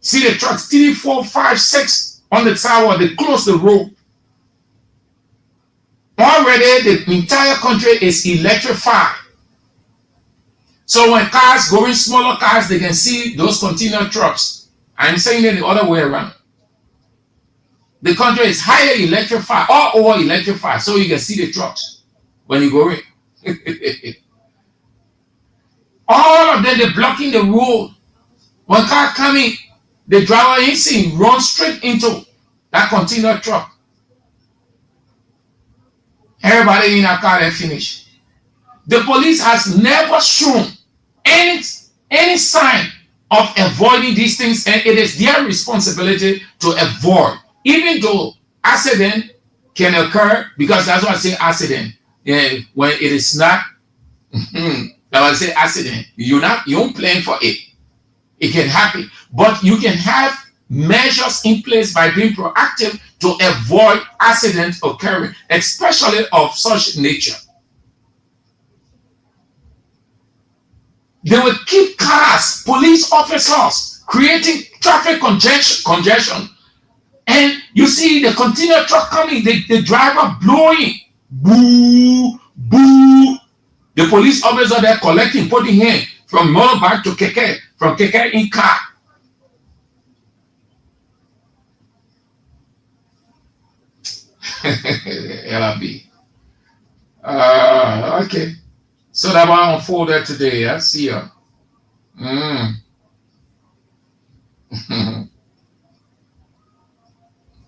See the trucks 3, 4, 5, 6 on the sidewalk. They close the road. Already, the entire country is electrified. So when cars going smaller cars, they can see those container trucks. I'm saying it the other way around. The country is highly electrified, all over electrified, so you can see the trucks when you go in. All of them, they're blocking the road. When car coming, the driver ain't seen, run straight into that container truck. Everybody in a car and finish. The police has never shown any sign of avoiding these things, and it is their responsibility to avoid. Even though accident can occur, because that's why I say accident. When it is not, I say accident. You don't plan for it. It can happen, but you can have measures in place by being proactive to avoid accidents occurring, especially of such nature. They will keep cars, police officers, creating traffic congestion. And you see the container truck coming, the driver blowing, boo, boo. The police officer there collecting, putting him from motorbike to keke, from keke in car. LRB. Okay. So that one unfolded today. I see you.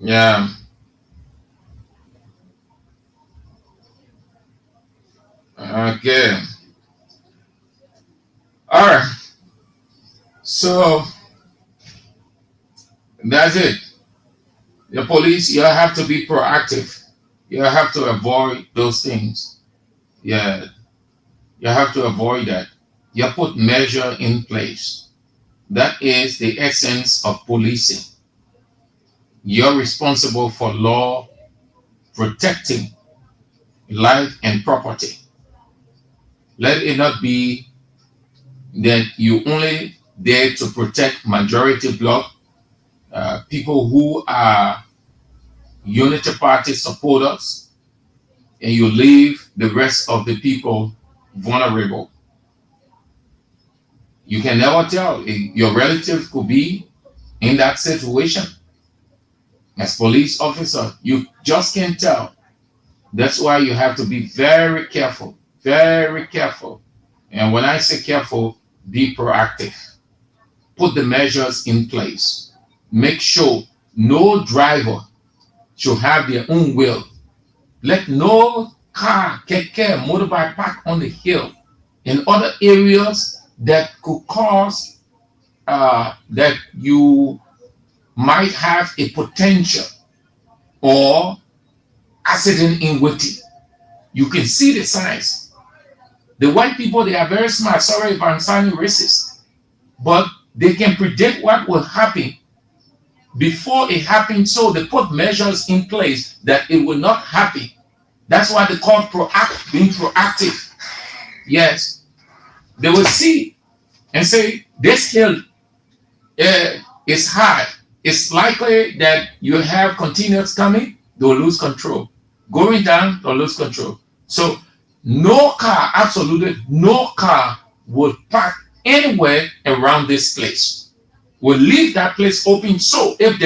Yeah. Okay. All right. So that's it. The police, you have to be proactive. You have to avoid those things. Yeah. You have to avoid that. You put measure in place. That is the essence of policing. You're responsible for law protecting life and property. Let it not be that you only there to protect majority bloc, people who are unity party supporters, and you leave the rest of the people vulnerable. You can never tell. Your relative could be in that situation. As police officer, you just can't tell. That's why you have to be very careful, very careful. And when I say careful, be proactive. Put the measures in place. Make sure no driver should have their own will. Let no car, keke, motorbike park on the hill. In other areas, that could cause that you might have a potential or accident in waiting. You can see the signs. The white people, they are very smart. Sorry if I'm sounding racist, but they can predict what will happen before it happens, so they put measures in place that it will not happen. That's why they call being proactive. Yes, they will see and say this hill is high. It's likely that you have continuous coming, they will lose control. Going down, they'll lose control. So no car, absolutely no car will park anywhere around this place. We'll leave that place open, so if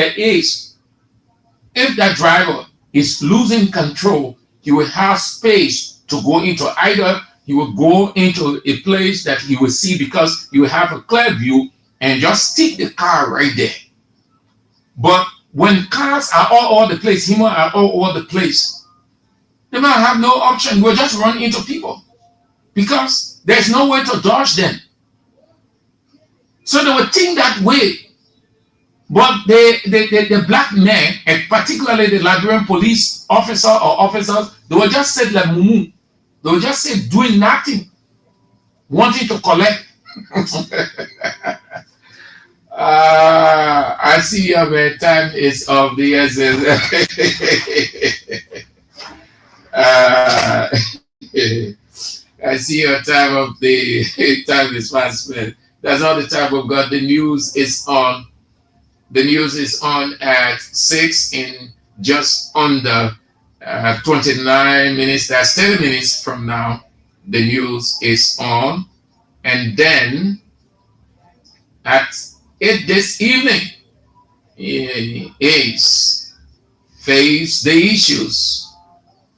that driver is losing control, he will have space to go into, either he will go into a place that he will see because he will have a clear view and just stick the car right there. But when cars are all over the place, humans are all over the place, they might have no option. We'll just run into people because there's no way to dodge them. So they will think that way. But the black men, and particularly the Liberian police officer or officers, they will just say like mumu. They will just say doing nothing, wanting to collect. I see your time is of the essence. I see your time of the time is fast spent. That's not the time of God. The news is on. The news is on at 6 in just under 29 minutes. That's 30 minutes from now. The news is on. And then at 8 this evening is Face the Issues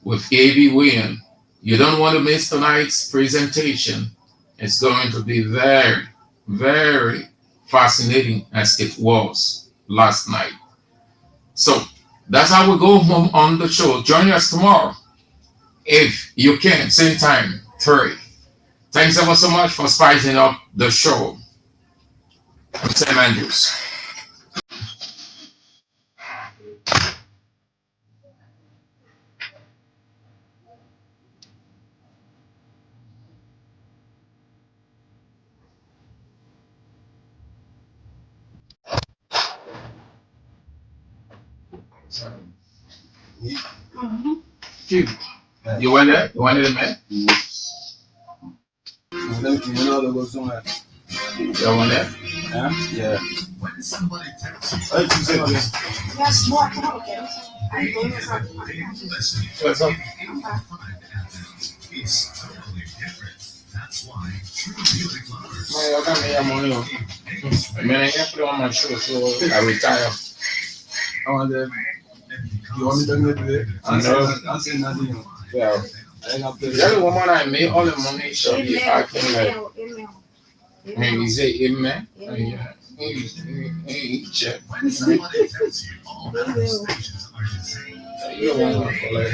with A.B. William. You don't want to miss tonight's presentation. It's going to be very, very fascinating as it was last night. So that's how we go home on the show. Join us tomorrow if you can, same time, 3. Thanks ever so much for spicing up the show. I'm Sam Andrews. Chief, you want it? You want it, man? You want it? Yeah. When somebody tells you, yes, more. What's up? It's totally different. That's why true beauty flowers. I put on my show, so I retire. You want me to do it? I'm saying nothing. Yeah. The woman I made all the money, so I can like. Maybe say amen. Yeah. Check. When somebody tells you all conversations are the same, you don't want to collect.